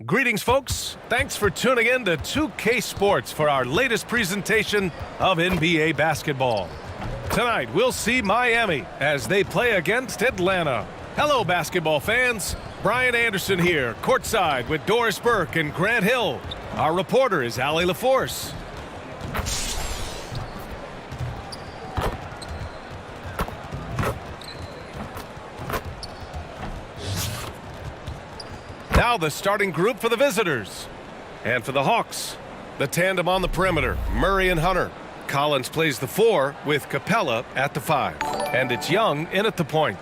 Greetings, folks. Thanks for tuning in to 2K Sports for our latest presentation of NBA basketball. Tonight, we'll see Miami as they play against Atlanta. Hello, basketball fans. Brian Anderson here, courtside with Doris Burke and Grant Hill. Our reporter is Allie LaForce. Now the starting group for the visitors. And for the Hawks, the tandem on the perimeter, Murray and Hunter. Collins plays the 4 with Capella at the 5. And it's Young in at the point.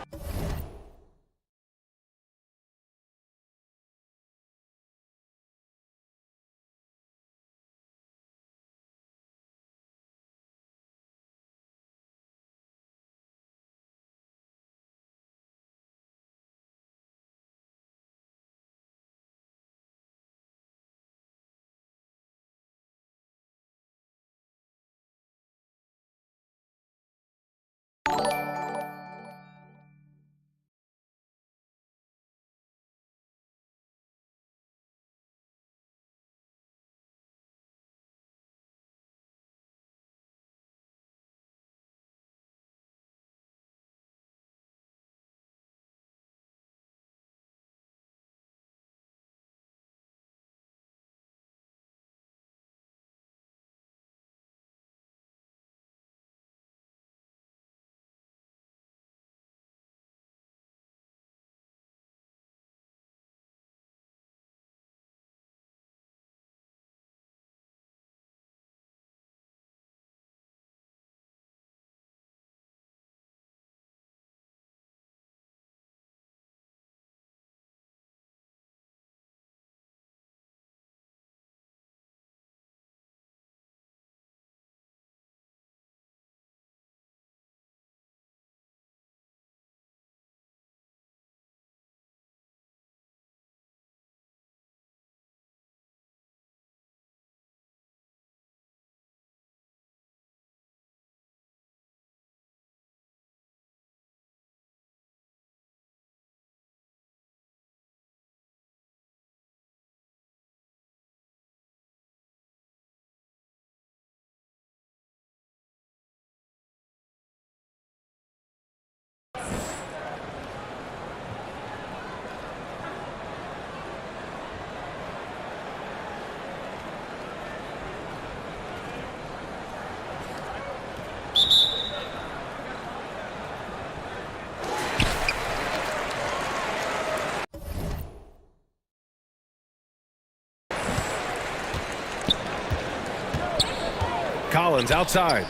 Collins outside.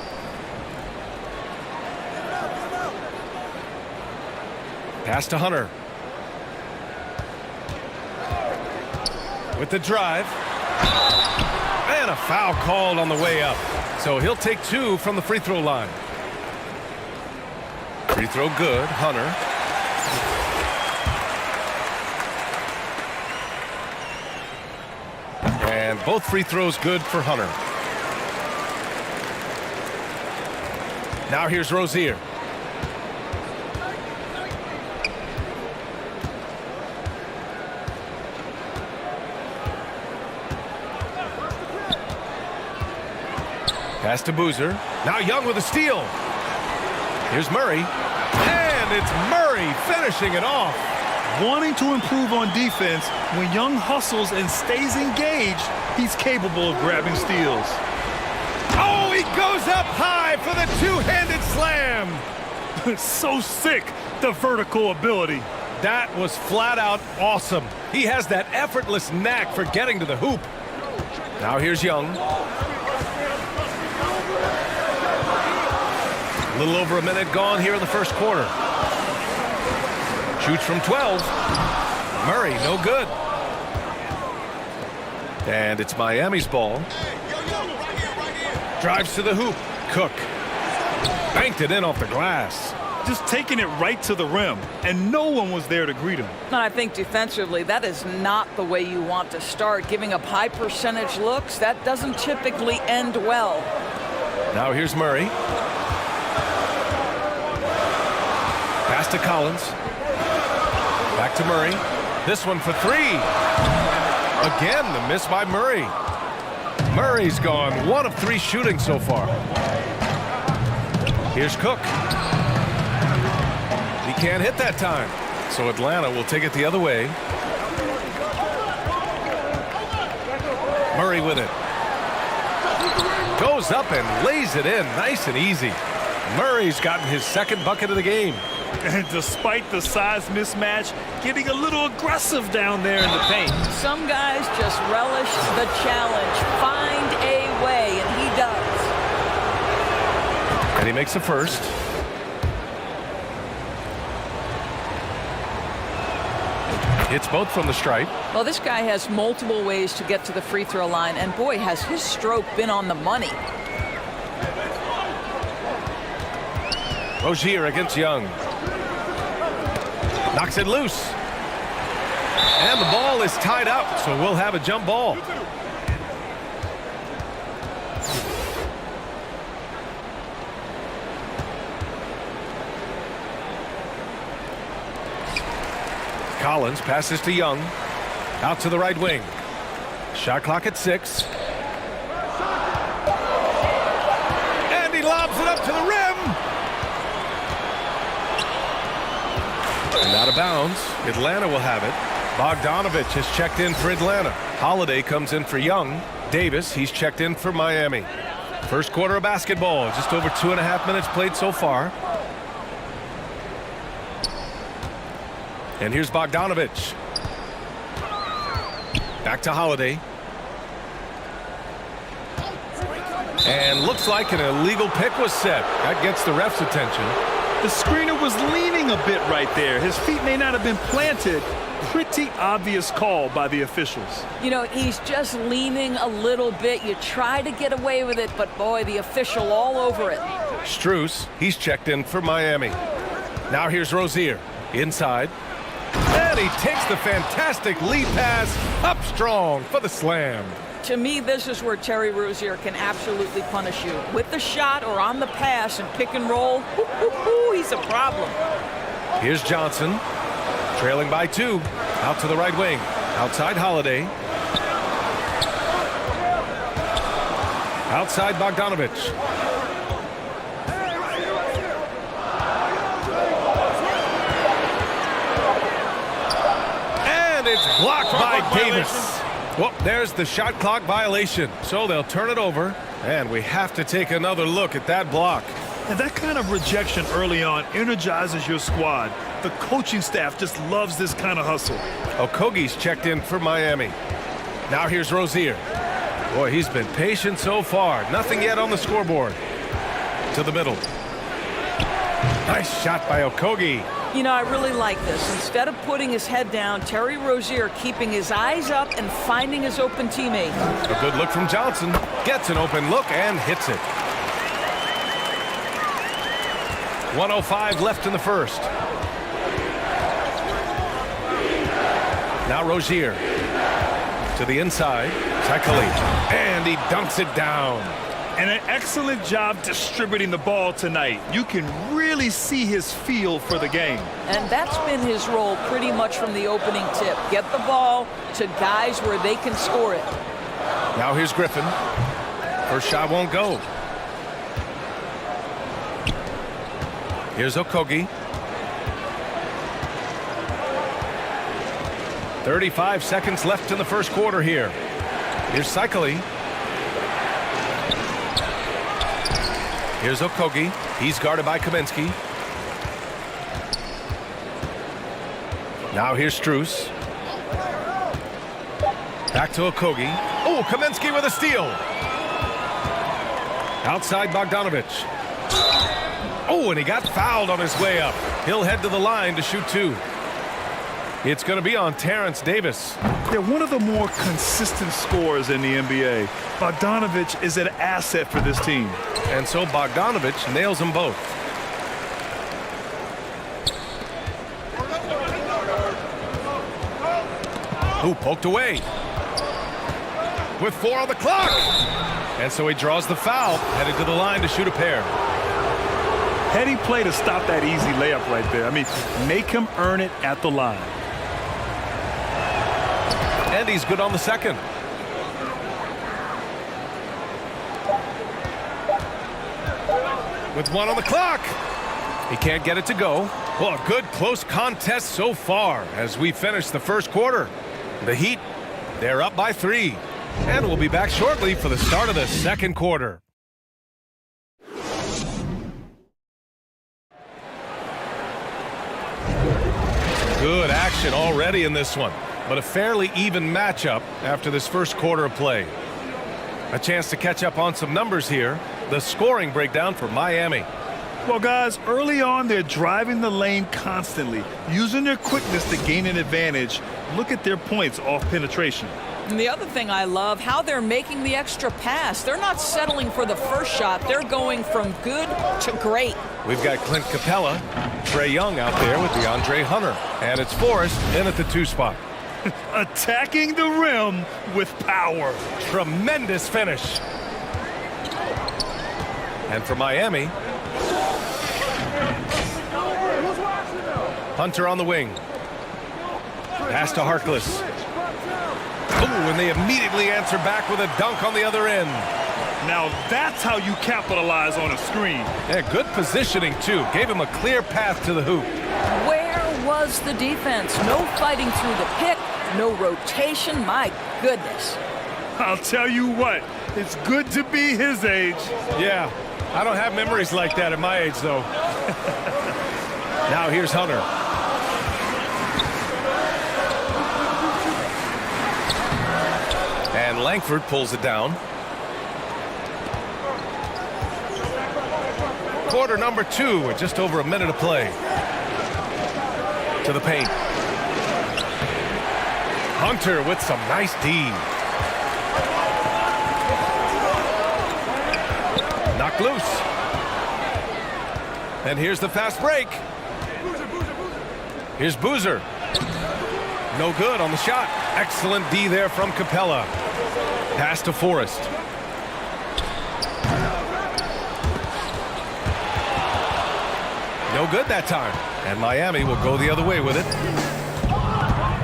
Pass to Hunter. With the drive. And a foul called on the way up. So he'll take 2 from the free throw line. Free throw good. Hunter. And both free throws good for Hunter. Now here's Rozier. Pass to Boozer. Now Young with a steal. Here's Murray. And it's Murray finishing it off. Wanting to improve on defense, when Young hustles and stays engaged, he's capable of grabbing steals. Oh, he goes up high for the two-handed slam. So sick, the vertical ability. That was flat out awesome. He has that effortless knack for getting to the hoop. Now here's Young. A little over a minute gone here in the first quarter. Shoots from 12. Murray, no good. And it's Miami's ball. Drives to the hoop. Cook. Banked it in off the glass. Just taking it right to the rim, and no one was there to greet him. And I think defensively, that is not the way you want to start. Giving up high percentage looks, that doesn't typically end well. Now here's Murray. Pass to Collins. Back to Murray. This one for 3. Again, the miss by Murray. Murray's gone 1 of 3 shooting so far. Here's Cook. He can't hit that time. So Atlanta will take it the other way. Murray with it. Goes up and lays it in nice and easy. Murray's gotten his 2nd bucket of the game. And despite the size mismatch, getting a little aggressive down there in the paint. Some guys just relish the challenge. Find a way, and he does. And he makes the first. Hits both from the stripe. Well, this guy has multiple ways to get to the free throw line, and boy, has his stroke been on the money. Rozier against Young. Knocks it loose. And the ball is tied up, so we'll have a jump ball. Collins passes to Young. Out to the right wing. Shot clock at 6. And he lobs it up to the rim. And out of bounds. Atlanta will have it. Bogdanovich has checked in for Atlanta. Holiday comes in for Young. Davis, he's checked in for Miami. First quarter of basketball. Just over 2.5 minutes played so far. And here's Bogdanovich. Back to Holiday. And looks like an illegal pick was set. That gets the ref's attention. The screener was leaning a bit right there. His feet may not have been planted. Pretty obvious call by the officials. You know, he's just leaning a little bit. You try to get away with it, but boy, the official all over it. Strus, he's checked in for Miami. Now here's Rozier. Inside. And he takes the fantastic lead pass up strong for the slam. To me, this is where Terry Rozier can absolutely punish you. With the shot or on the pass and pick and roll, he's a problem. Here's Johnson. Trailing by 2. Out to the right wing. Outside Holiday. Outside Bogdanovich. And it's blocked by Davis. Well, there's the shot clock violation. So they'll turn it over. And we have to take another look at that block. And that kind of rejection early on energizes your squad. The coaching staff just loves this kind of hustle. Okogie's checked in for Miami. Now here's Rozier. Boy, he's been patient so far. Nothing yet on the scoreboard. To the middle. Nice shot by Okogie. You know, I really like this. Instead of putting his head down, Terry Rozier keeping his eyes up and finding his open teammate. A good look from Johnson. Gets an open look and hits it. 1:05 left in the first. Now Rozier to the inside. Cycling. And he dunks it down. And an excellent job distributing the ball tonight. You can really see his feel for the game. And that's been his role pretty much from the opening tip. Get the ball to guys where they can score it. Now here's Griffin. First shot won't go. Here's Okogie. 35 seconds left in the first quarter here. Here's Cycling. Here's Okogie. He's guarded by Kaminsky. Now here's Strus. Back to Okogie. Oh, Kaminsky with a steal. Outside Bogdanovich. Oh, and he got fouled on his way up. He'll head to the line to shoot 2. It's going to be on Terrence Davis. They're one of the more consistent scorers in the NBA. Bogdanovich is an asset for this team. And so Bogdanovich nails them both. Who poked away. With 4 on the clock. And so he draws the foul, headed to the line to shoot a pair. Heady play to stop that easy layup right there. I mean, make him earn it at the line. And he's good on the second. With one on the clock. He can't get it to go. Well, a good close contest so far as we finish the first quarter. The Heat, they're up by 3. And we'll be back shortly for the start of the second quarter. Good action already in this one, but a fairly even matchup after this first quarter of play. A chance to catch up on some numbers here. The scoring breakdown for Miami. Well, guys, early on, they're driving the lane constantly, using their quickness to gain an advantage. Look at their points off penetration. And the other thing I love, how they're making the extra pass. They're not settling for the first shot. They're going from good to great. We've got Clint Capella, Trae Young out there with DeAndre Hunter. And it's Forrest in at the 2 spot. Attacking the rim with power. Tremendous finish. And for Miami, Hunter on the wing. Pass to Harkless. Ooh, and they immediately answer back with a dunk on the other end. Now that's how you capitalize on a screen. Yeah, good positioning, too. Gave him a clear path to the hoop. Where was the defense? No fighting through the pick, no rotation. My goodness. I'll tell you what, it's good to be his age. Yeah, I don't have memories like that at my age, though. Now here's Hunter. And Langford pulls it down. Quarter number 2 with just over a minute of play. To the paint. Hunter with some nice D. Knocked loose. And here's the fast break. Here's Boozer. No good on the shot. Excellent D there from Capella. Pass to Forrest. No good that time. And Miami will go the other way with it.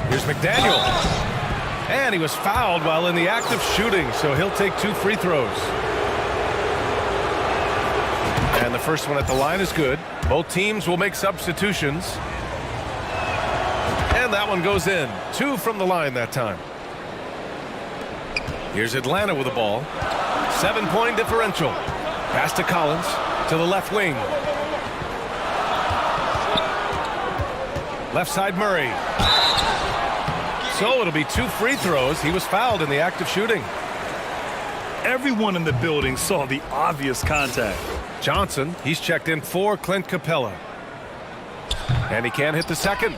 Here's McDaniel. And he was fouled while in the act of shooting, so he'll take 2 free throws. And the first one at the line is good. Both teams will make substitutions. And that one goes in. 2 from the line that time. Here's Atlanta with the ball. 7-point differential. Pass to Collins to the left wing. Left side Murray. So it'll be 2 free throws. He was fouled in the act of shooting. Everyone in the building saw the obvious contact. Johnson, he's checked in for Clint Capella. And he can't hit the second.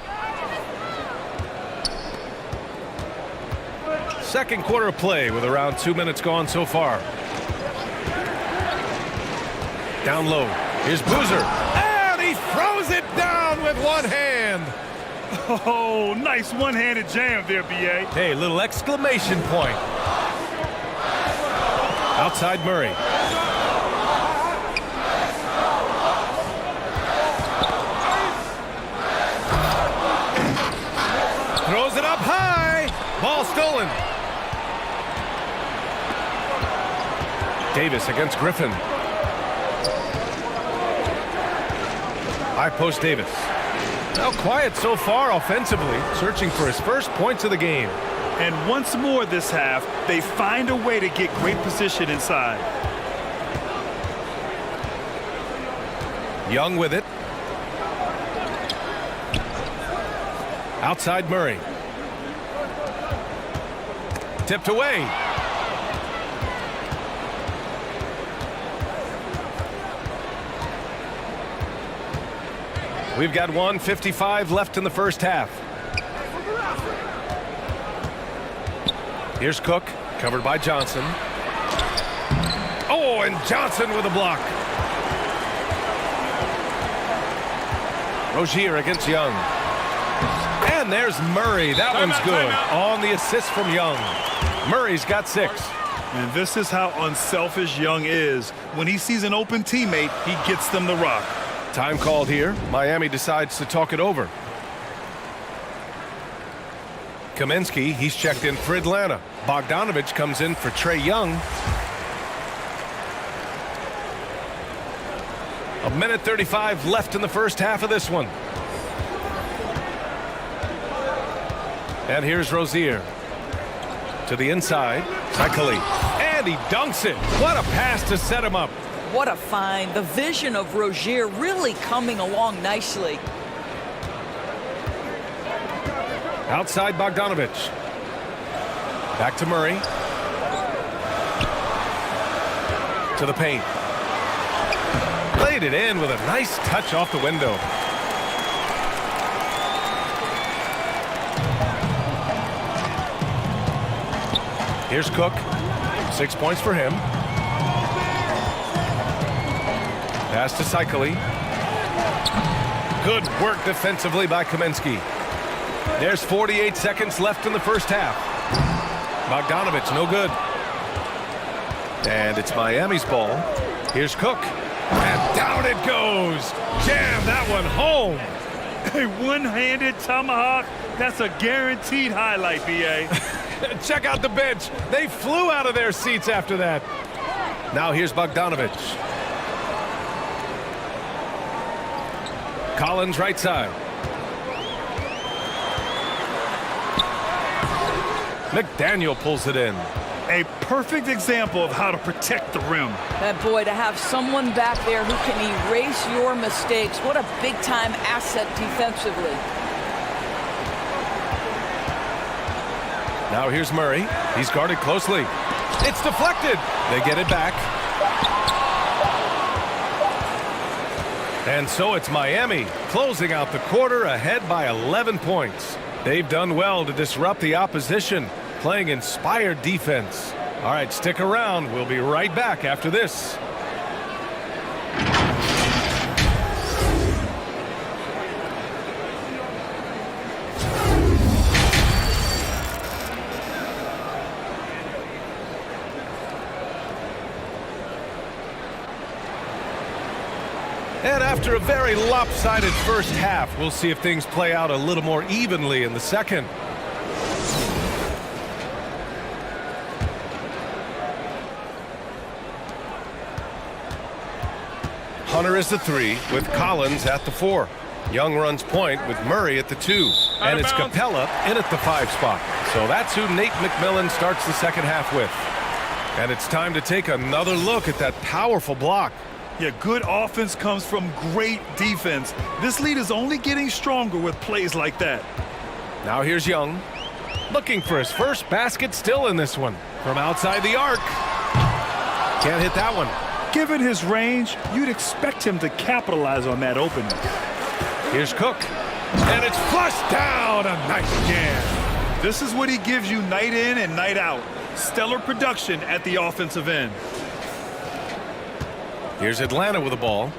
Second quarter of play with around 2 minutes gone so far. Down low. Here's Boozer. And he throws it down with one hand. Oh, nice one-handed jam there, B.A. Hey, little exclamation point. Outside Murray. Throws it up high. Ball stolen. Davis against Griffin. High post Davis. Now quiet so far offensively, searching for his first points of the game. And once more this half, they find a way to get great position inside. Young with it. Outside Murray. Tipped away. We've got 1:55 left in the first half. Here's Cook, covered by Johnson. Oh, and Johnson with a block. Rozier against Young. And there's Murray. That one's good. On the assist from Young. Murray's got 6. And this is how unselfish Young is. When he sees an open teammate, he gets them the rock. Time called here. Miami decides to talk it over. Kaminsky, he's checked in for Atlanta. Bogdanovich comes in for Trae Young. 1:35 left in the first half of this one. And here's Rozier. To the inside. Cycling. And he dunks it. What a pass to set him up. What a find. The vision of Rozier really coming along nicely. Outside Bogdanovich. Back to Murray. To the paint. Laid it in with a nice touch off the window. Here's Cook. 6 points for him. Pass to Cycling. Good work defensively by Kaminsky. There's 48 seconds left in the first half. Bogdanovich, no good. And it's Miami's ball. Here's Cook. And down it goes. Jam that one home. A one-handed tomahawk. That's a guaranteed highlight, B.A. Check out the bench. They flew out of their seats after that. Now here's Bogdanovich. Collins right side. McDaniel pulls it in. A perfect example of how to protect the rim. That boy, to have someone back there who can erase your mistakes. What a big-time asset defensively. Now here's Murray. He's guarded closely. It's deflected. They get it back. And so it's Miami closing out the quarter ahead by 11 points. They've done well to disrupt the opposition, playing inspired defense. All right, stick around. We'll be right back after this. And after a very lopsided first half, we'll see if things play out a little more evenly in the second. Hunter is the 3 with Collins at the 4. Young runs point with Murray at the 2. And it's Capella in at the 5 spot. So that's who Nate McMillan starts the second half with. And it's time to take another look at that powerful block. Yeah, good offense comes from great defense. This lead is only getting stronger with plays like that. Now here's Young. Looking for his first basket still in this one. From outside the arc. Can't hit that one. Given his range, you'd expect him to capitalize on that opening. Here's Cook. And it's flushed down. A nice jam. This is what he gives you night in and night out. Stellar production at the offensive end. Here's Atlanta with the ball.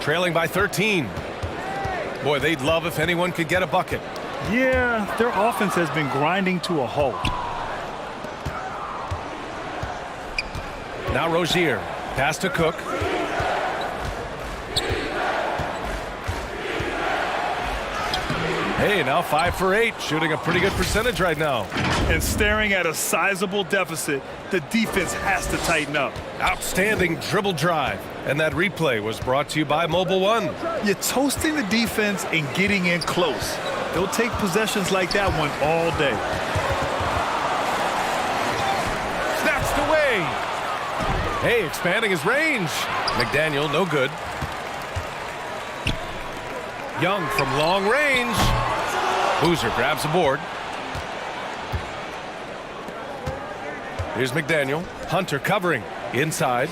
Trailing by 13. Boy, they'd love if anyone could get a bucket. Yeah, their offense has been grinding to a halt. Now Rozier. Pass to Cook. Hey, now 5 for 8. Shooting a pretty good percentage right now. And staring at a sizable deficit, the defense has to tighten up. Outstanding dribble drive. And that replay was brought to you by Mobile One. You're toasting the defense and getting in close. They'll take possessions like that one all day. Snatched away. Hey, expanding his range. McDaniel, no good. Young from long range. Boozer grabs the board. Here's McDaniel. Hunter covering. Inside.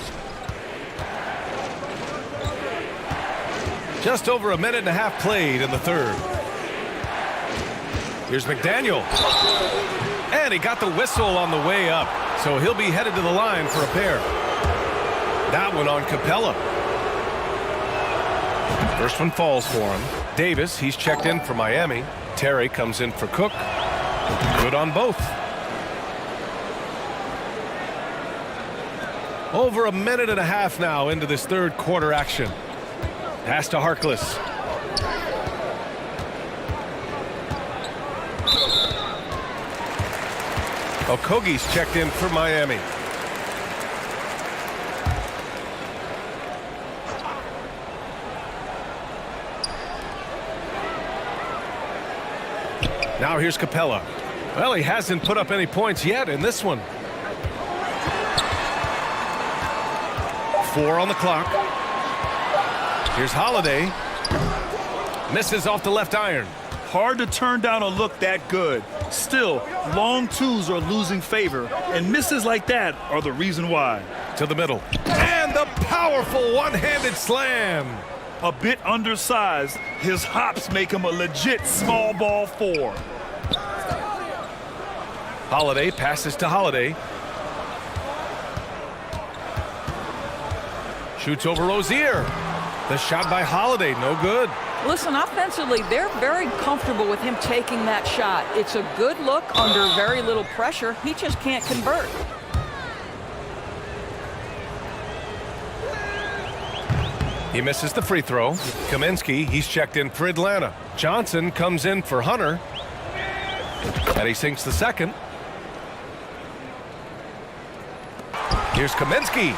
Just over a minute and a half played in the third. Here's McDaniel. And he got the whistle on the way up. So he'll be headed to the line for a pair. That one on Capella. First one falls for him. Davis, he's checked in for Miami. Terry comes in for Cook. Good on both. Over a minute and a half now into this third quarter action. Pass to Harkless. Okogie's checked in for Miami. Now here's Capella. Well, he hasn't put up any points yet in this one. 4 on the clock. Here's Holiday. Misses off the left iron. Hard to turn down a look that good. Still, long twos are losing favor, and misses like that are the reason why. To the middle. And the powerful one-handed slam. A bit undersized, his hops make him a legit small ball 4. Holiday passes to Holiday. Shoots over Rozier. The shot by Holiday, no good. Listen, offensively, they're very comfortable with him taking that shot. It's a good look under very little pressure. He just can't convert. He misses the free throw. Kaminsky, he's checked in for Atlanta. Johnson comes in for Hunter. And he sinks the second. Here's Kaminsky.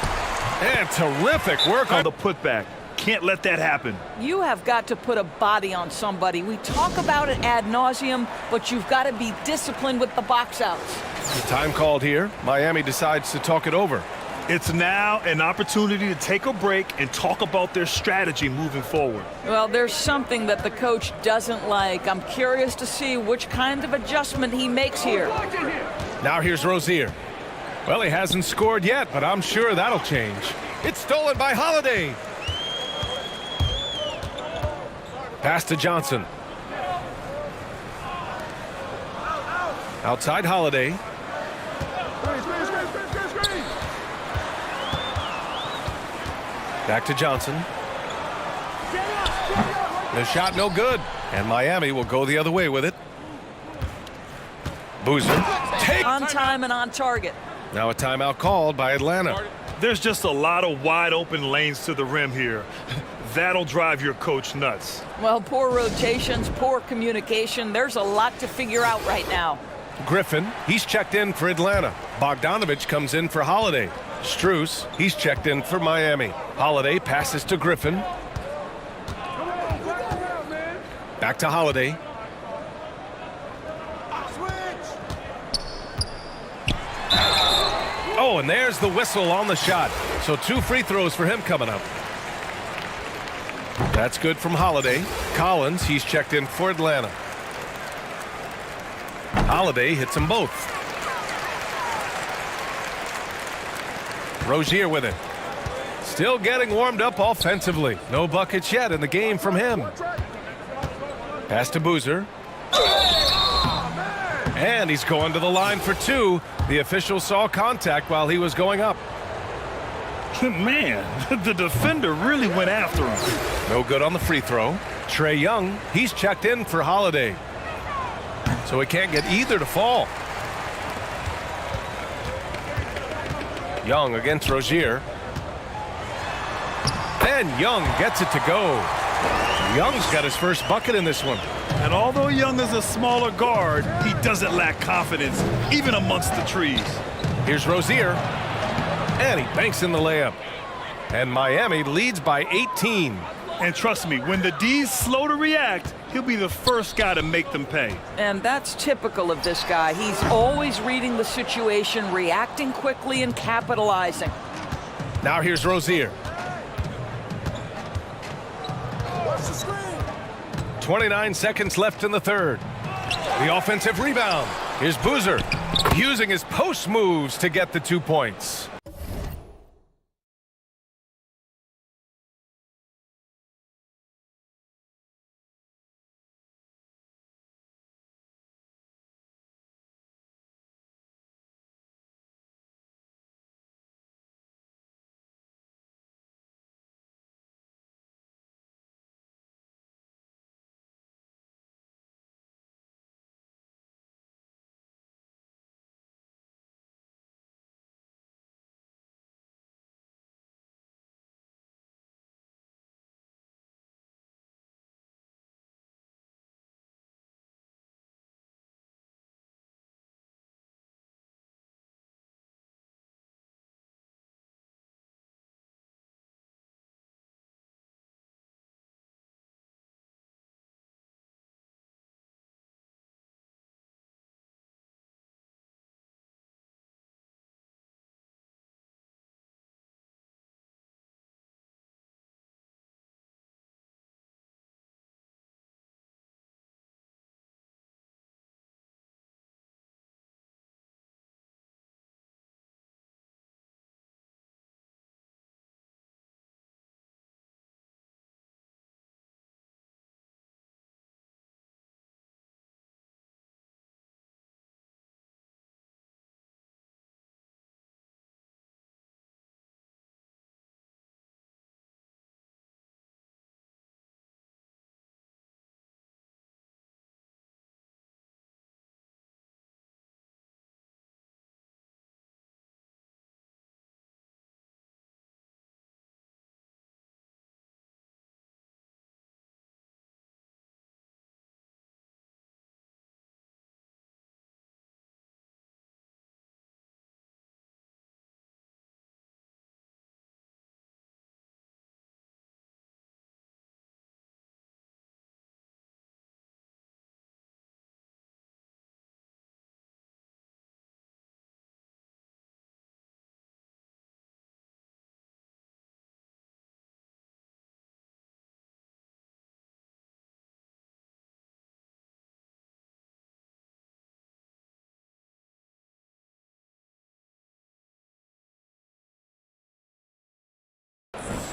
And terrific work On the putback. Can't let that happen. You have got to put a body on somebody. We talk about it ad nauseum, but you've got to be disciplined with the box outs. Time called here. Miami decides to talk it over. It's now an opportunity to take a break and talk about their strategy moving forward. Well, there's something that the coach doesn't like. I'm curious to see which kind of adjustment he makes here. Now here's Rozier. Well, he hasn't scored yet, but I'm sure that'll change. It's stolen by Holiday. Pass to Johnson. Outside Holiday. Back to Johnson. The shot no good. And Miami will go the other way with it. Boozer. Take. On time and on target. Now a timeout called by Atlanta. There's just a lot of wide open lanes to the rim here. That'll drive your coach nuts. Well, poor rotations, poor communication. There's a lot to figure out right now. Griffin, he's checked in for Atlanta. Bogdanovich comes in for Holiday. Strus, he's checked in for Miami. Holiday passes to Griffin. Back to Holiday. Oh, and there's the whistle on the shot. So 2 free throws for him coming up. That's good from Holiday. Collins, he's checked in for Atlanta. Holiday hits them both. Rozier with it. Still getting warmed up offensively. No buckets yet in the game from him. Pass to Boozer. And he's going to the line for 2. The official saw contact while he was going up. Man, the defender really went after him. No good on the free throw. Trae Young, he's checked in for Holiday. So he can't get either to fall. Young against Rozier. And Young gets it to go. Young's got his first bucket in this one. And although Young is a smaller guard, he doesn't lack confidence, even amongst the trees. Here's Rozier. And he banks in the layup. And Miami leads by 18. And trust me, when the D's slow to react, he'll be the first guy to make them pay. And that's typical of this guy. He's always reading the situation, reacting quickly and capitalizing. Now here's Rozier. 29 seconds left in the third. The offensive rebound. Here's Boozer using his post moves to get the 2 points.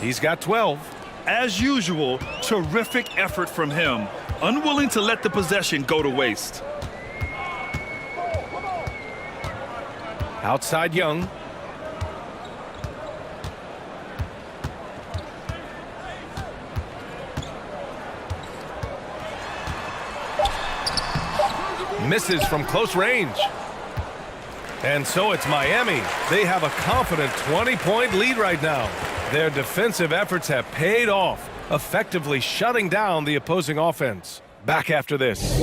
He's got 12. As usual, terrific effort from him. Unwilling to let the possession go to waste. Outside Young. Misses from close range. And so it's Miami. They have a confident 20-point lead right now. Their defensive efforts have paid off, effectively shutting down the opposing offense. Back after this.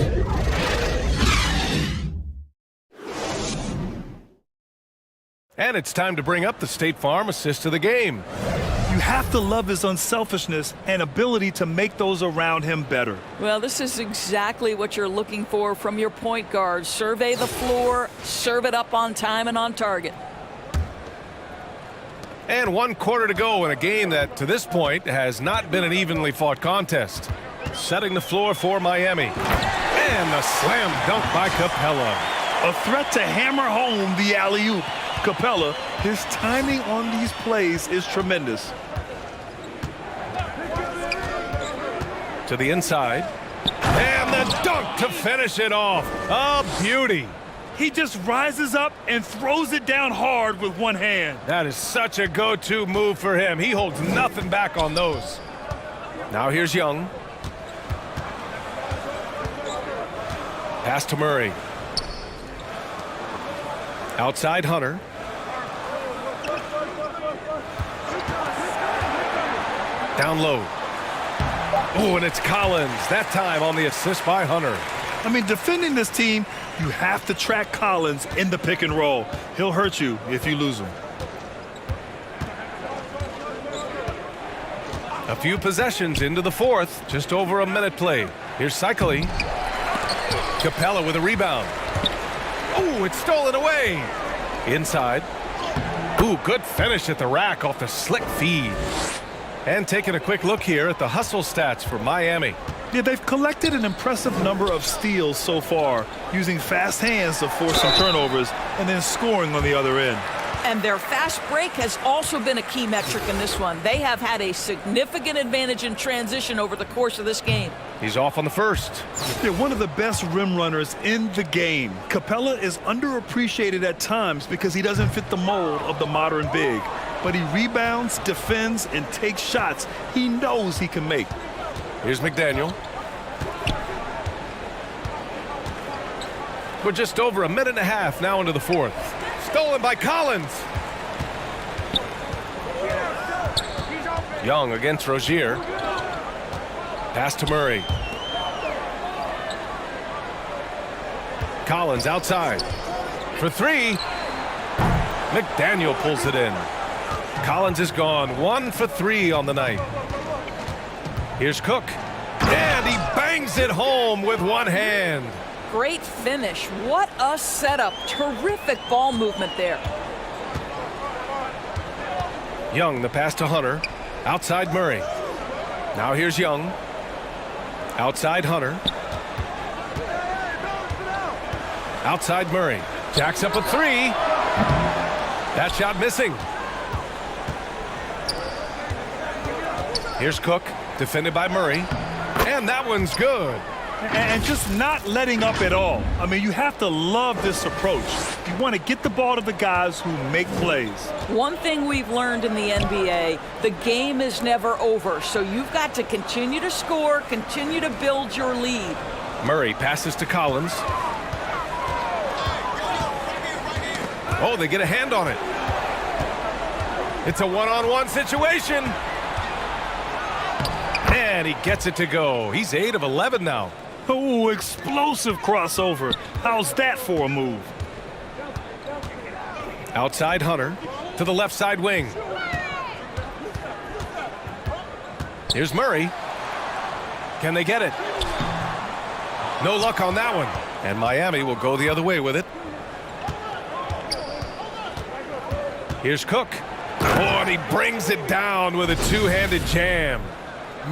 And it's time to bring up the State Farm assist of the game. You have to love his unselfishness and ability to make those around him better. Well, this is exactly what you're looking for from your point guard. Survey the floor, serve it up on time and on target. And 1 quarter to go in a game that, to this point, has not been an evenly fought contest. Setting the floor for Miami. And the slam dunk by Capella. A threat to hammer home the alley-oop. Capella, his timing on these plays is tremendous. To the inside. And the dunk to finish it off. A beauty. He just rises up and throws it down hard with one hand. That is such a go-to move for him. He holds nothing back on those. Now here's Young. Pass to Murray. Outside Hunter. Down low. Oh, and it's Collins. That time on the assist by Hunter. I mean, defending this team, you have to track Collins in the pick and roll. He'll hurt you if you lose him. A few possessions into the fourth. Just over a minute played. Here's Cycling. Capella with a rebound. Oh, it's stolen away. Inside. Ooh, good finish at the rack off the slick feed. And taking a quick look here at the hustle stats for Miami. Yeah, they've collected an impressive number of steals so far, using fast hands to force some turnovers and then scoring on the other end. And their fast break has also been a key metric in this one. They have had a significant advantage in transition over the course of this game. He's off on the first. They're one of the best rim runners in the game. Capella is underappreciated at times because he doesn't fit the mold of the modern big. But he rebounds, defends, and takes shots he knows he can make. Here's McDaniel. We're just over a minute and a half now into the fourth. Stolen by Collins. Young against Rozier. Pass to Murray. Collins outside. For three. McDaniel pulls it in. Collins is gone 1 for 3 on the night. Here's Cook. And he bangs it home with one hand. Great finish. What a setup. Terrific ball movement there. Young, the pass to Hunter. Outside Murray. Now here's Young. Outside Hunter. Outside Murray. Jacks up a 3. That shot missing. Here's Cook, defended by Murray. And that one's good. And just not letting up at all. I mean, you have to love this approach. You want to get the ball to the guys who make plays. One thing we've learned in the NBA, the game is never over. So you've got to continue to score, continue to build your lead. Murray passes to Collins. Oh, they get a hand on it. It's a one-on-one situation. And he gets it to go. He's 8 of 11 now. Oh, explosive crossover. How's that for a move? Outside Hunter to the left side wing. Here's Murray. Can they get it? No luck on that one. And Miami will go the other way with it. Here's Cook. Oh, and he brings it down with a two-handed jam.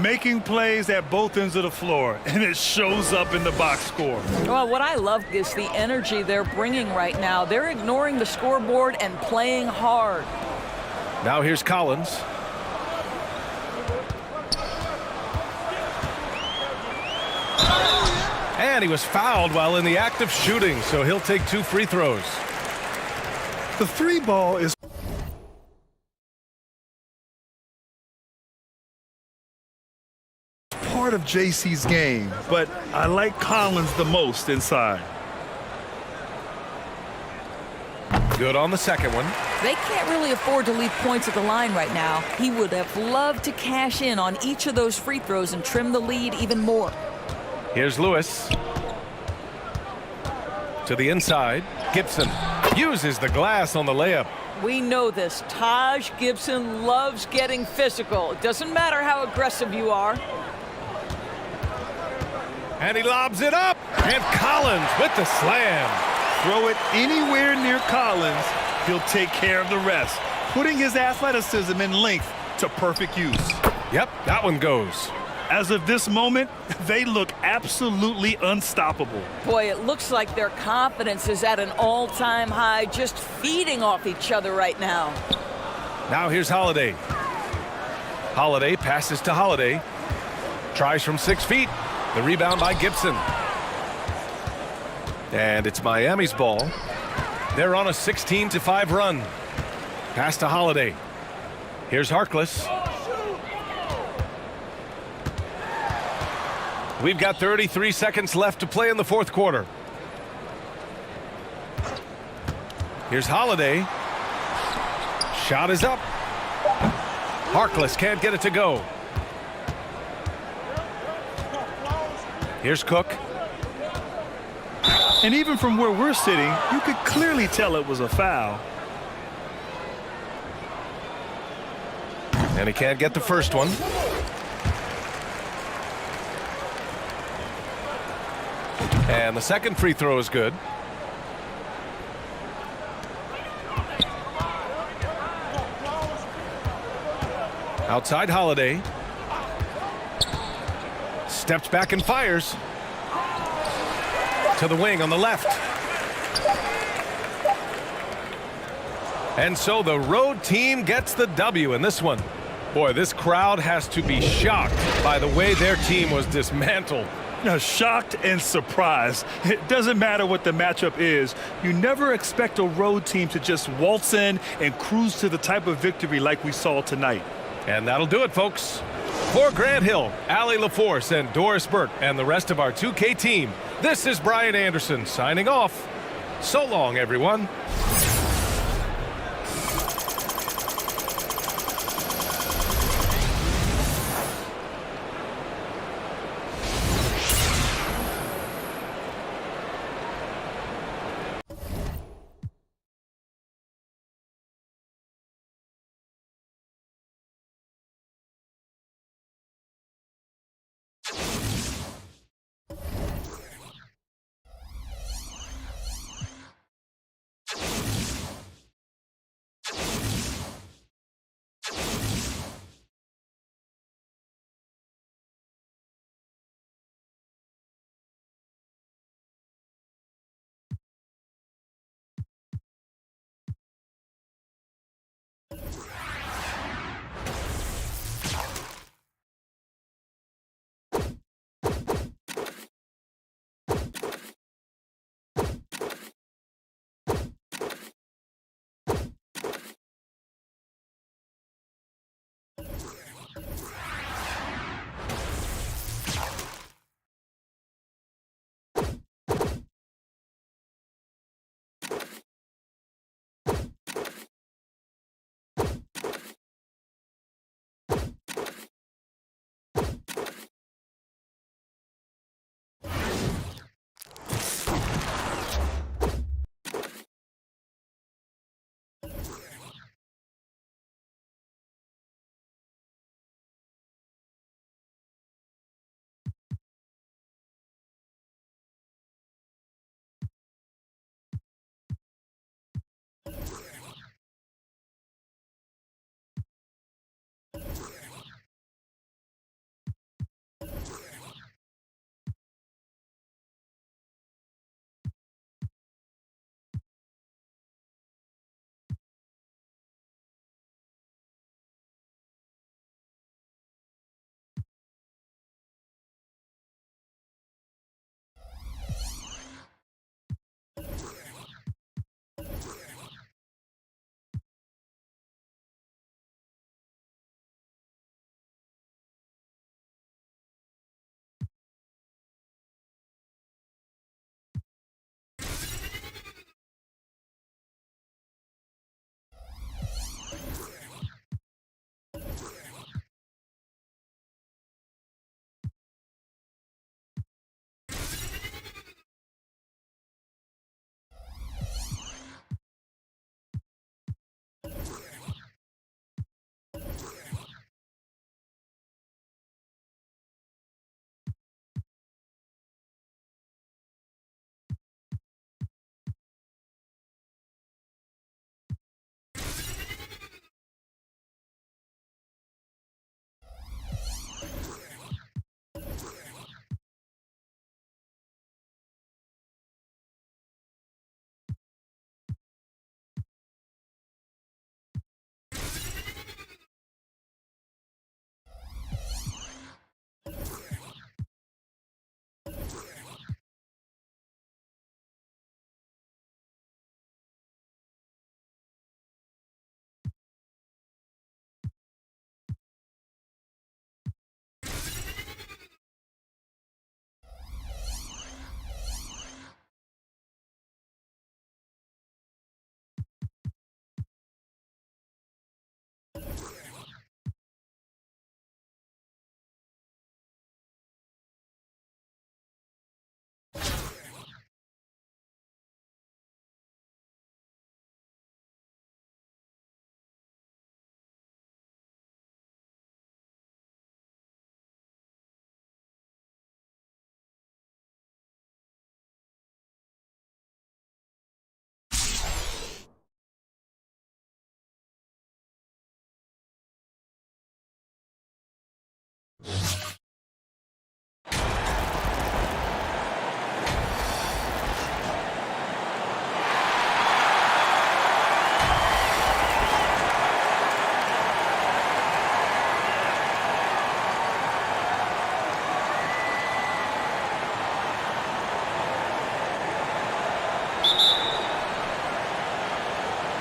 Making plays at both ends of the floor, and it shows up in the box score. Well, what I love is the energy they're bringing right now. They're ignoring the scoreboard and playing hard. Now here's Collins. And he was fouled while in the act of shooting, so he'll take 2 free throws. The 3 ball is part of JC's game, but I like Collins the most inside. Good on the second one. They can't really afford to leave points at the line right now. He would have loved to cash in on each of those free throws and trim the lead even more. Here's Lewis. To the inside. Gibson uses the glass on the layup. We know this. Taj Gibson loves getting physical. It doesn't matter how aggressive you are. And he lobs it up. And Collins with the slam. Throw it anywhere near Collins, he'll take care of the rest, putting his athleticism and length to perfect use. Yep, that one goes. As of this moment, they look absolutely unstoppable. Boy, it looks like their confidence is at an all-time high, just feeding off each other right now. Now here's Holiday. Holiday passes to Holiday. Tries from 6 feet. The rebound by Gibson. And it's Miami's ball. They're on a 16-5 run. Pass to Holiday. Here's Harkless. We've got 33 seconds left to play in the fourth quarter. Here's Holiday. Shot is up. Harkless can't get it to go. Here's Cook. And even from where we're sitting, you could clearly tell it was a foul. And he can't get the first one. And the second free throw is good. Outside Holiday. Steps back and fires. To the wing on the left. And so the road team gets the W in this one. Boy, this crowd has to be shocked by the way their team was dismantled. Now, shocked and surprised. It doesn't matter what the matchup is. You never expect a road team to just waltz in and cruise to the type of victory like we saw tonight. And that'll do it, folks. For Grant Hill, Allie LaForce, and Doris Burke, and the rest of our 2K team, this is Brian Anderson signing off. So long, everyone.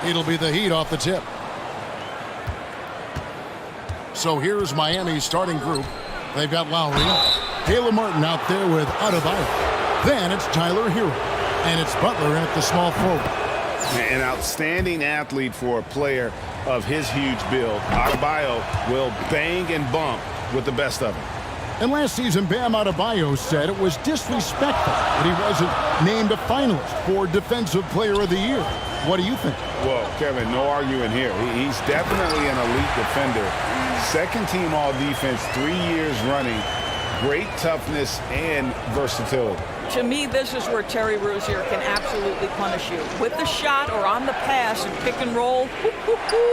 It'll be the Heat off the tip. So here's Miami's starting group. They've got Lowry, Caleb Martin out there with Adebayo. Then it's Tyler Hero, and it's Butler at the small forward. An outstanding athlete for a player of his huge build. Adebayo will bang and bump with the best of them. And last season, Bam Adebayo said it was disrespectful that he wasn't named a finalist for Defensive Player of the Year. What do you think? Well, Kevin, no arguing here. He's definitely an elite defender. Second team all defense, 3 years running. Great toughness and versatility. To me, this is where Terry Rozier can absolutely punish you. With the shot or on the pass and pick and roll,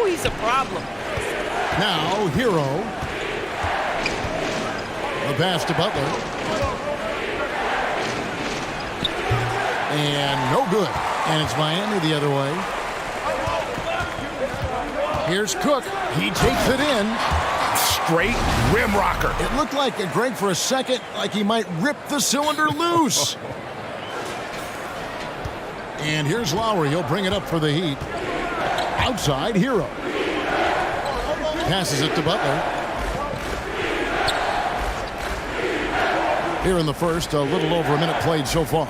he's a problem. Now, Hero. The pass to Butler. And no good. And it's Miami the other way. Here's Cook. He takes it in. Straight rim rocker. It looked like, Greg, for a second, like he might rip the cylinder loose. And here's Lowry. He'll bring it up for the Heat. Outside, Hero. Passes it to Butler. Here in the first, a little over a minute played so far.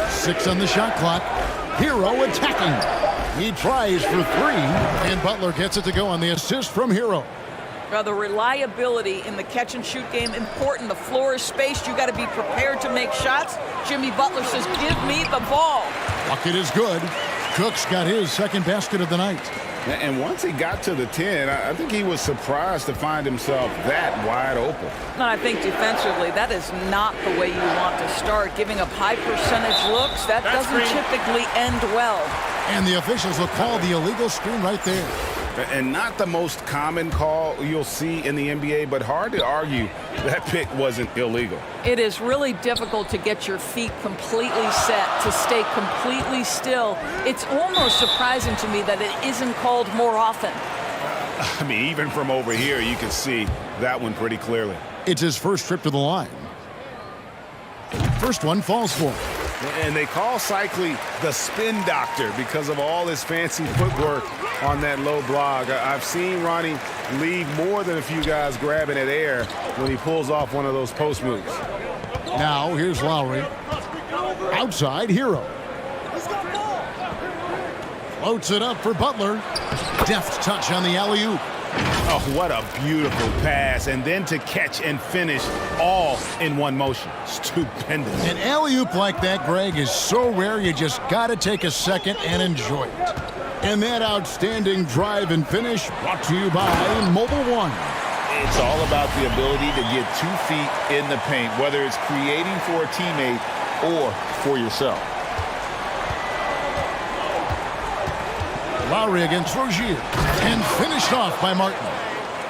6 on the shot clock. Hero attacking. He tries for 3, and Butler gets it to go on the assist from Hero. Now, the reliability in the catch-and-shoot game, important. The floor is spaced. You got to be prepared to make shots. Jimmy Butler says, give me the ball. Bucket is good. Cook's got his second basket of the night. And once he got to the 10, I think he was surprised to find himself that wide open. No, I think defensively, that is not the way you want to start. Giving up high percentage looks, that doesn't typically end well. And the officials will call the illegal screen right there. And not the most common call you'll see in the NBA, but hard to argue that pick wasn't illegal. It is really difficult to get your feet completely set, to stay completely still. It's almost surprising to me that it isn't called more often. I mean, even from over here, you can see that one pretty clearly. It's his first trip to the line. First one falls for him. And they call Cycli the spin doctor because of all his fancy footwork on that low block. I've seen Ronnie leave more than a few guys grabbing at air when he pulls off one of those post moves. Now, here's Lowry. Outside, Hero. Floats it up for Butler. Deft touch on the alley-oop. Oh, what a beautiful pass. And then to catch and finish all in one motion. Stupendous. An alley-oop like that, Greg, is so rare you just got to take a second and enjoy it. And that outstanding drive and finish brought to you by Mobile One. It's all about the ability to get 2 feet in the paint, whether it's creating for a teammate or for yourself. Lowry against Rozier, and finished off by Martin.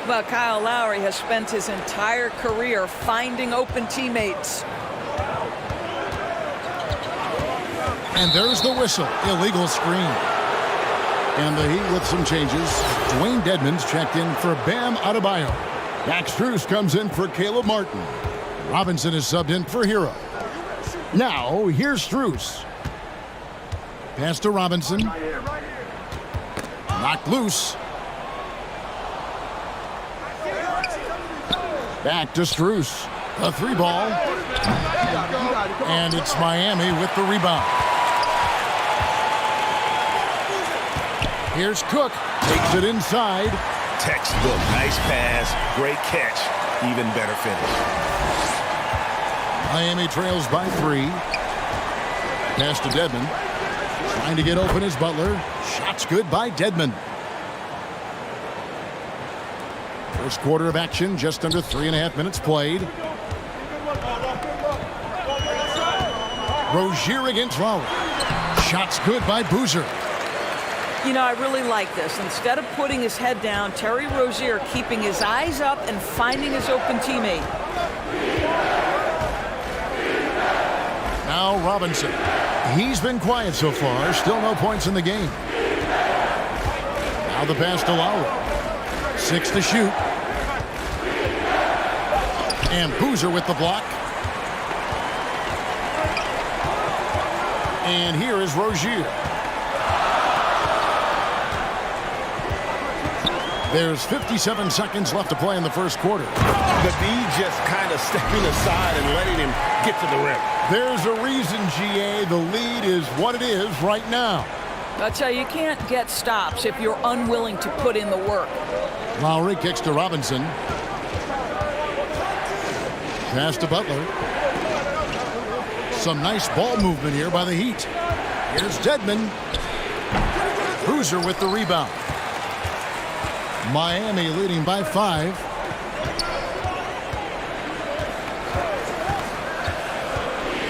Well, Kyle Lowry has spent his entire career finding open teammates. And there's the whistle, illegal screen. And the Heat with some changes. Dwayne Dedmon's checked in for Bam Adebayo. Max Strus comes in for Caleb Martin. Robinson is subbed in for Hero. Now, here's Strus. Pass to Robinson. Knocked loose. Back to Strus. A 3-ball. And it's Miami with the rebound. Here's Cook. Takes it inside. Textbook. Nice pass. Great catch. Even better finish. Miami trails by 3. Pass to Dedmon. Trying to get open is Butler. Shots good by Dedmon. First quarter of action, just under 3.5 minutes played. Rozier against Lowry. Shots good by Boozer. You know, I really like this. Instead of putting his head down, Terry Rozier keeping his eyes up and finding his open teammate. Now Robinson. He's been quiet so far. Still no points in the game. Now the pass to Lowry. 6 to shoot. And Boozer with the block. And here is Rozier. There's 57 seconds left to play in the first quarter. The D just kind of stepping aside and letting him get to the rim. There's a reason, GA. The lead is what it is right now. I'll tell you, you can't get stops if you're unwilling to put in the work. Lowry kicks to Robinson. Pass to Butler. Some nice ball movement here by the Heat. Here's Dedmon. Boozer with the rebound. Miami leading by 5.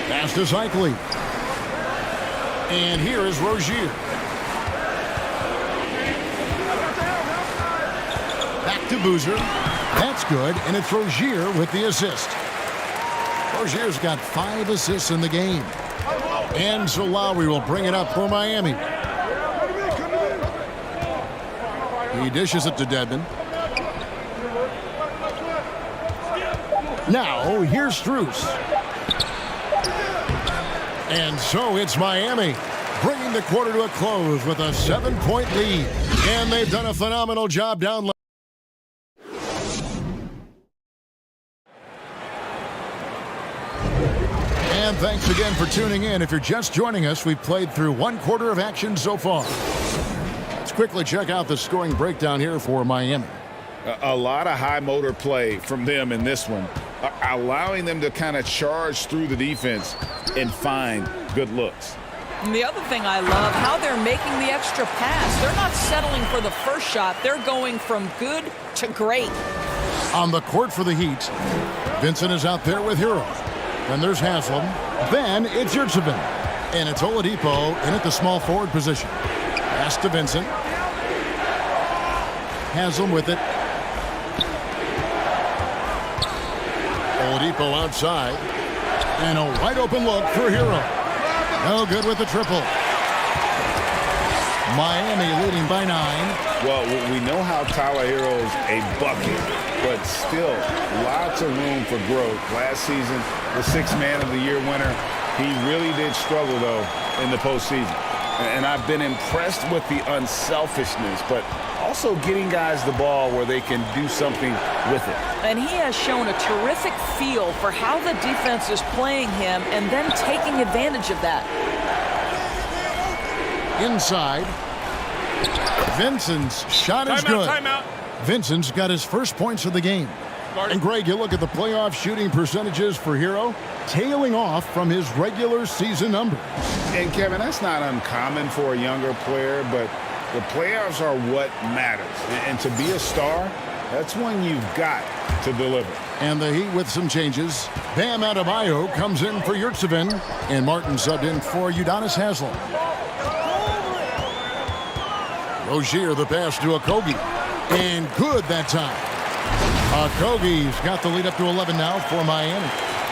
Pass to Zeitley. And here is Rozier. Back to Boozer. That's good, and it's Rozier with the assist. Rozier's got 5 assists in the game. And so Lowry will bring it up for Miami. He dishes it to Dedmon. Now, here's Strus. And so it's Miami, bringing the quarter to a close with a 7-point lead. And they've done a phenomenal job down low. And thanks again for tuning in. If you're just joining us, we've played through 1 quarter of action so far. Let's quickly check out the scoring breakdown here for Miami. A lot of high motor play from them in this one, allowing them to kind of charge through the defense and find good looks. And the other thing I love, how they're making the extra pass. They're not settling for the first shot. They're going from good to great. On the court for the Heat, Vincent is out there with Hero. Then there's Haslam. Then it's Yurtseven. And it's Oladipo in at the small forward position. Pass to Vincent. Haslam with it. Oladipo outside. And a wide open look for Hero. No good with the triple. Miami leading by 9. Well, we know how Tyler Hero's a bucket, but still lots of room for growth. Last season, the 6th Man of the Year winner, he really did struggle, though, in the postseason. And I've been impressed with the unselfishness, but also getting guys the ball where they can do something with it. And he has shown a terrific feel for how the defense is playing him and then taking advantage of that. Inside. Vincent's shot is good. Timeout. Vincent's got his first points of the game. And Greg, you look at the playoff shooting percentages for Hero, tailing off from his regular season numbers. And Kevin, that's not uncommon for a younger player, but the playoffs are what matters. And to be a star, that's when you've got to deliver. And the Heat with some changes. Bam Adebayo comes in for Yurtseven, and Martin subbed in for Udonis Haslem. Rozier the pass to Okogie. And good that time. Okogie's got the lead up to 11 now for Miami.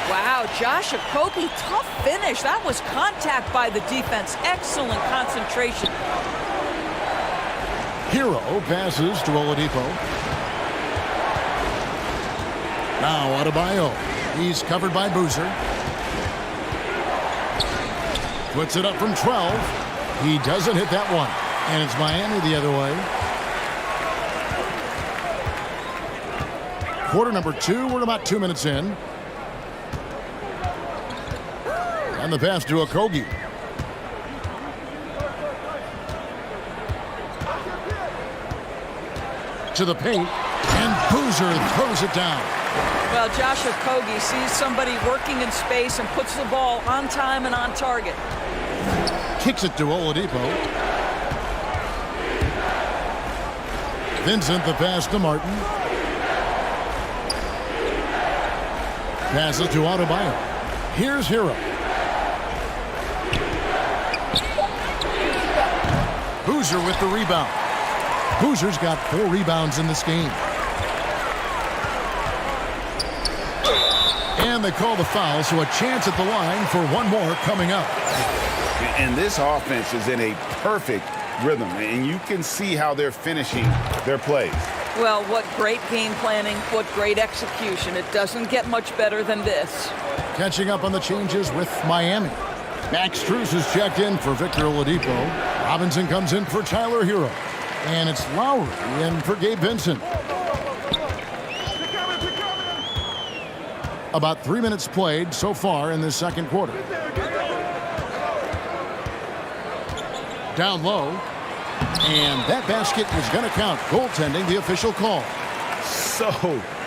Wow, Josh Okogie, tough finish. That was contact by the defense. Excellent concentration. Hero passes to Oladipo. Now Adebayo. He's covered by Boozer. Puts it up from 12. He doesn't hit that one. And it's Miami the other way. Quarter number 2. We're about 2 minutes in. And the pass to Okogie. To the paint. And Boozer throws it down. Well, Josh Okogie sees somebody working in space and puts the ball on time and on target. Kicks it to Oladipo. Vincent the pass to Martin. Passes to Adebayo. Here's Hero. Boozer with the rebound. Boozer's got 4 rebounds in this game. And they call the foul, so a chance at the line for one more coming up. And this offense is in a perfect rhythm, and you can see how they're finishing their plays. Well, what great game planning, what great execution. It doesn't get much better than this. Catching up on the changes with Miami. Max Strus is checked in for Victor Oladipo. Robinson comes in for Tyler Hero. And it's Lowry in for Gabe Vincent. About 3 minutes played so far in this second quarter. Down low. And that basket is going to count. Goaltending, the official call. So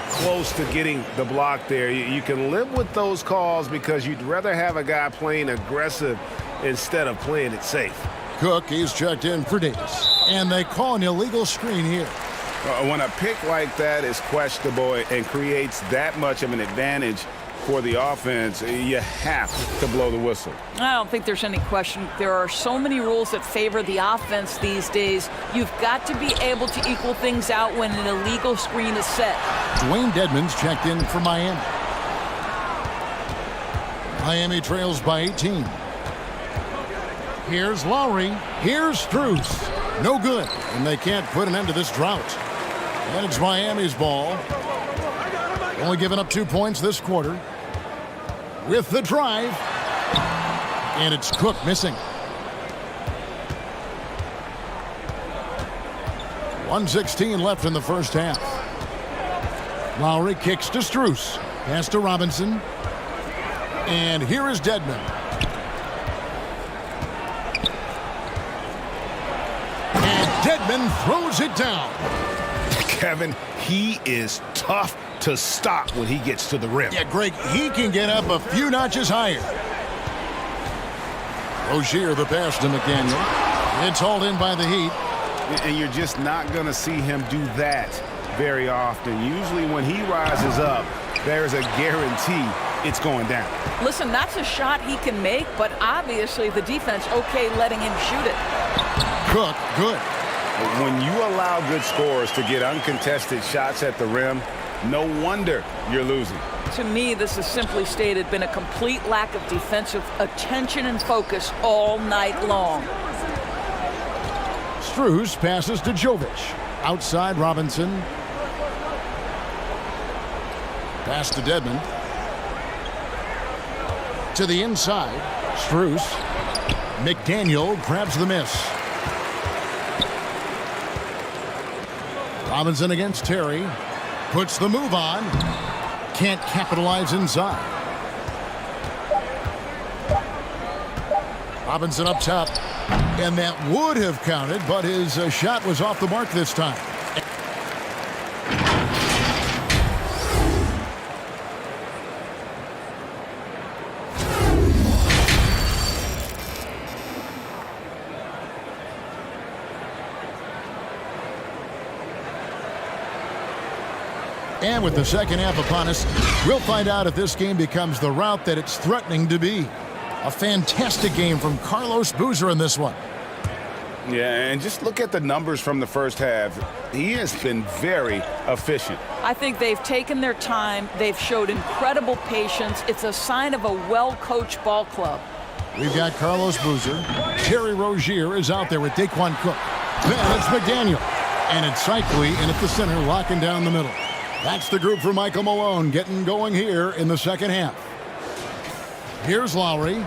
close to getting the block there. You can live with those calls because you'd rather have a guy playing aggressive instead of playing it safe. Cook, he's checked in for Davis. And they call an illegal screen here. When a pick like that is questionable and creates that much of an advantage for the offense, you have to blow the whistle. I don't think there's any question. There are so many rules that favor the offense these days. You've got to be able to equal things out when an illegal screen is set. Dwayne Dedmon's checked in for Miami. Miami trails by 18. Here's Lowry. Here's Strus. No good. And they can't put an end to this drought. And it's Miami's ball. Only giving up 2 points this quarter. With the drive. And it's Cook missing. 1:16 left in the first half. Lowry kicks to Strus. Pass to Robinson. And here is Dedmon. And Dedmon throws it down. Kevin, he is tough to stop when he gets to the rim. Yeah, Greg, he can get up a few notches higher. Rozier, the pass to McDaniel. It's hauled in by the Heat. And you're just not going to see him do that very often. Usually when he rises up, there's a guarantee it's going down. Listen, that's a shot he can make, but obviously the defense okay letting him shoot it. Cook, good. When you allow good scorers to get uncontested shots at the rim, no wonder you're losing. To me, this has simply stated been a complete lack of defensive attention and focus all night long. Strus passes to Jovic. Outside Robinson. Pass to Dedmon. To the inside. Strus. McDaniel grabs the miss. Robinson against Terry. Puts the move on. Can't capitalize inside. Robinson up top. And that would have counted, but his shot was off the mark this time. And with the second half upon us, we'll find out if this game becomes the route that it's threatening to be. A fantastic game from Carlos Boozer in this one. Yeah, and just look at the numbers from the first half. He has been very efficient. I think they've taken their time. They've showed incredible patience. It's a sign of a well-coached ball club. We've got Carlos Boozer. Terry Rozier is out there with Daquan Cook. Then it's McDaniel. And it's Cycli in at the center, locking down the middle. That's the group for Michael Malone getting going here in the second half. Here's Lowry.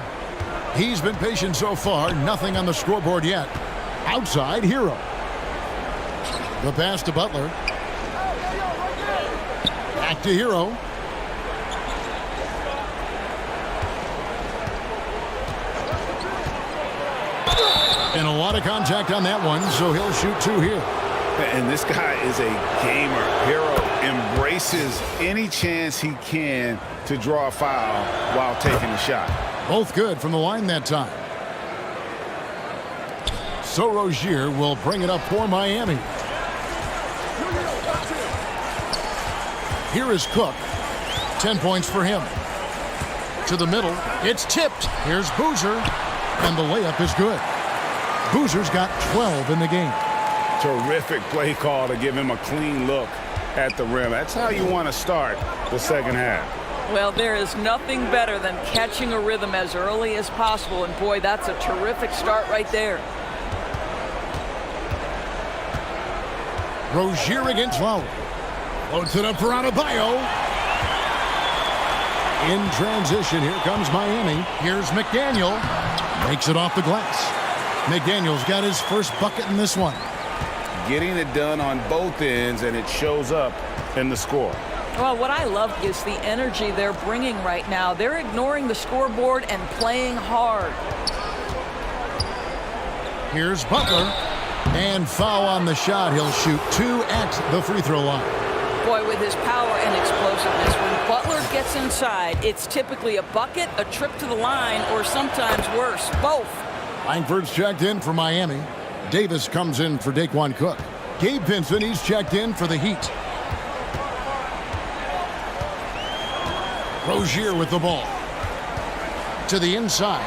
He's been patient so far. Nothing on the scoreboard yet. Outside, Hero. The pass to Butler. Back to Hero. And a lot of contact on that one, so he'll shoot two here. And this guy is a gamer. Hero embraces any chance he can to draw a foul while taking a shot. Both good from the line that time. So Rozier will bring it up for Miami. Here is Cook. 10 points for him. To the middle. It's tipped. Here's Boozer. And the layup is good. Boozer's got 12 in the game. Terrific play call to give him a clean look at the rim. That's how you want to start the second half. Well, there is nothing better than catching a rhythm as early as possible. And boy, that's a terrific start right there. Rozier against Lowry. Loads it up for Adebayo. In transition, here comes Miami. Here's McDaniel. Makes it off the glass. McDaniel's got his first bucket in this one. Getting it done on both ends, and it shows up in the score. Well, what I love is the energy they're bringing right now. They're ignoring the scoreboard and playing hard. Here's Butler. And foul on the shot. He'll shoot 2 at the free throw line. Boy, with his power and explosiveness, when Butler gets inside, it's typically a bucket, a trip to the line, or sometimes worse, both. Langford's checked in for Miami. Davis comes in for Daquan Cook. Gabe Vincent, he's checked in for the Heat. Rozier with the ball. To the inside.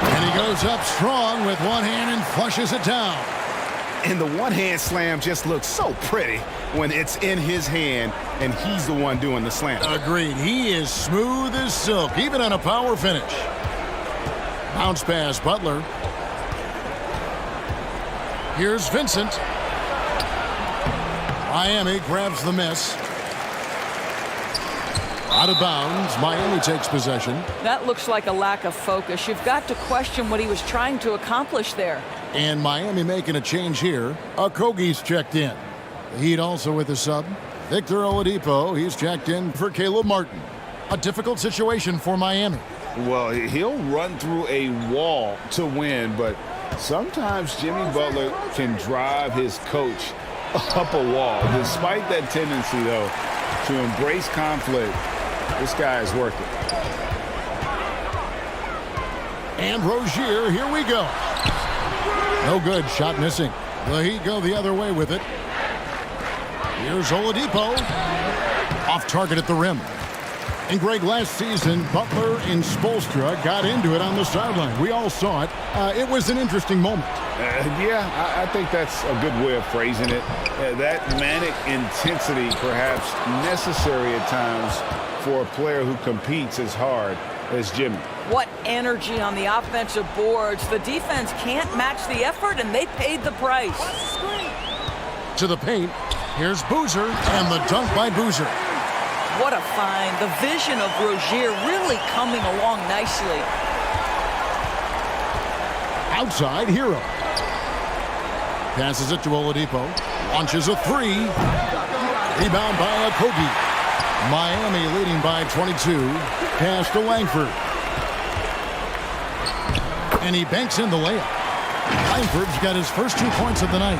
And he goes up strong with one hand and flushes it down. And the one-hand slam just looks so pretty when it's in his hand and he's the one doing the slam. Agreed. He is smooth as silk, even on a power finish. Bounce pass, Butler. Here's Vincent. Miami grabs the miss. Out of bounds. Miami takes possession. That looks like a lack of focus. You've got to question what he was trying to accomplish there. And Miami making a change here. Okogie's checked in. The Heat also with a sub. Victor Oladipo, he's checked in for Caleb Martin. A difficult situation for Miami. Well, he'll run through a wall to win, but sometimes Jimmy Butler can drive his coach up a wall. Despite that tendency, though, to embrace conflict, this guy is worth it. And Rozier, here we go. No good, shot missing. The Heat go the other way with it. Here's Oladipo. Off target at the rim. And Greg, last season, Butler and Spoelstra got into it on the sideline. We all saw it. It was an interesting moment. I think that's a good way of phrasing it. That manic intensity perhaps necessary at times for a player who competes as hard as Jimmy. What energy on the offensive boards. The defense can't match the effort, and they paid the price. To the paint. Here's Boozer, and the dunk by Boozer. What a find. The vision of Rozier really coming along nicely. Outside, Hero. Passes it to Oladipo. Launches a three. Rebound by Okogie. Miami leading by 22. Pass to Langford. And he banks in the layup. Langford's got his first 2 points of the night.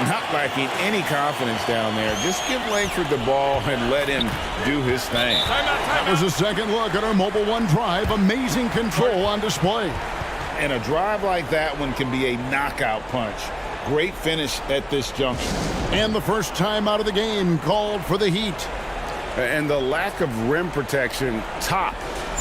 Not lacking any confidence down there. Just give Langford the ball and let him do his thing. That was a second look at our Mobile One drive. Amazing control on display. And a drive like that one can be a knockout punch. Great finish at this junction. And the first time out of the game called for the Heat. And the lack of rim protection, top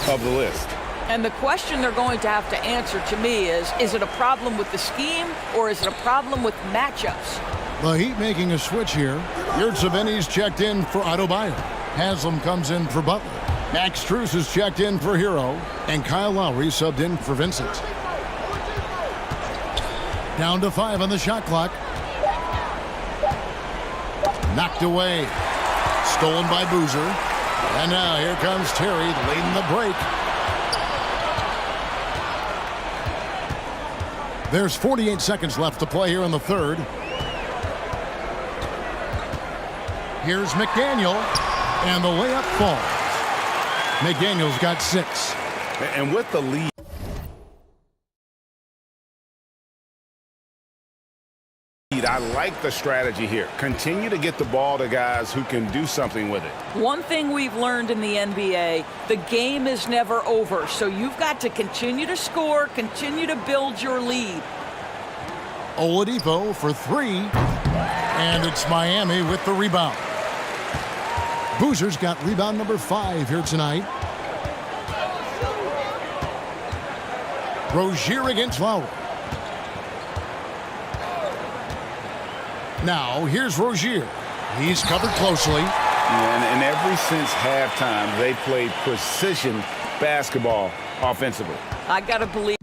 of the list. And the question they're going to have to answer to me is it a problem with the scheme or is it a problem with matchups? The Heat making a switch here. Yurtseven's checked in for Adebayo. Haslam comes in for Butler. Max Strus is checked in for Hero. And Kyle Lowry subbed in for Vincent. Down to 5 on the shot clock. Knocked away. Stolen by Boozer. And now here comes Terry leading the break. There's 48 seconds left to play here in the third. Here's McDaniel, and the layup falls. McDaniel's got 6. And with the lead, I like the strategy here. Continue to get the ball to guys who can do something with it. One thing we've learned in the NBA, the game is never over, so you've got to continue to score, continue to build your lead. Oladipo for 3, and it's Miami with the rebound. Boozer's got rebound number 5 here tonight. Rozier against Lowry. Now, here's Rozier. He's covered closely. And ever since halftime, they played precision basketball offensively. I got to believe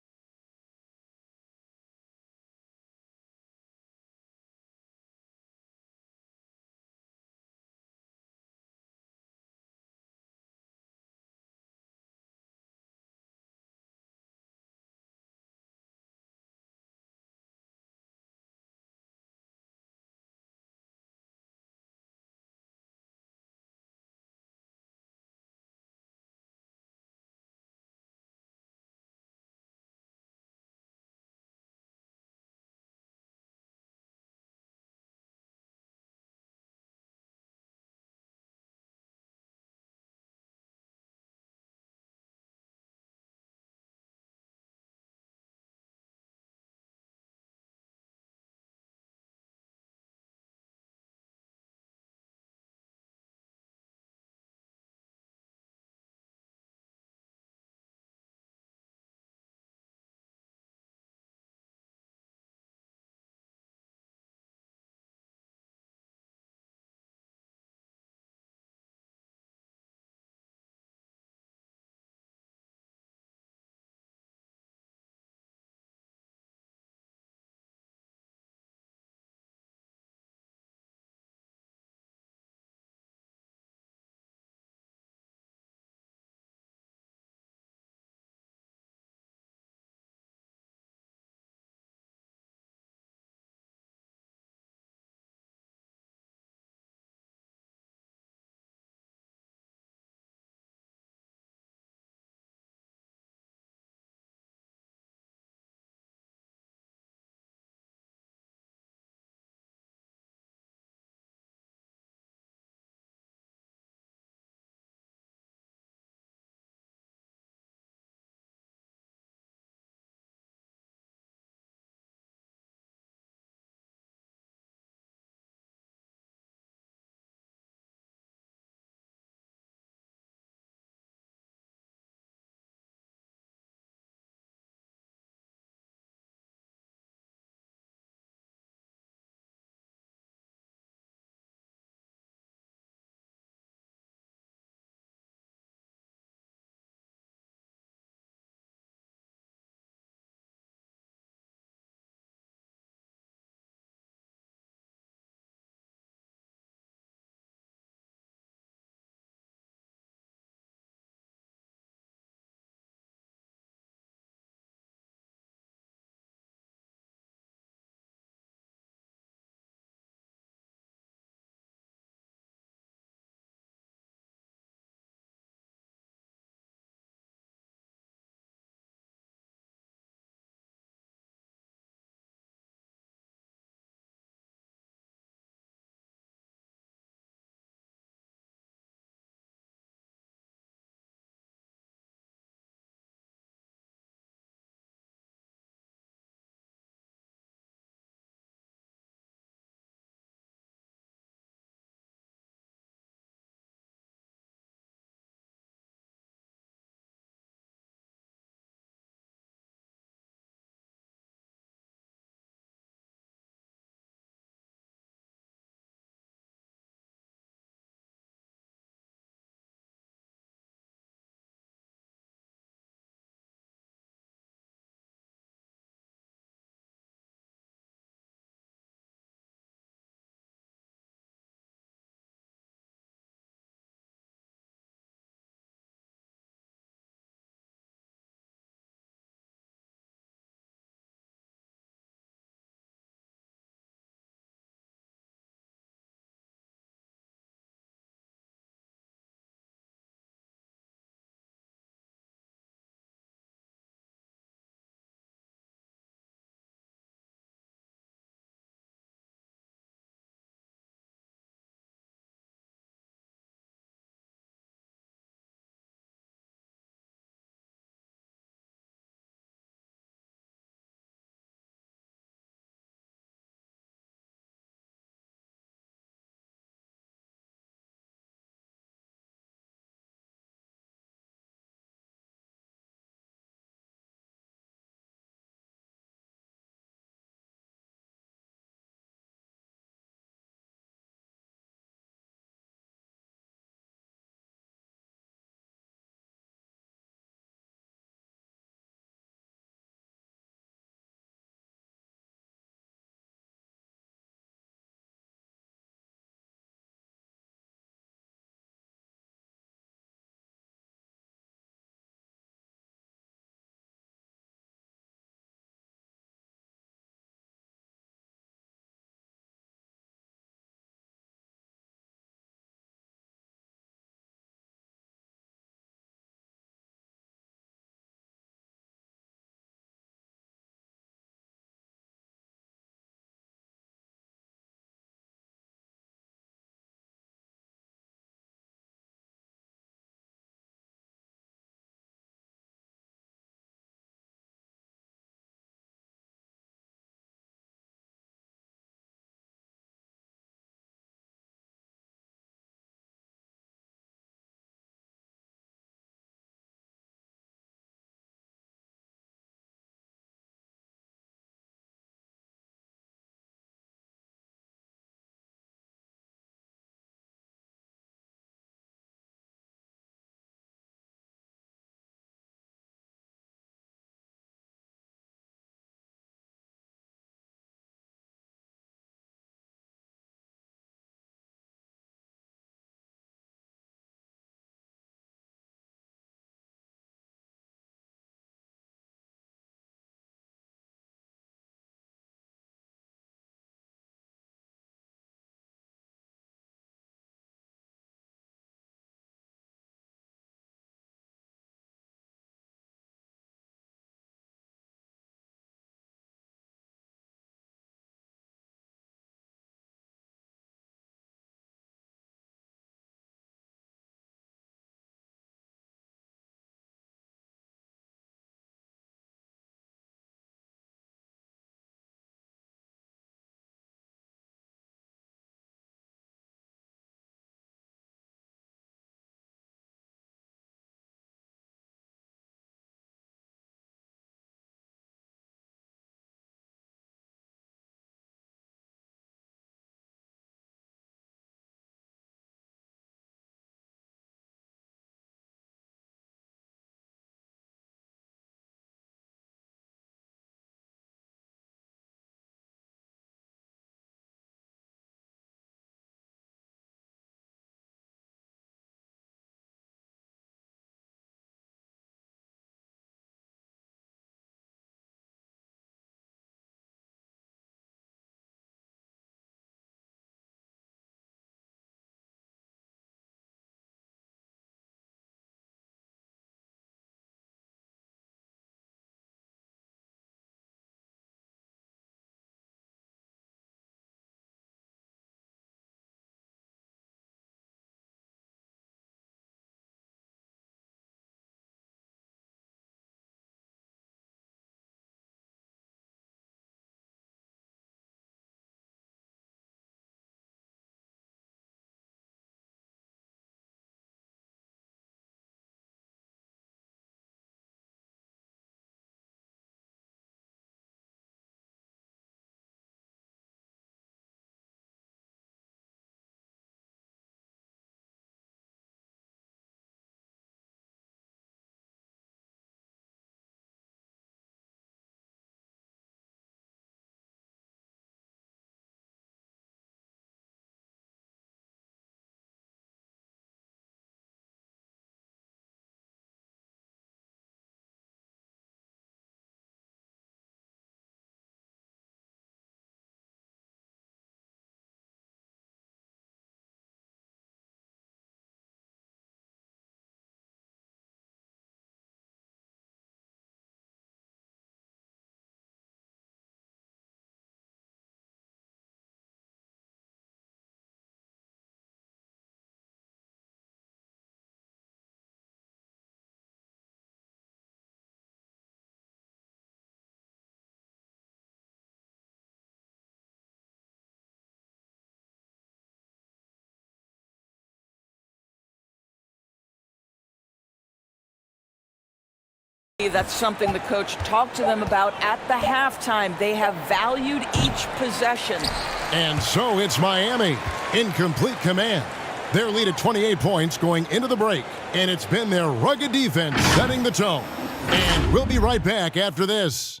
That's something the coach talked to them about at the halftime. They have valued each possession. And so it's Miami in complete command. Their lead at 28 points going into the break. And it's been their rugged defense setting the tone. And we'll be right back after this.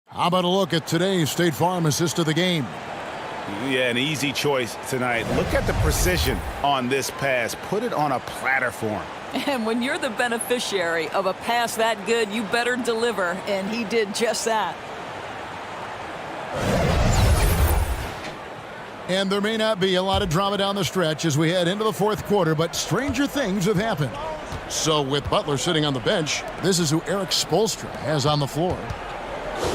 How about a look at today's State Farm assist of the game? Yeah, an easy choice tonight. Look at the precision on this pass. Put it on a platter for him. And when you're the beneficiary of a pass that good, you better deliver, and he did just that. And there may not be a lot of drama down the stretch as we head into the fourth quarter, but stranger things have happened. So with Butler sitting on the bench, this is who Eric Spoelstra has on the floor.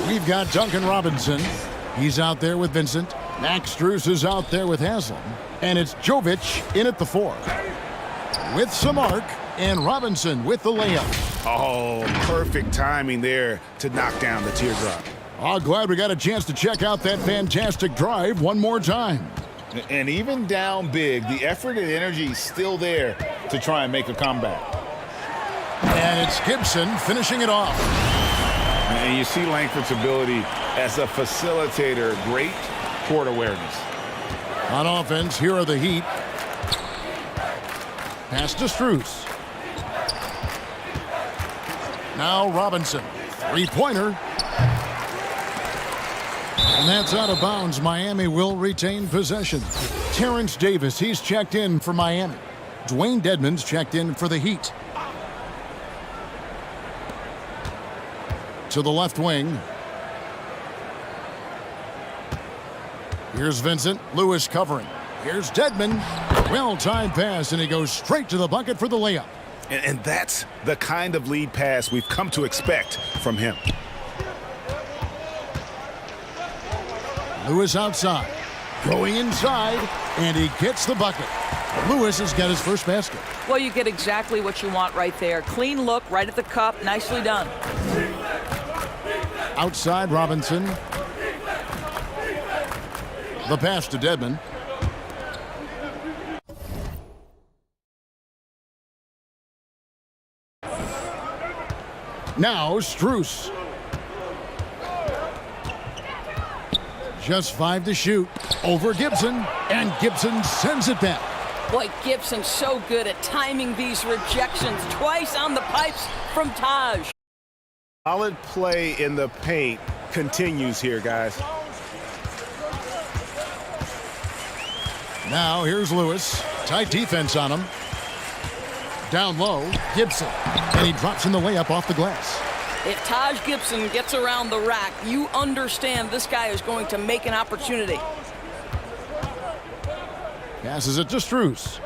We've got Duncan Robinson. He's out there with Vincent. Max Strus is out there with Haslam. And it's Jovic in at the 4. With Samark and Robinson with the layup. Oh, perfect timing there to knock down the teardrop. Oh, glad we got a chance to check out that fantastic drive one more time. And even down big, the effort and energy is still there to try and make a comeback. And it's Gibson finishing it off. And you see Langford's ability as a facilitator, great court awareness. On offense, here are the Heat. Pass to Strus. Now Robinson. Three-pointer. And that's out of bounds. Miami will retain possession. Terrence Davis, he's checked in for Miami. Dwayne Dedmon's checked in for the Heat. To the left wing. Here's Vincent. Lewis covering. Here's Dedmon. Well-timed pass, and he goes straight to the bucket for the layup. And that's the kind of lead pass we've come to expect from him. Lewis outside. Going inside, and he gets the bucket. Lewis has got his first basket. Well, you get exactly what you want right there. Clean look, right at the cup. Nicely done. Outside Robinson. The pass to Dedmon. Now Strus. Just 5 to shoot. Over Gibson. And Gibson sends it back. Boy, Gibson's so good at timing these rejections. Twice on the pipes from Taj. Solid play in the paint continues here, guys. Now here's Lewis. Tight defense on him. Down low, Gibson. And he drops in the layup off the glass. If Taj Gibson gets around the rack, you understand this guy is going to make an opportunity. Passes it to Strus.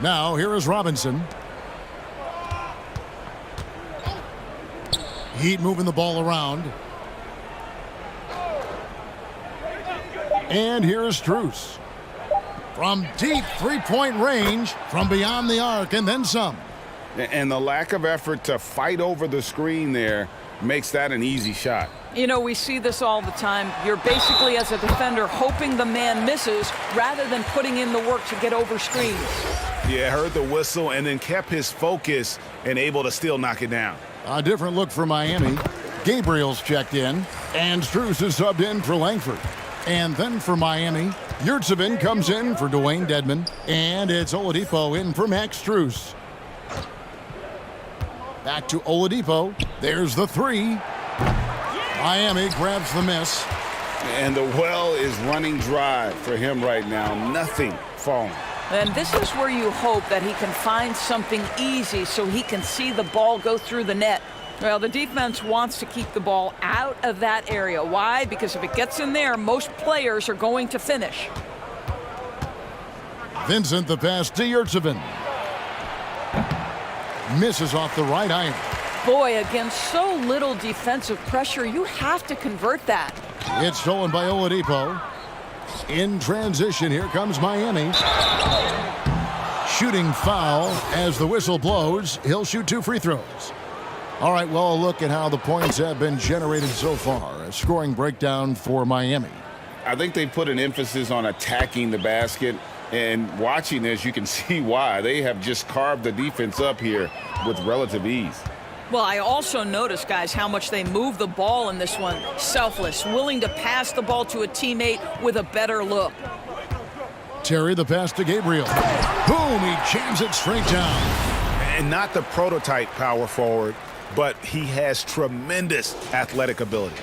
Now here is Robinson. Heat moving the ball around. And here is Strus. From deep three-point range, from beyond the arc, and then some. And the lack of effort to fight over the screen there makes that an easy shot. You know, we see this all the time. You're basically, as a defender, hoping the man misses rather than putting in the work to get over screens. Yeah, heard the whistle and then kept his focus and able to still knock it down. A different look for Miami. Gabriel's checked in, and Strus is subbed in for Langford. And then for Miami, Yurtseven comes in for Dwayne Dedmon, and it's Oladipo in for Max Strus. Back to Oladipo. There's the 3. Miami grabs the miss. And the well is running dry for him right now. Nothing falling. And this is where you hope that he can find something easy so he can see the ball go through the net. Well, the defense wants to keep the ball out of that area. Why? Because if it gets in there, most players are going to finish. Vincent, the pass to Yurtseven. Misses off the right iron. Boy, against so little defensive pressure, you have to convert that. It's stolen by Oladipo. In transition, here comes Miami. shooting foul. As the whistle blows, he'll shoot 2 free throws. All right, well, a look at how the points have been generated so far. A scoring breakdown for Miami. I think they put an emphasis on attacking the basket, and watching this, you can see why. They have just carved the defense up here with relative ease. Well, I also noticed, guys, how much they move the ball in this one. Selfless, willing to pass the ball to a teammate with a better look. Terry, the pass to Gabriel. Boom, he jams it straight down. And not the prototype power forward, but he has tremendous athletic ability.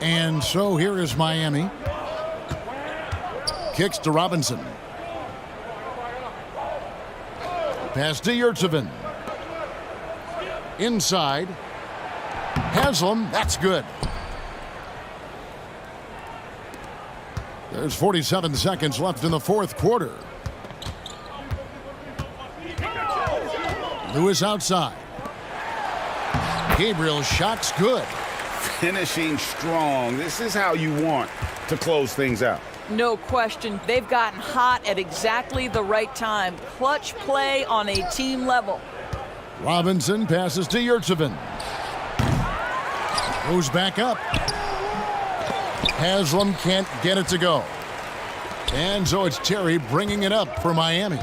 And so here is Miami. Kicks to Robinson. Pass to Yurtseven. Inside. Haslam, that's good. There's 47 seconds left in the fourth quarter. Lewis outside. Gabriel's shot's good. Finishing strong. This is how you want to close things out. No question. They've gotten hot at exactly the right time. Clutch play on a team level. Robinson passes to Yurtseven. Goes back up. Haslam can't get it to go. And so it's Terry bringing it up for Miami.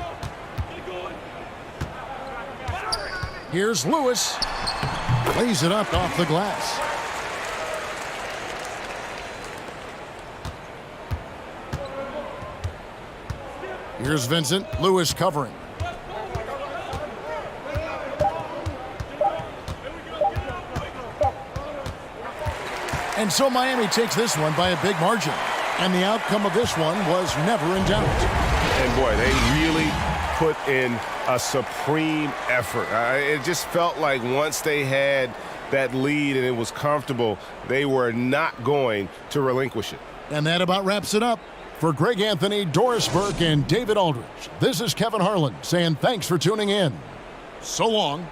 Here's Lewis. Lays it up off the glass. Here's Vincent. Lewis covering. And so Miami takes this one by a big margin. And the outcome of this one was never in doubt. And boy, they really put in a supreme effort. It just felt like once they had that lead and it was comfortable, they were not going to relinquish it. And that about wraps it up. For Greg Anthony, Doris Burke, and David Aldridge, this is Kevin Harlan saying thanks for tuning in. So long.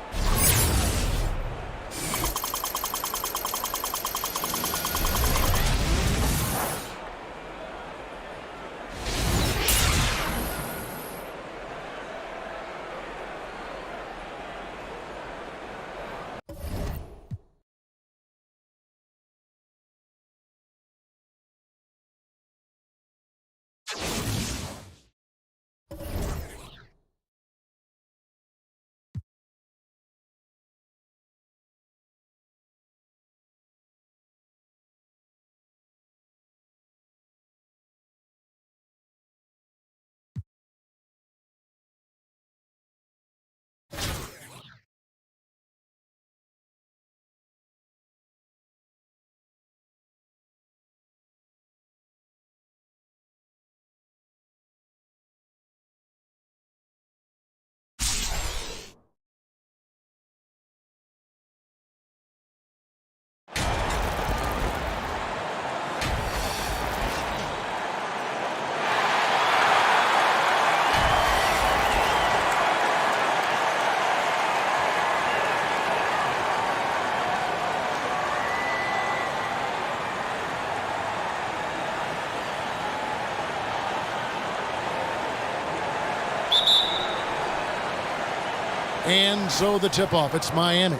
And so the tip-off, it's Miami.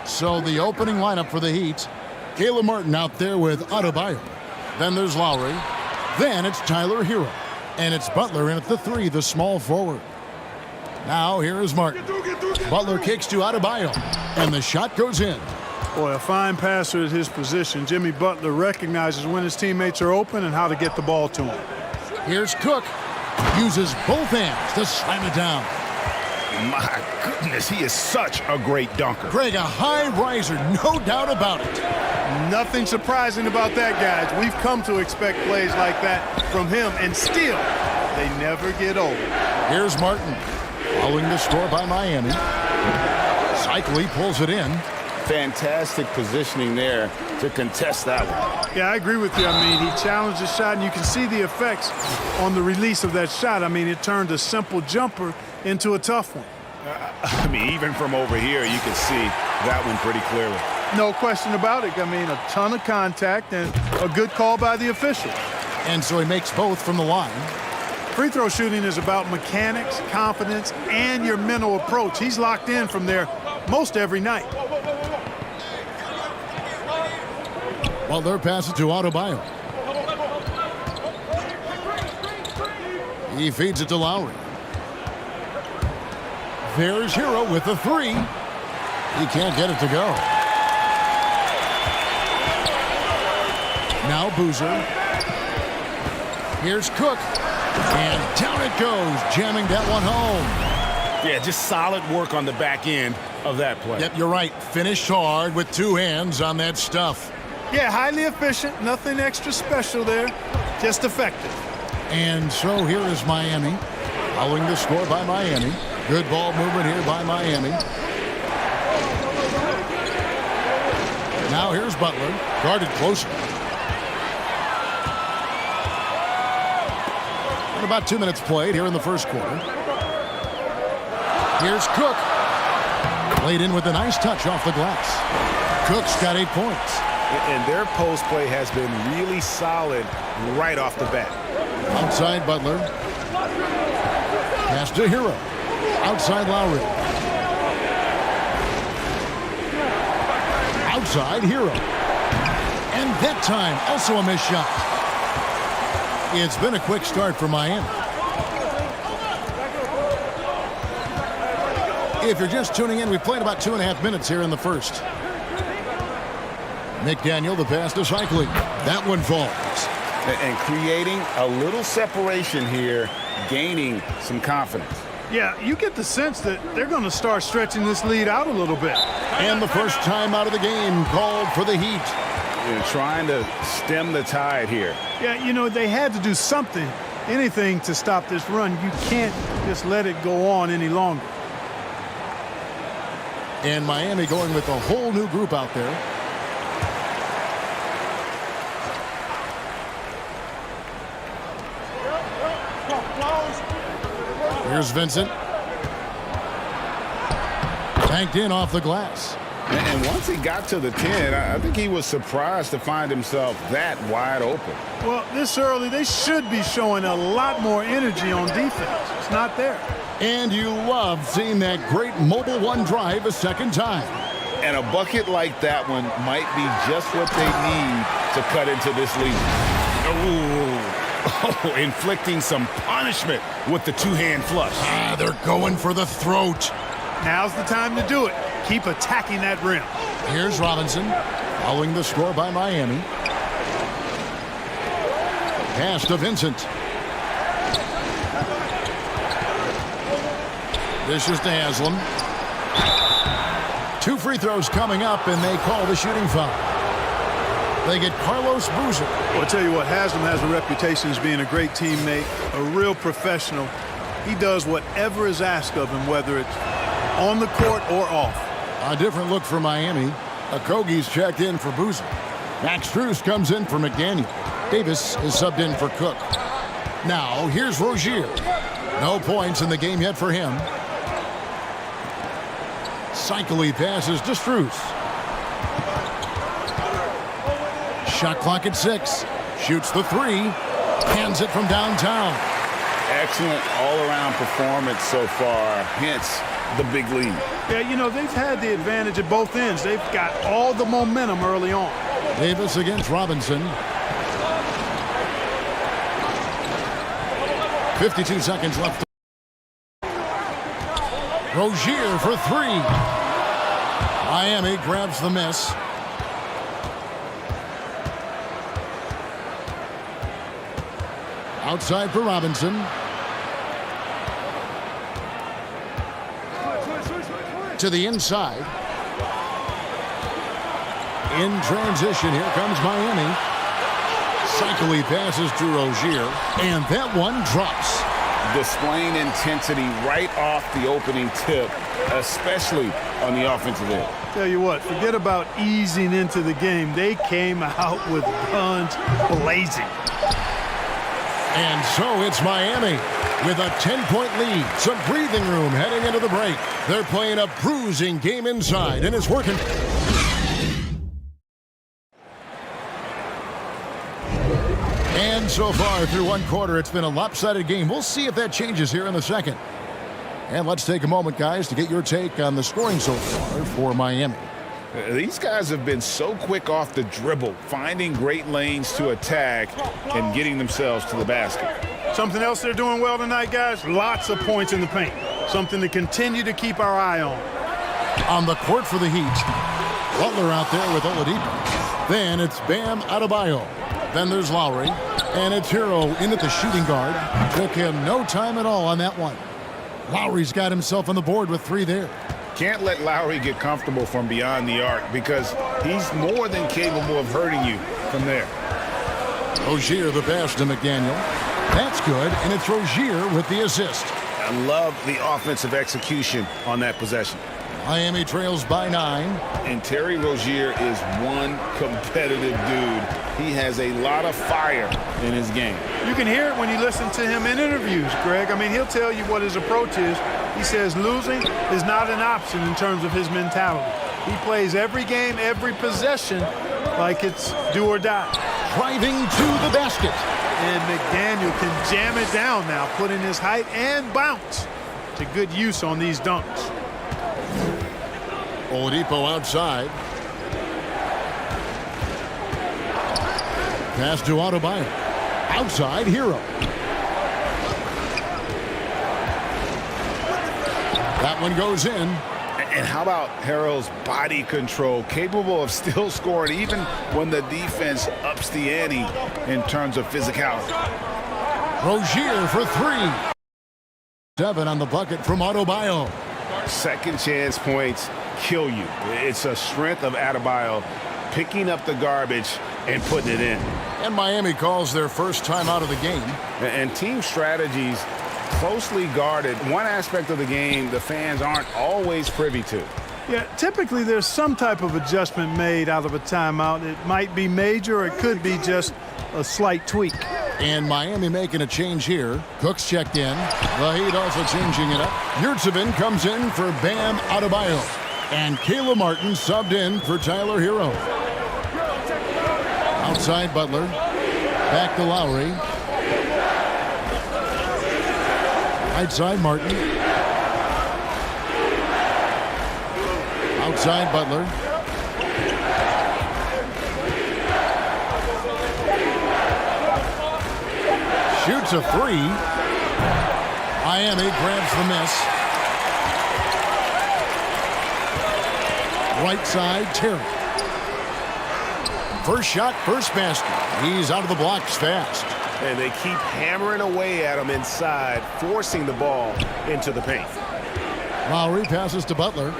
So the opening lineup for the Heat, Caleb Martin out there with Adebayo. Then there's Lowry. Then it's Tyler Hero. And it's Butler in at the 3, the small forward. Now here is Martin. Butler kicks to Adebayo. And the shot goes in. Boy, a fine passer at his position. Jimmy Butler recognizes when his teammates are open and how to get the ball to him. Here's Cook. Uses both hands to slam it down. My goodness, he is such a great dunker. Greg, a high riser, no doubt about it. Nothing surprising about that, guys. We've come to expect plays like that from him, and still, they never get old. Here's Martin. Following the score by Miami. Cycli pulls it in. Fantastic positioning there to contest that one. Yeah, I agree with you. I mean, he challenged the shot, and you can see the effects on the release of that shot. I mean, it turned a simple jumper into a tough one. I mean, even from over here, you can see that one pretty clearly. No question about it. I mean, a ton of contact and a good call by the official. And so he makes both from the line. Free throw shooting is about mechanics, confidence, and your mental approach. He's locked in from there most every night. Butler passes to Adebayo. He feeds it to Lowry. There's Hero with a three. He can't get it to go. Now Boozer. Here's Cook. And down it goes, jamming that one home. Yeah, just solid work on the back end of that play. Yep, you're right. Finished hard with two hands on that stuff. Yeah, highly efficient. Nothing extra special there. Just effective. And so here is Miami. Following the score by Miami. Good ball movement here by Miami. Now here's Butler. Guarded closer. And about 2 minutes played here in the first quarter. Here's Cook. Played in with a nice touch off the glass. Cook's got 8 points. And their post play has been really solid right off the bat. Outside Butler. Pass to Hero. Outside Lowry. Outside Hero. And that time also a missed shot. It's been a quick start for Miami. If you're just tuning in, we've played about 2.5 minutes here in the first. McDaniel, the pass to Cycling. That one falls. And creating a little separation here, gaining some confidence. Yeah, you get the sense that they're going to start stretching this lead out a little bit. And the first time out of the game called for the Heat. They're trying to stem the tide here. Yeah, you know, they had to do something, anything to stop this run. You can't just let it go on any longer. And Miami going with a whole new group out there. Here's Vincent. Tanked in off the glass. And once he got to the 10, I think he was surprised to find himself that wide open. Well, this early, they should be showing a lot more energy on defense. It's not there. And you love seeing that great mobile one drive a second time. And a bucket like that one might be just what they need to cut into this lead. Oh, inflicting some punishment with the two-hand flush. They're going for the throat. Now's the time to do it. Keep attacking that rim. Here's Robinson, following the score by Miami. Pass to Vincent. This is to Haslam. 2 free throws coming up, and they call the shooting foul. They get Carlos Boozer. Well, I'll tell you what, Haslam has a reputation as being a great teammate, a real professional. He does whatever is asked of him, whether it's on the court or off. A different look for Miami. Okogie's checked in for Boozer. Max Strus comes in for McDaniel. Davis is subbed in for Cook. Now, here's Rozier. No points in the game yet for him. Cycling passes to Strus. Shot clock at 6. Shoots the 3. Hands it from downtown. Excellent all-around performance so far, hence the big lead. Yeah, you know, they've had the advantage at both ends. They've got all the momentum early on. Davis against Robinson. 52 seconds left. Rozier for 3. Miami grabs the miss. Outside for Robinson. To the inside. In transition, here comes Miami. Cycling passes to Rozier, and that one drops. Displaying intensity right off the opening tip, especially on the offensive end. Tell you what, forget about easing into the game. They came out with guns blazing. And so it's Miami with a 10-point lead. Some breathing room heading into the break. They're playing a bruising game inside, and it's working. And So far through one quarter, it's been a lopsided game. We'll see if that changes here in the second. And let's take a moment, guys, to get your take on the scoring so far for Miami. These guys have been so quick off the dribble, finding great lanes to attack and getting themselves to the basket. Something else they're doing well tonight, guys, lots of points in the paint. Something to continue to keep our eye on. On the court for the Heat, Butler out there with Oladipo. Then it's Bam Adebayo. Then there's Lowry. And it's Hero in at the shooting guard. Took him no time at all on that one. Lowry's got himself on the board with 3 there. Can't let Lowry get comfortable from beyond the arc because he's more than capable of hurting you from there. Rozier the pass to McDaniel. That's good, and it's Rozier with the assist. I love the offensive execution on that possession. Miami trails by 9. And Terry Rozier is one competitive dude. He has a lot of fire in his game. You can hear it when you listen to him in interviews, Greg. I mean, he'll tell you what his approach is. He says losing is not an option in terms of his mentality. He plays every game, every possession like it's do or die. Driving to the basket. And McDaniel can jam it down now, putting his height and bounce to good use on these dunks. Oladipo outside. Pass to Adebayo. Outside, Hero. That one goes in. And how about Harrell's body control, capable of still scoring even when the defense ups the ante in terms of physicality. Rozier for 3. 7 on the bucket from Adebayo. Second chance points kill you. It's a strength of Adebayo picking up the garbage and putting it in. And Miami calls their first time out of the game. And team strategies closely guarded. One aspect of the game the fans aren't always privy to. Yeah, typically there's some type of adjustment made out of a timeout. It might be major, or it could be just a slight tweak. And Miami making a change here. Cook's checked in. The Heat also changing it up. Yurtseven comes in for Bam Adebayo. And Caleb Martin subbed in for Tyler Hero. Outside Butler. Back to Lowry. Right side Martin. Outside Butler. Shoots a 3. Miami grabs the miss. Right side, Terry. First shot, first basket. He's out of the blocks fast. And they keep hammering away at him inside, forcing the ball into the paint. Lowry passes to Butler.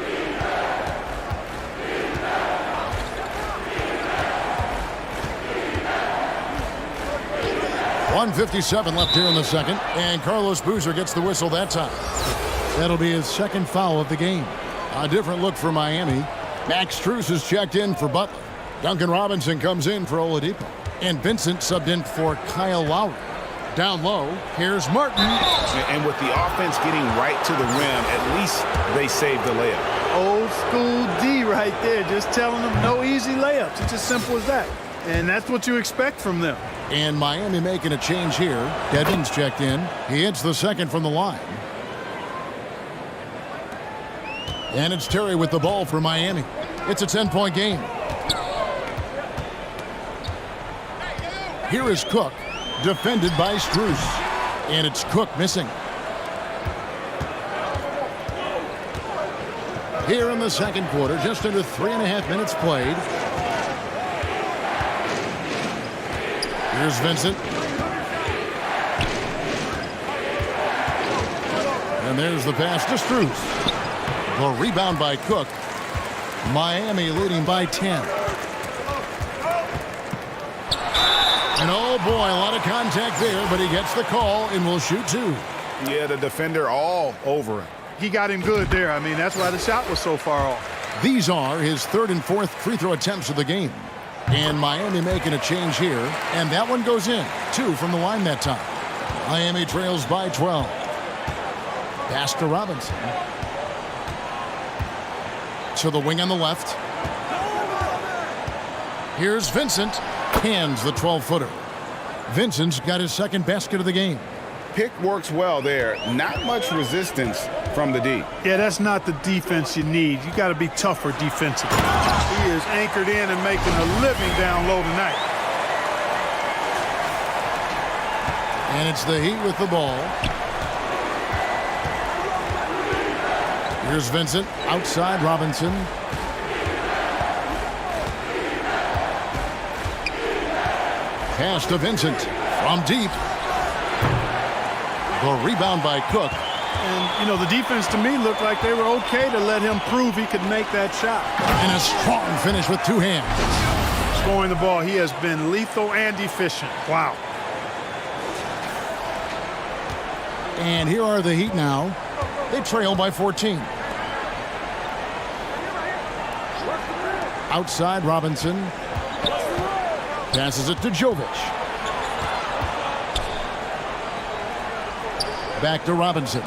.157 left here in the second, and Carlos Boozer gets the whistle that time. That'll be his second foul of the game. A different look for Miami. Max Strus is checked in for Butler. Duncan Robinson comes in for Oladipo. And Vincent subbed in for Kyle Lowry. Down low, here's Martin. And with the offense getting right to the rim, at least they saved the layup. Old school D right there, just telling them no easy layups. It's as simple as that. And that's what you expect from them. And Miami making a change here. Dedmon's checked in. He hits the second from the line. And it's Terry with the ball for Miami. It's a 10-point game. Here is Cook, defended by Strus. And it's Cook missing. Here in the second quarter, just under 3.5 minutes played. Here's Vincent. And there's the pass to Strus. The rebound by Cook. Miami leading by 10. And oh boy, a lot of contact there, but he gets the call and will shoot 2. Yeah, the defender all over him. He got him good there. I mean, that's why the shot was so far off. These are his 3rd and 4th free throw attempts of the game. And Miami making a change here, and that one goes in. 2 from the line that time. Miami trails by 12. Pass to Robinson. To the wing on the left. Here's Vincent. Hands the 12-footer. Vincent's got his second basket of the game. Pick works well there. Not much resistance from the D. Yeah, that's not the defense you need. You got to be tougher defensively. He is anchored in and making a living down low tonight. And it's the Heat with the ball. Here's Vincent outside Robinson. Pass to Vincent from deep. The rebound by Cook. And, you know, the defense to me looked like they were okay to let him prove he could make that shot. And a strong finish with two hands. Scoring the ball, he has been lethal and efficient. Wow. And here are the Heat now. They trail by 14. Outside Robinson. Passes it to Jovic. Back to Robinson.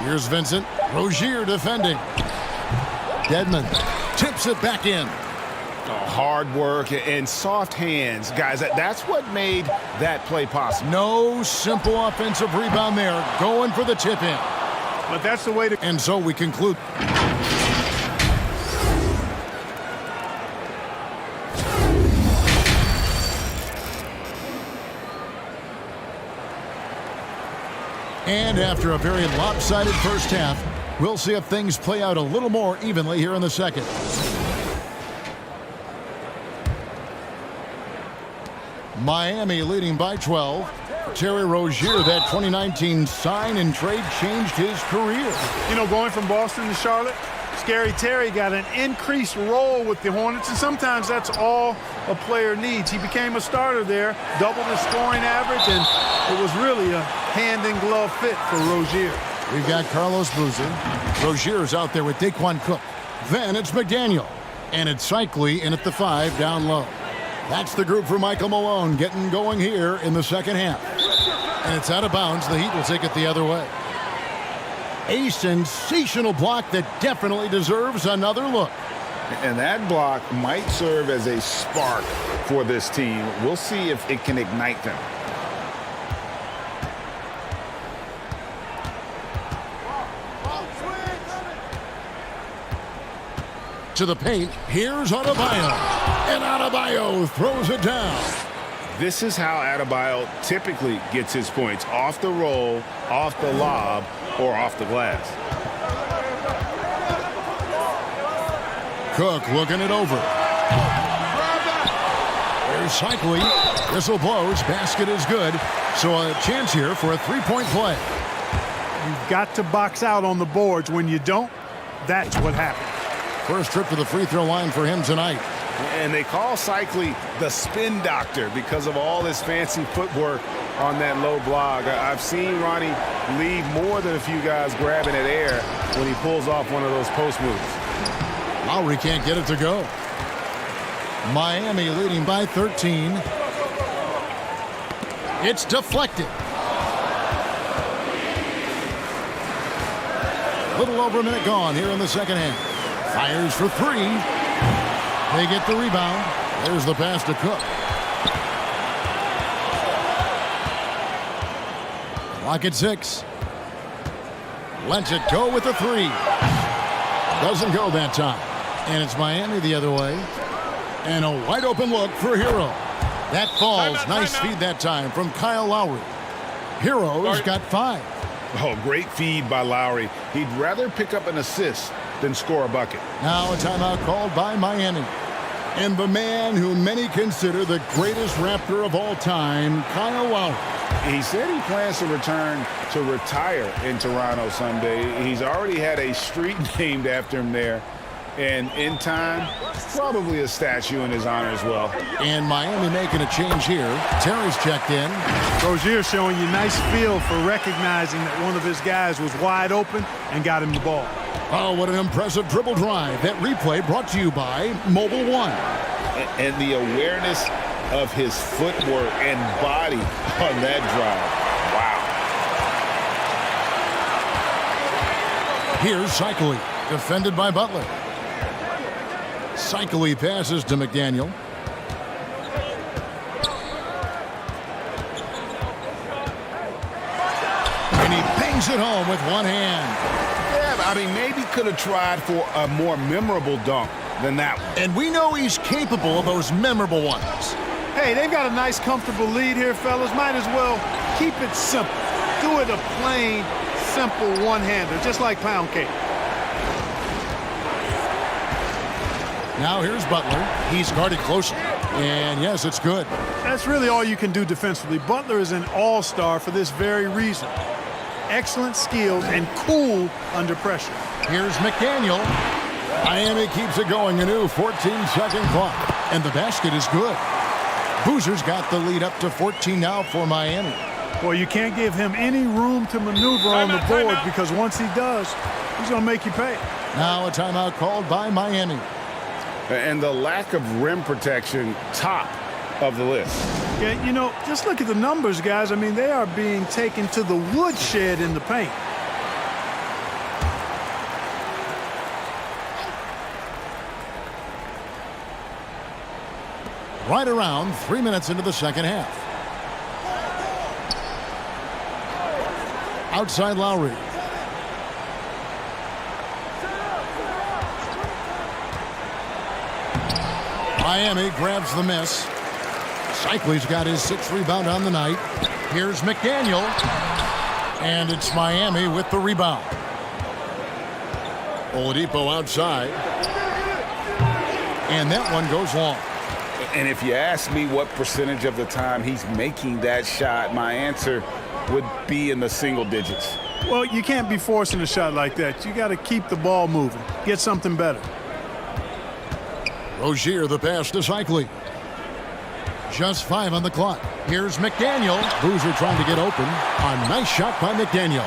Here's Vincent. Rozier defending. Dedmon tips it back in. Hard work and soft hands. Guys, that's what made that play possible. No simple offensive rebound there. Going for the tip in. But that's the way to... And so we conclude. And after a very lopsided first half, we'll see if things play out a little more evenly here in the second. Miami leading by 12. Terry Rozier, that 2019 sign and trade, changed his career. You know, going from Boston to Charlotte, Scary Terry got an increased role with the Hornets, and sometimes that's all a player needs. He became a starter there, doubled his scoring average, and it was really a hand-in-glove fit for Rozier. We've got Carlos Boozer. Rozier's out there with Daquan Cook. Then it's McDaniel. And it's Cycli in at the 5 down low. That's the group for Michael Malone getting going here in the second half. And it's out of bounds. The Heat will take it the other way. A sensational block that definitely deserves another look. And that block might serve as a spark for this team. We'll see if it can ignite them. To the paint, here's Adebayo. And Adebayo throws it down. This is how Adebayo typically gets his points. Off the roll, off the lob, or off the glass. Cook looking it over. Here's Cycli. Whistle blows. Basket is good. So a chance here for a three-point play. You've got to box out on the boards. When you don't, that's what happens. First trip to the free throw line for him tonight. And they call Cycli the spin doctor because of all his fancy footwork on that low block. I've seen Ronnie leave more than a few guys grabbing at air when he pulls off one of those post moves. Lowry can't get it to go. Miami leading by 13. It's deflected. Little over a minute gone here in the second half. Fires for three. They get the rebound. There's the pass to Cook. Clock at 6. Lets it go with the three. Doesn't go that time. And it's Miami the other way. And a wide open look for Hero. That falls. Nice feed that time from Kyle Lowry. Hero's got 5. Oh, great feed by Lowry. He'd rather pick up an assist than score a bucket. Now a timeout called by Miami. And the man who many consider the greatest Raptor of all time, Kyle Lowry. He said he plans to return to retire in Toronto someday. He's already had a street named after him there. And in time, probably a statue in his honor as well. And Miami making a change here. Terry's checked in. Rozier showing you nice feel for recognizing that one of his guys was wide open and got him the ball. Oh, what an impressive dribble drive. That replay brought to you by Mobile One. And the awareness of his footwork and body on that drive. Wow. Here's Cycli, defended by Butler. Cycli passes to McDaniel. brings it home with one hand. Yeah, I mean, maybe could have tried for a more memorable dunk than that one. And we know he's capable of those memorable ones. Hey, they've got a nice, comfortable lead here, fellas. Might as well keep it simple. Do it a plain, simple one-hander, just like pound cake. Now here's Butler. He's guarded closely. And yes, it's good. That's really all you can do defensively. Butler is an all-star for this very reason. Excellent skills and cool under pressure. Here's McDaniel. Miami keeps it going. A new 14-second clock. And the basket is good. Boozer's got the lead up to 14 now for Miami. Well, you can't give him any room to maneuver on the board because once he does, he's going to make you pay. Now a timeout called by Miami. And the lack of rim protection, top of the list. Yeah, you know, just look at the numbers, guys. I mean, they are being taken to the woodshed in the paint. Right around 3 minutes into the second half. Outside Lowry. Miami grabs the miss. Cycly's got his 6th rebound on the night. Here's McDaniel. And it's Miami with the rebound. Oladipo outside. And that one goes long. And if you ask me what percentage of the time he's making that shot, my answer would be in the single digits. Well, you can't be forcing a shot like that. You got to keep the ball moving. Get something better. Rozier the pass to Cycly. Just 5 on the clock. Here's McDaniel. Boozer trying to get open. A nice shot by McDaniel.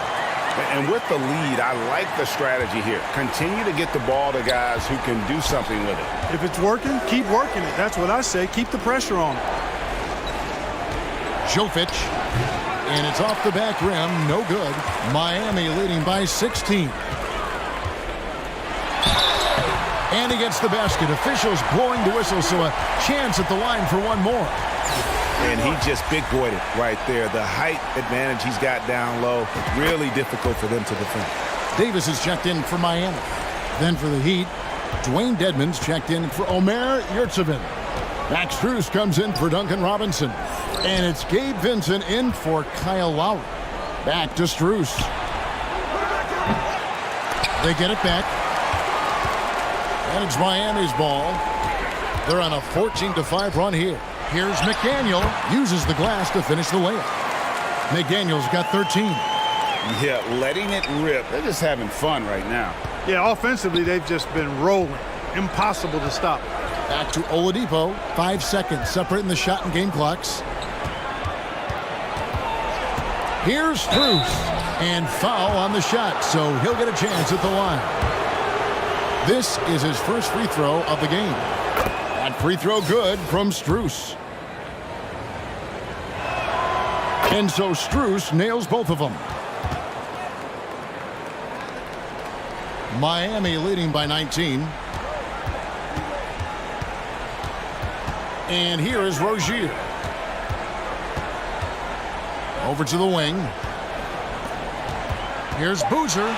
And with the lead, I like the strategy here. Continue to get the ball to guys who can do something with it. If it's working, keep working it. That's what I say. Keep the pressure on it. Jovic. And it's off the back rim. No good. Miami leading by 16. And he gets the basket. Officials blowing the whistle, so a chance at the line for one more. And he just big-boyed it right there. The height advantage he's got down low, really difficult for them to defend. Davis is checked in for Miami. Then for the Heat, Dwayne Dedmon's checked in for Omer Yurtseven. Max Strus comes in for Duncan Robinson. And it's Gabe Vincent in for Kyle Lowry. Back to Strus. They get it back. And it's Miami's ball. They're on a 14-5 run here. Here's McDaniel. Uses the glass to finish the layup. McDaniel's got 13. Yeah, letting it rip. They're just having fun right now. Yeah, offensively, they've just been rolling. Impossible to stop. Back to Oladipo. 5 seconds separating the shot and game clocks. Here's Strus. And foul on the shot, so he'll get a chance at the line. This is his first free throw of the game. That free throw good from Strus. And so Strus nails both of them. Miami leading by 19. And here is Rozier. Over to the wing. Here's Boozer.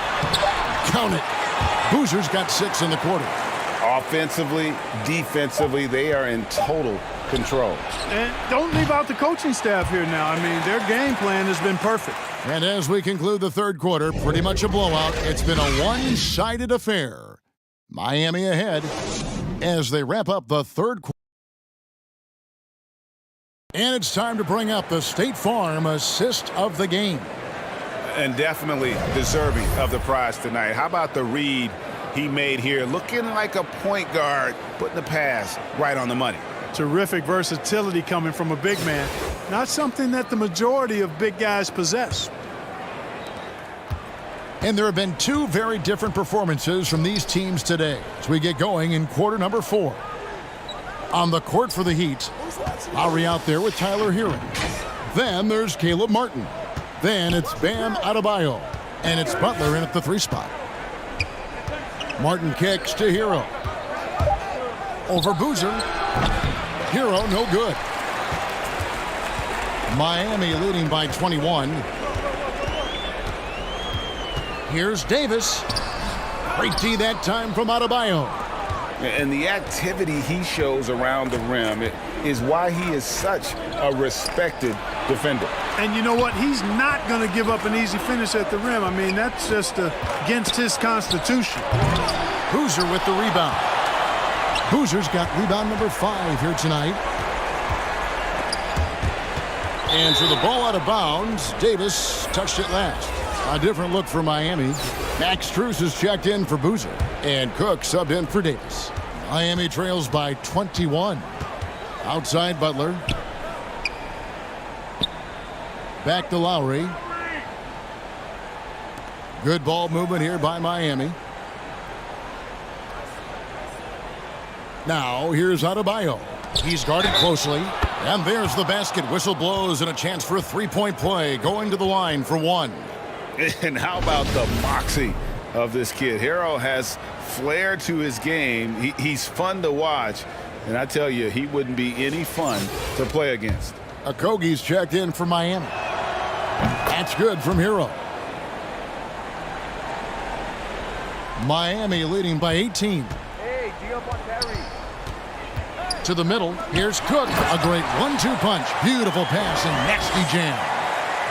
Count it. Boozer's got 6 in the quarter. Offensively, defensively, they are in total control. And don't leave out the coaching staff here now. I mean, their game plan has been perfect. And as we conclude the third quarter, pretty much a blowout. It's been a one-sided affair. Miami ahead as they wrap up the third quarter. And it's time to bring up the State Farm assist of the game. And definitely deserving of the prize tonight. How about the read he made here? Looking like a point guard, putting the pass right on the money. Terrific versatility coming from a big man. Not something that the majority of big guys possess. And there have been 2 very different performances from these teams today as we get going in quarter number 4. On the court for the Heat, Lowry out there with Tyler Hero. Then there's Caleb Martin. Then it's Bam Adebayo. And it's Butler in at the 3 spot. Martin kicks to Hero. Over Boozer. Hero no good. Miami leading by 21. Here's Davis. Great D that time from Adebayo. And the activity he shows around the rim is why he is such a respected defender. And you know what? He's not going to give up an easy finish at the rim. I mean, that's just against his constitution. Boozer with the rebound. Boozer's got rebound number 5 here tonight. And so the ball out of bounds. Davis touched it last. A different look for Miami. Max Strus is checked in for Boozer. And Cook subbed in for Davis. Miami trails by 21. Outside Butler. Back to Lowry. Good ball movement here by Miami. Now here's Adebayo. He's guarded closely. And there's the basket. Whistle blows and a chance for a three-point play. Going to the line for 1. And how about the moxie of this kid? Herro has flair to his game. He's fun to watch. And I tell you, he wouldn't be any fun to play against. Okogie's checked in for Miami. That's good from Herro. Miami leading by 18. To the middle. Here's Cook. A great 1-2 punch. Beautiful pass and nasty jam.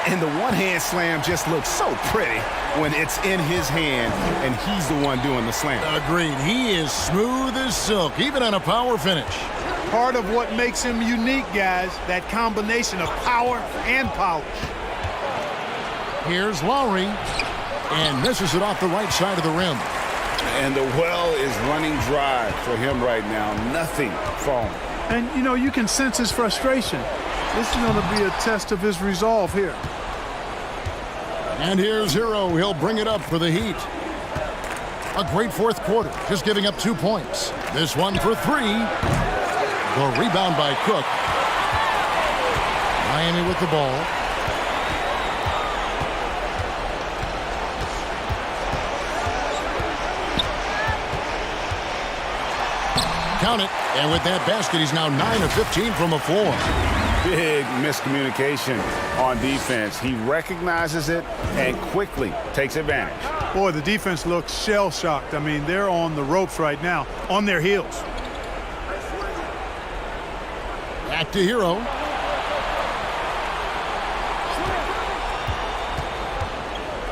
And the one-hand slam just looks so pretty when it's in his hand and he's the one doing the slam. Agreed. He is smooth as silk, even on a power finish. Part of what makes him unique, guys, that combination of power and polish. Here's Lowry. And misses it off the right side of the rim. And the well is running dry for him right now. Nothing falling. And, you know, you can sense his frustration. This is going to be a test of his resolve here. And here's Herro. He'll bring it up for the Heat. A great fourth quarter, just giving up 2 points. This one for 3. The rebound by Cook. Miami with the ball. Count it. And with that basket, he's now 9 of 15 from the floor. Big miscommunication on defense. He recognizes it and quickly takes advantage. Boy, the defense looks shell-shocked. I mean, they're on the ropes right now, on their heels. Back to Herro.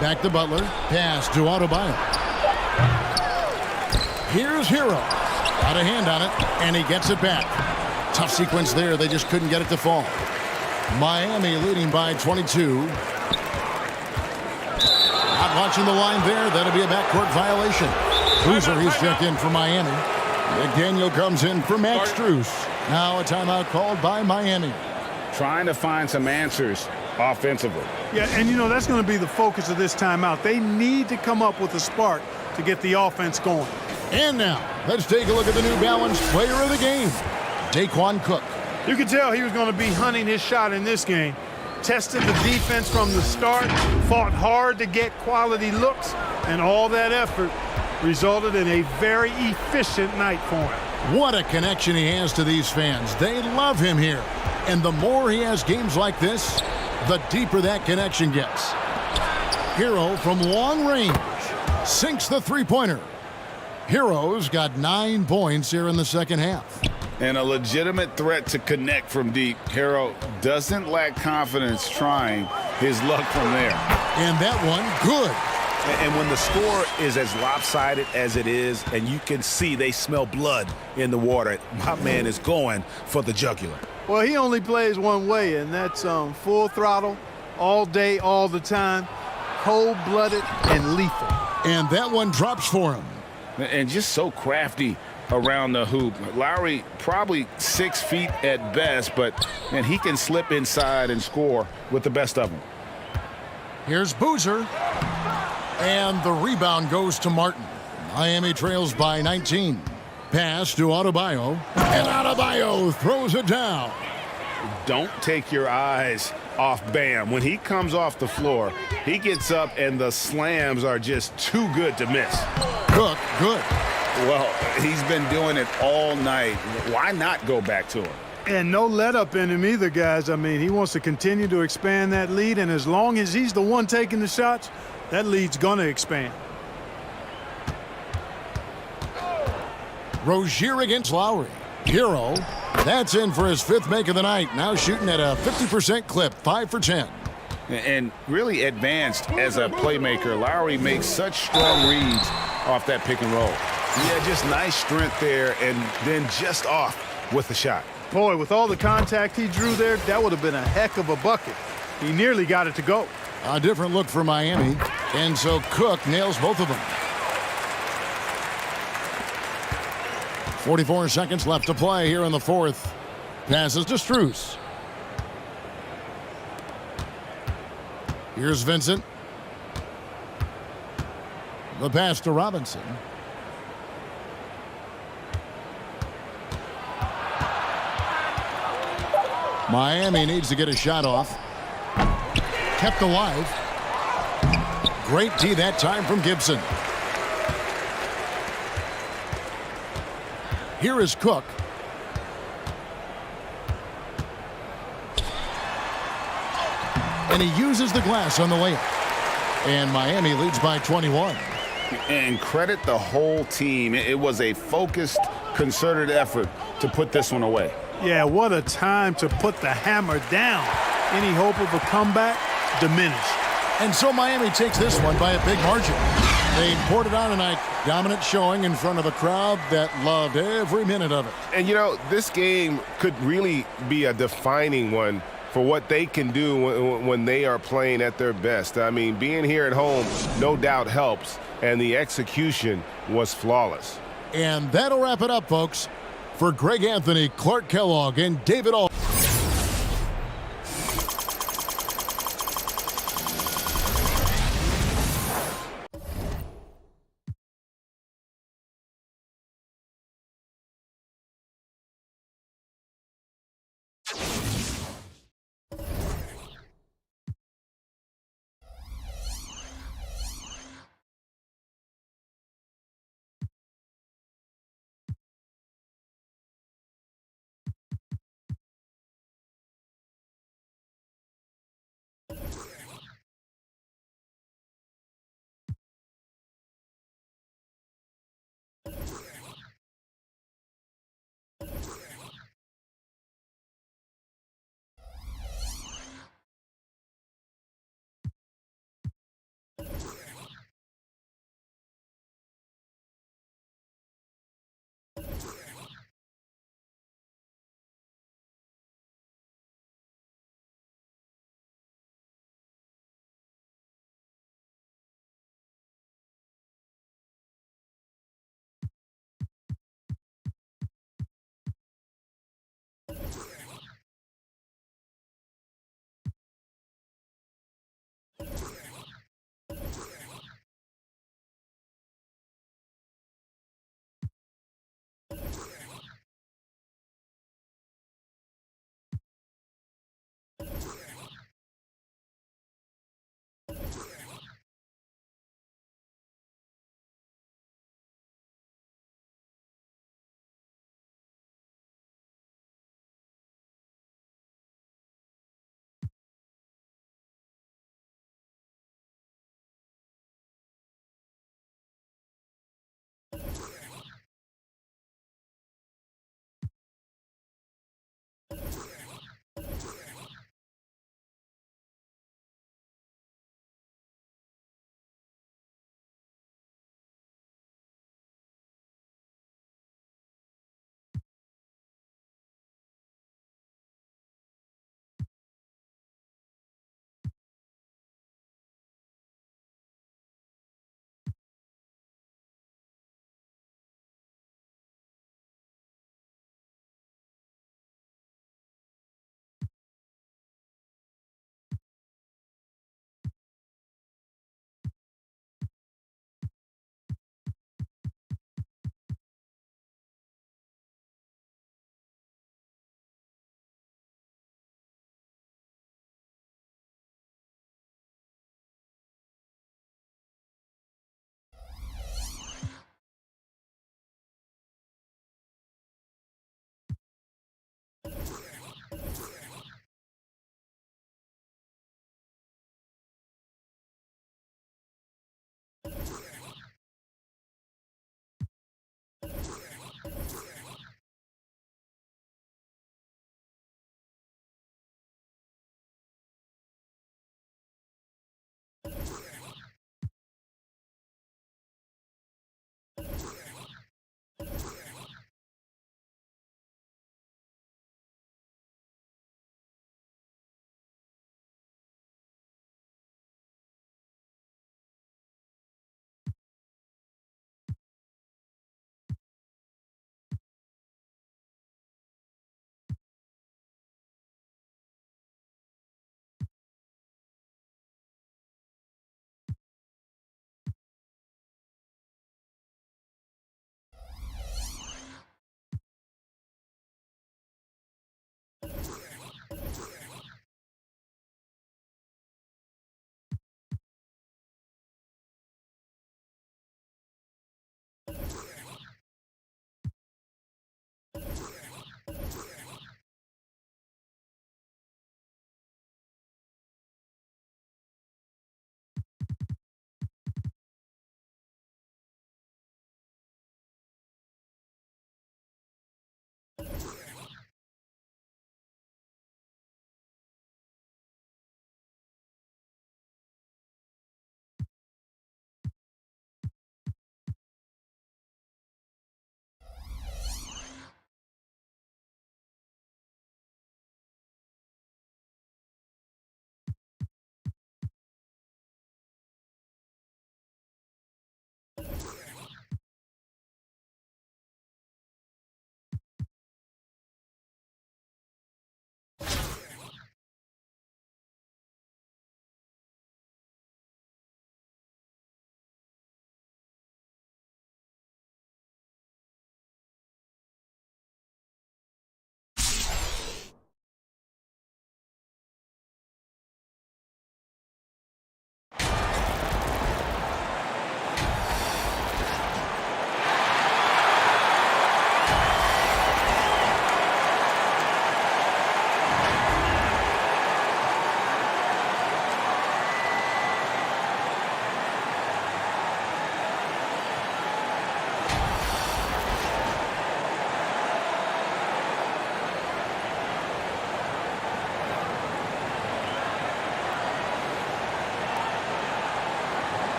Back to Butler. Pass to Adebayo. Here's Herro. Got a hand on it, and he gets it back. Tough sequence there. They just couldn't get it to fall. Miami leading by 22. Not watching the line there. That'll be a backcourt violation. Boozer, he's checked in for Miami. McDaniel comes in for Max Strus. Now a timeout called by Miami. Trying to find some answers offensively. Yeah, and you know, that's going to be the focus of this timeout. They need to come up with a spark to get the offense going. And now, let's take a look at the New Balance player of the game, Daquan Cook. You could tell he was going to be hunting his shot in this game. Tested the defense from the start, fought hard to get quality looks, and all that effort resulted in a very efficient night for him. What a connection he has to these fans. They love him here. And the more he has games like this, the deeper that connection gets. Herro from long range sinks the three-pointer. Herro's got 9 points here in the second half. And a legitimate threat to connect from deep. Herro doesn't lack confidence trying his luck from there. And that one, good. And when the score is as lopsided as it is, and you can see they smell blood in the water, my man is going for the jugular. Well, he only plays one way, and that's full throttle, all day, all the time, cold-blooded and lethal. And that one drops for him. And just so crafty around the hoop. Lowry probably 6 feet at best, but man, he can slip inside and score with the best of them. Here's Boozer. And the rebound goes to Martin. Miami trails by 19. Pass to Adebayo. And Adebayo throws it down. Don't take your eyes off Bam. When he comes off the floor, he gets up and the slams are just too good to miss. Cook, good. Well, he's been doing it all night. Why not go back to him? And no let up in him either, guys. I mean, he wants to continue to expand that lead, and as long as he's the one taking the shots, That lead's going to expand. Rozier against Lowry. Hero, that's in for his 5th make of the night. Now shooting at a 50% clip, 5 for 10. And really advanced as a playmaker. Lowry makes such strong reads off that pick and roll. Yeah, just nice strength there, and then just off with the shot. Boy, with all the contact he drew there, that would have been a heck of a bucket. He nearly got it to go. A different look for Miami, and so Cook nails both of them. 44 seconds left to play here in the 4th. Passes to Strus. Here's Vincent. The pass to Robinson. Miami needs to get a shot off. Kept alive. Great D that time from Gibson. Here is Cook. And he uses the glass on the layup. And Miami leads by 21. And credit the whole team. It was a focused, concerted effort to put this one away. Yeah, what a time to put the hammer down. Any hope of a comeback diminished. And so Miami takes this one by a big margin. They poured it on tonight. Dominant showing in front of a crowd that loved every minute of it. And, you know, this game could really be a defining one for what they can do when they are playing at their best. I mean, being here at home no doubt helps, and the execution was flawless. And that'll wrap it up, folks. For Greg Anthony, Clark Kellogg, and David Aldridge.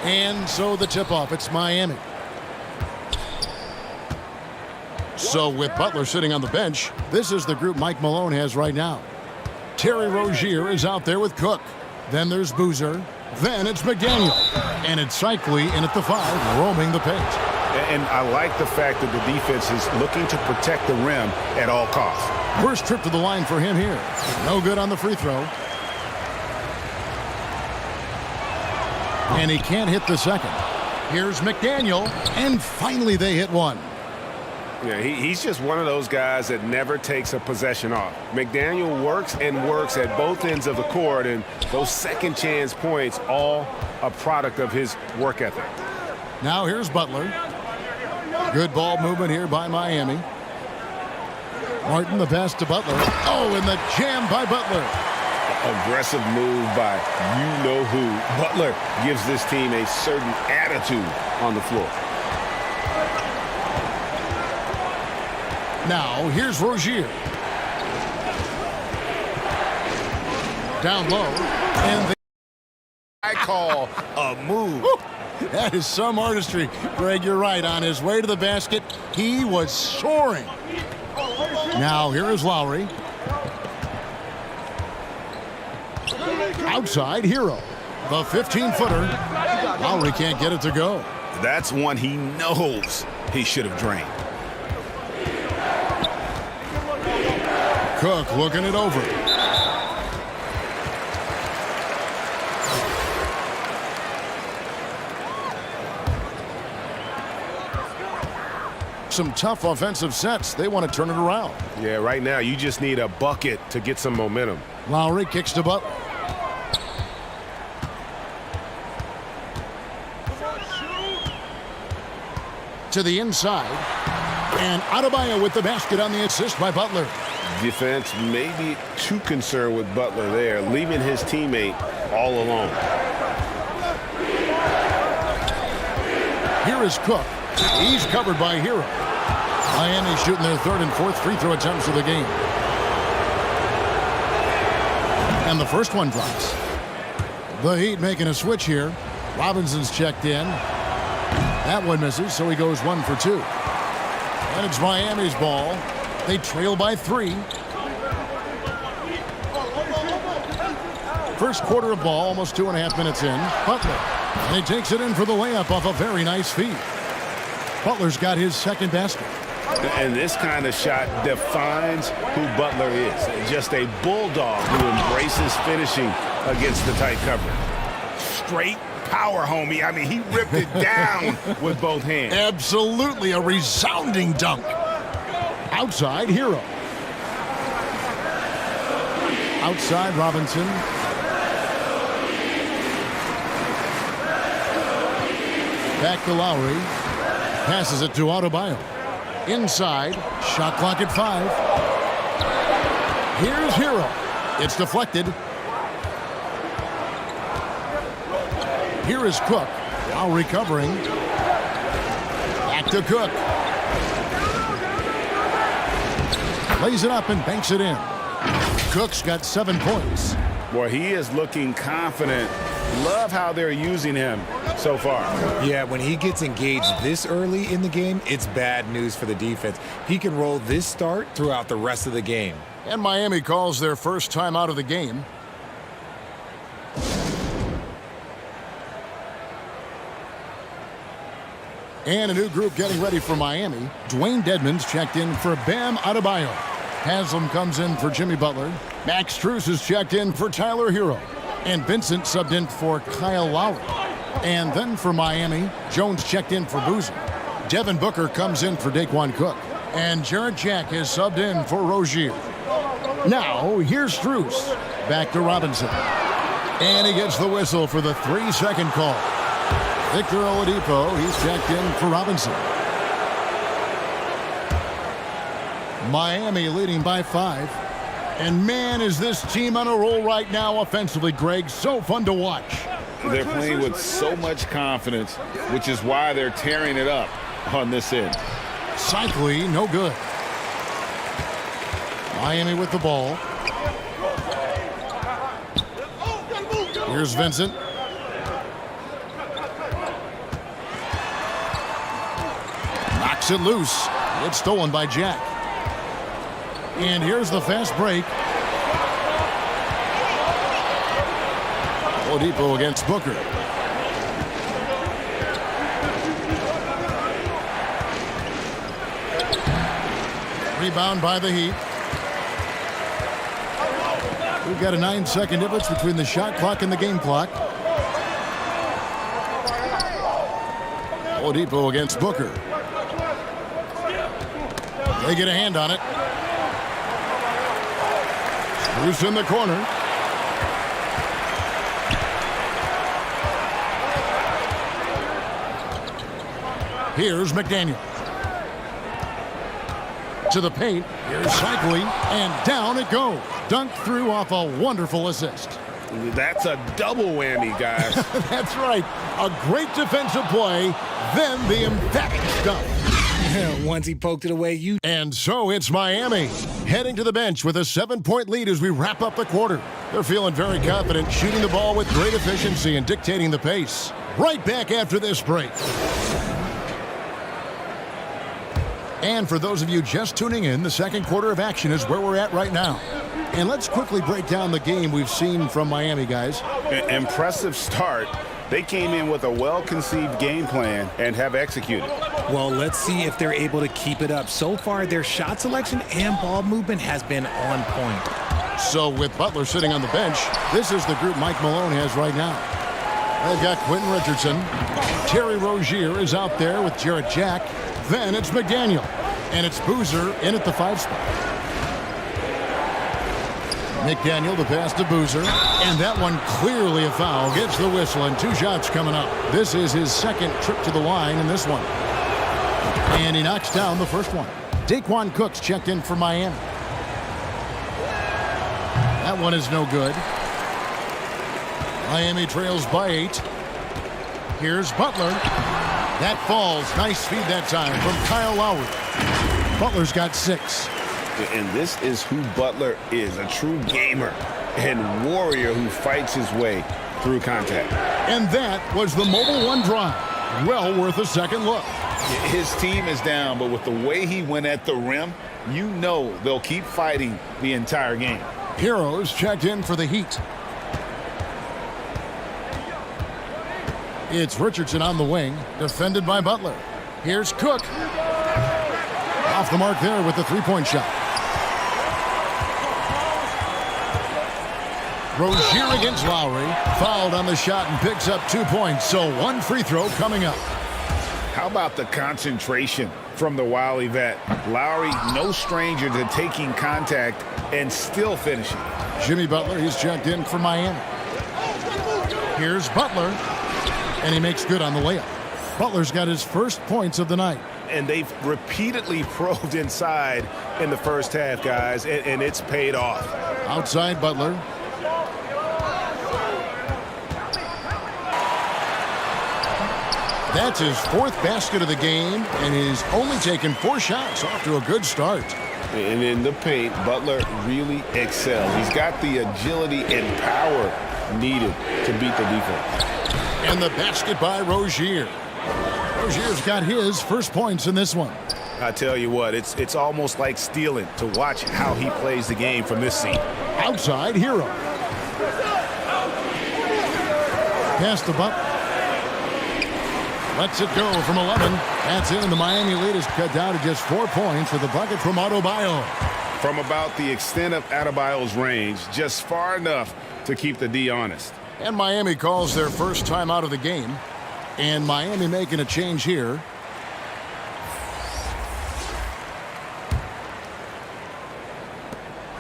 And so the tip-off, it's Miami. So with Butler sitting on the bench, this is the group Mike Malone has right now. Terry Rozier is out there with Cook. Then there's Boozer. Then it's McDaniel. And it's Cycli in at the 5, roaming the paint. And I like the fact that the defense is looking to protect the rim at all costs. First trip to the line for him here. No good on the free throw. And he can't hit the second. Here's McDaniel. And finally they hit one. Yeah, he's just one of those guys that never takes a possession off. McDaniel works and works at both ends of the court, and those second chance points all a product of his work ethic. Now here's Butler. Good ball movement here by Miami. Martin the pass to Butler. Oh, and the jam by Butler. Aggressive move by you-know-who. Butler gives this team a certain attitude on the floor. Now, here's Rozier. Down low. And I call a move. that is some artistry. Greg, you're right. On his way to the basket, he was soaring. Now, here is Lowry. Outside, Hero. The 15-footer. Lowry can't get it to go. That's one he knows he should have drained. Cook looking it over. Some tough offensive sets. They want to turn it around. Yeah, right now you just need a bucket to get some momentum. Lowry kicks to Butler. To the inside. And Adebayo with the basket on the assist by Butler. Defense may be too concerned with Butler there, leaving his teammate all alone. Here is Cook. He's covered by Hero. Miami shooting their 3rd and 4th free throw attempts of the game. And the first one drops. The Heat making a switch here. Robinson's checked in. That one misses, so he goes 1 for 2. And it's Miami's ball. They trail by 3. First quarter of ball, almost 2.5 minutes in. Butler. And he takes it in for the layup off a very nice feed. Butler's got his second basket. And this kind of shot defines who Butler is. Just a bulldog who embraces finishing against the tight cover. Straight power, homie. I mean, he ripped it down with both hands. Absolutely a resounding dunk. Outside, Hero. Outside, Robinson. Back to Lowry. Passes it to Adebayo. Inside. Shot clock at 5. Here's Hero. It's deflected. Here is Cook. Now recovering. Back to Cook. Lays it up and banks it in. Cook's got 7 points. Boy, he is looking confident. Love how they're using him so far. Yeah, when he gets engaged this early in the game, it's bad news for the defense. He can roll this start throughout the rest of the game. And Miami calls their first time out of the game. And a new group getting ready for Miami. Dwayne Dedmon's checked in for Bam Adebayo. Haslam comes in for Jimmy Butler. Max Strus is checked in for Tyler Hero. And Vincent subbed in for Kyle Lowry. And then for Miami, Jones checked in for Boozer. Devin Booker comes in for Daquan Cook. And Jarrett Jack is subbed in for Rozier. Now, here's Strus. Back to Robinson. And he gets the whistle for the 3-second call. Victor Oladipo, he's checked in for Robinson. Miami leading by 5. And man, is this team on a roll right now offensively, Greg. So fun to watch. They're playing with so much confidence, which is why they're tearing it up on this end. Cycli, no good. Miami with the ball. Here's Vincent. Knocks it loose. It's stolen by Jack. And here's the fast break. Oladipo against Booker. Rebound by the Heat. We've got a 9-second difference between the shot clock and the game clock. Oladipo against Booker. They get a hand on it. Screws in the corner. Here's McDaniel. To the paint. Here's Cycling. And down it goes. Dunked through off a wonderful assist. That's a double whammy, guys. That's right. A great defensive play, then the emphatic dunk. Once he poked it away, And so it's Miami, heading to the bench with a 7-point lead as we wrap up the quarter. They're feeling very confident, shooting the ball with great efficiency and dictating the pace. Right back after this break. And for those of you just tuning in, the second quarter of action is where we're at right now. And let's quickly break down the game we've seen from Miami, guys. Impressive start. They came in with a well-conceived game plan and have executed. Well, let's see if they're able to keep it up. So far, their shot selection and ball movement has been on point. So with Butler sitting on the bench, this is the group Mike Malone has right now. They've got Quentin Richardson. Terry Rozier is out there with Jarrett Jack. Then it's McDaniel. And it's Boozer in at the 5 spot. McDaniel, the pass to Boozer. And that one clearly a foul. Gets the whistle and 2 shots coming up. This is his second trip to the line in this one. And he knocks down the first one. Daquan Cook's checked in for Miami. That one is no good. Miami trails by 8. Here's Butler. That falls. Nice feed that time from Kyle Lowry. Butler's got 6. And this is who Butler is, a true gamer and warrior who fights his way through contact. And that was the Mobile One drive. Well worth a second look. His team is down, but with the way he went at the rim, you know they'll keep fighting the entire game. Heroes checked in for the Heat. It's Richardson on the wing, defended by Butler. Here's Cook. Off the mark there with the 3-point shot. Rozier against Lowry. Fouled on the shot and picks up 2 points. So 1 free throw coming up. How about the concentration from the Wiley vet? Lowry, no stranger to taking contact and still finishing. Jimmy Butler, he's checked in for Miami. Here's Butler. And he makes good on the layup. Butler's got his first points of the night. And they've repeatedly probed inside in the first half, guys, and it's paid off. Outside Butler. That's his 4th basket of the game, and he's only taken 4 shots. Off to a good start. And in the paint, Butler really excels. He's got the agility and power needed to beat the defense. And the basket by Rozier. Rozier's got his first points in this one. I tell you what, it's almost like stealing to watch how he plays the game from this seat. Outside Hero. Pass the Butler. Lets it go from 11. That's in, and the Miami lead is cut down to just 4 points with a bucket from Adebayo. From about the extent of Adebayo's range, just far enough to keep the D honest. And Miami calls their first time out of the game. And Miami making a change here.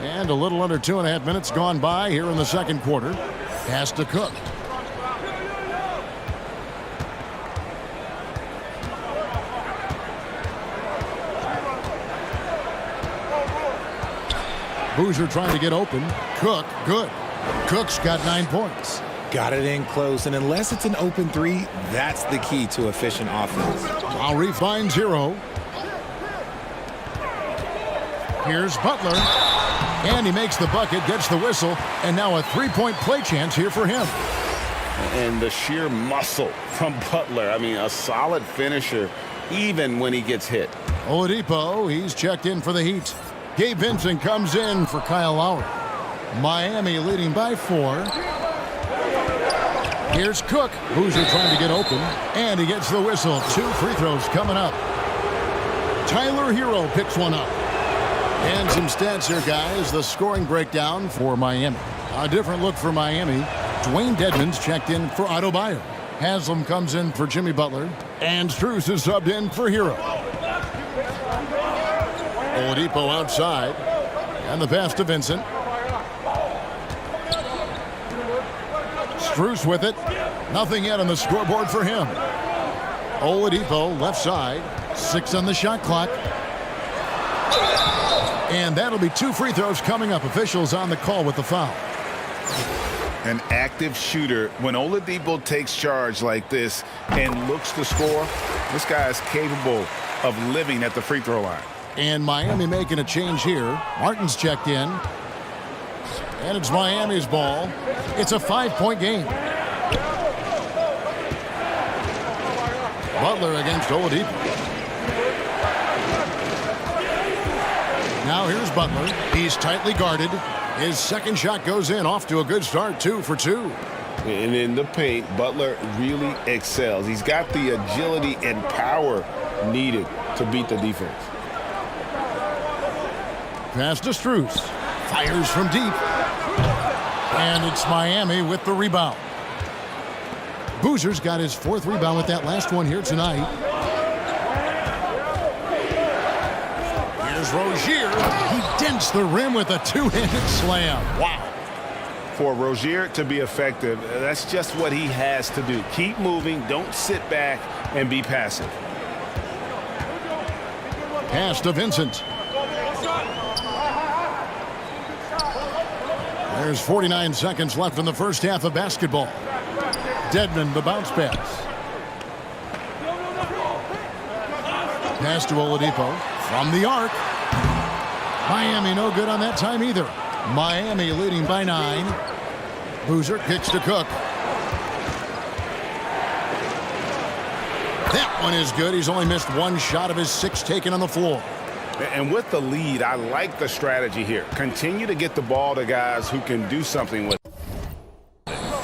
And a little under 2.5 minutes gone by here in the second quarter. Pass to Cook. Boozer trying to get open. Cook, good. Cook's got 9 points. Got it in close, and unless it's an open 3, that's the key to efficient offense. Lowry finds Hero. Here's Butler. And he makes the bucket, gets the whistle, and now a 3-point play chance here for him. And the sheer muscle from Butler. I mean, a solid finisher even when he gets hit. Oladipo, he's checked in for the Heat. Gabe Vincent comes in for Kyle Lowry. Miami leading by 4. Here's Cook. Boozer trying to get open, and he gets the whistle. 2 free throws coming up. Tyler Hero picks one up. And some stats here, guys. The scoring breakdown for Miami. A different look for Miami. Dwayne Dedmon's checked in for Adebayo. Haslam comes in for Jimmy Butler. And Strus is subbed in for Hero. Oladipo outside. And the pass to Vincent. Strus with it. Nothing yet on the scoreboard for him. Oladipo left side. 6 on the shot clock. And that'll be 2 free throws coming up. Officials on the call with the foul. An active shooter. When Oladipo takes charge like this and looks to score, this guy is capable of living at the free throw line. And Miami making a change here. Martin's checked in. And it's Miami's ball. It's a 5-point game. Butler against Oladipo. Now here's Butler. He's tightly guarded. His second shot goes in. Off to a good start. 2 for 2. And in the paint, Butler really excels. He's got the agility and power needed to beat the defense. Pass to Strus. Fires from deep. And it's Miami with the rebound. Boozer's got his 4th rebound with that last one here tonight. Here's Rozier. He dents the rim with a 2-handed slam. Wow. For Rozier to be effective, that's just what he has to do. Keep moving. Don't sit back and be passive. Pass to Vincent. There's 49 seconds left in the first half of basketball. Dedmon, the bounce pass. Pass to Oladipo from the arc. Miami no good on that time either. Miami leading by 9. Boozer kicks to Cook. That one is good. He's only missed 1 shot of his 6 taken on the floor. And with the lead, I like the strategy here. Continue to get the ball to guys who can do something with it.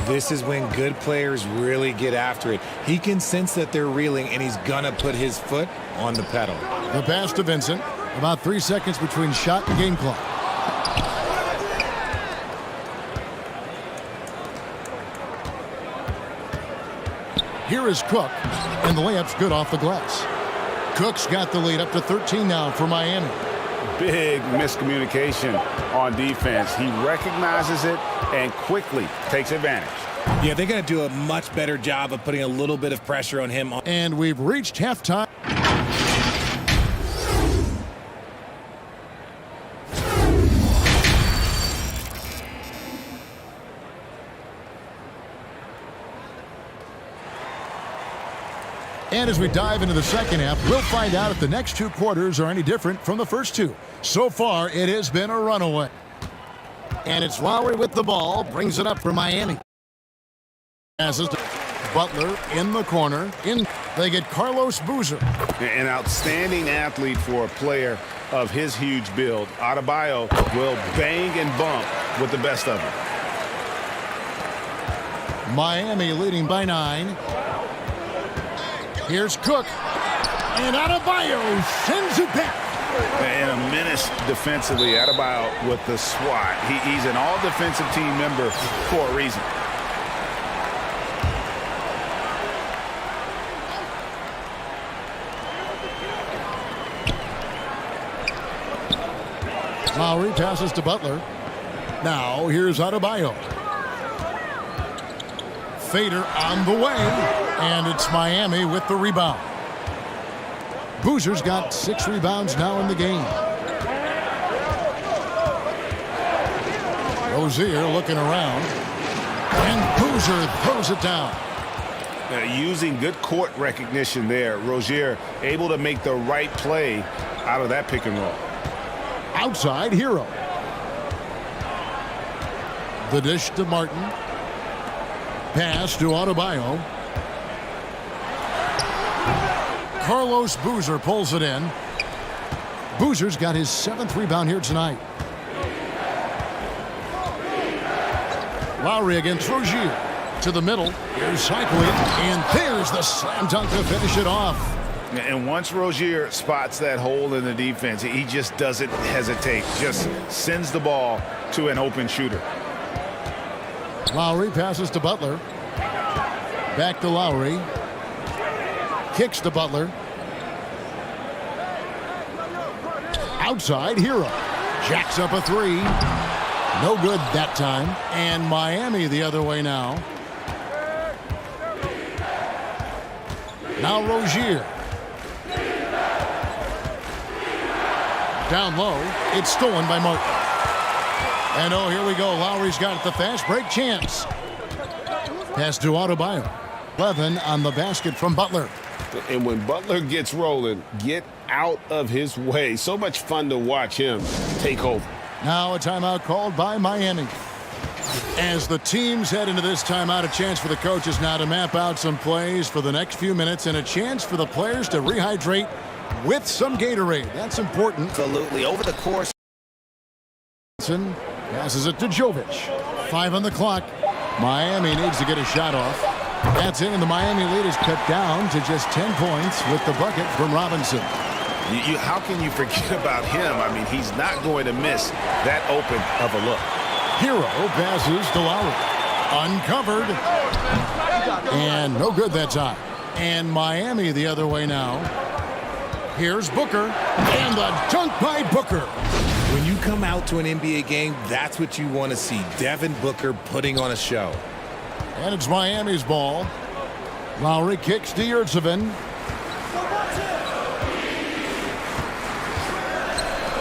This is when good players really get after it. He can sense that they're reeling, and he's going to put his foot on the pedal. The pass to Vincent. About 3 seconds between shot and game clock. Here is Cook, and the layup's good off the glass. Cook's got the lead up to 13 now for Miami. Big miscommunication on defense. He recognizes it and quickly takes advantage. Yeah, they're going to do a much better job of putting a little bit of pressure on him. And we've reached halftime. And as we dive into the second half, we'll find out if the next 2 quarters are any different from the first 2. So far, it has been a runaway. And it's Lowry with the ball, brings it up for Miami. Passes to Butler in the corner. They get Carlos Boozer. An outstanding athlete for a player of his huge build. Adebayo will bang and bump with the best of them. Miami leading by 9. Here's Cook. And Adebayo sends it back. And a menace defensively. Adebayo with the swat. He's an all-defensive team member for a reason. Lowry passes to Butler. Now here's Adebayo. Fader on the way. And it's Miami with the rebound. Boozer's got 6 rebounds now in the game. Rozier looking around. And Boozer throws it down. Using good court recognition there. Rozier able to make the right play out of that pick and roll. Outside Hero. The dish to Martin. Pass to Adebayo. Carlos Boozer pulls it in. Boozer's got his 7th rebound here tonight. Lowry against Rozier. To the middle. Here's cycling. And there's the slam dunk to finish it off. And once Rozier spots that hole in the defense, he just doesn't hesitate. Just sends the ball to an open shooter. Lowry passes to Butler. Back to Lowry. Kicks to Butler. Outside, Hero. Jacks up a 3. No good that time. And Miami the other way now. Now Rozier. Down low. It's stolen by Martin. And oh, here we go. Lowry's got it. The fast break chance. Pass to Adebayo. 11 on the basket from Butler. And when Butler gets rolling, get out of his way. So much fun to watch him take over. Now a timeout called by Miami. As the teams head into this timeout, a chance for the coaches now to map out some plays for the next few minutes and a chance for the players to rehydrate with some Gatorade. That's important. Absolutely. Over the course. Passes it to Jovic. 5 on the clock. Miami needs to get a shot off. That's in, and the Miami lead is cut down to just 10 points with the bucket from Robinson. How can you forget about him? I mean, he's not going to miss that open of a look. Hero passes to Lowry. Uncovered. And no good that time. And Miami the other way now. Here's Booker. And the dunk by Booker. When you come out to an NBA game, that's what you want to see. Devin Booker putting on a show. And it's Miami's ball. Lowry kicks to Yurtseven.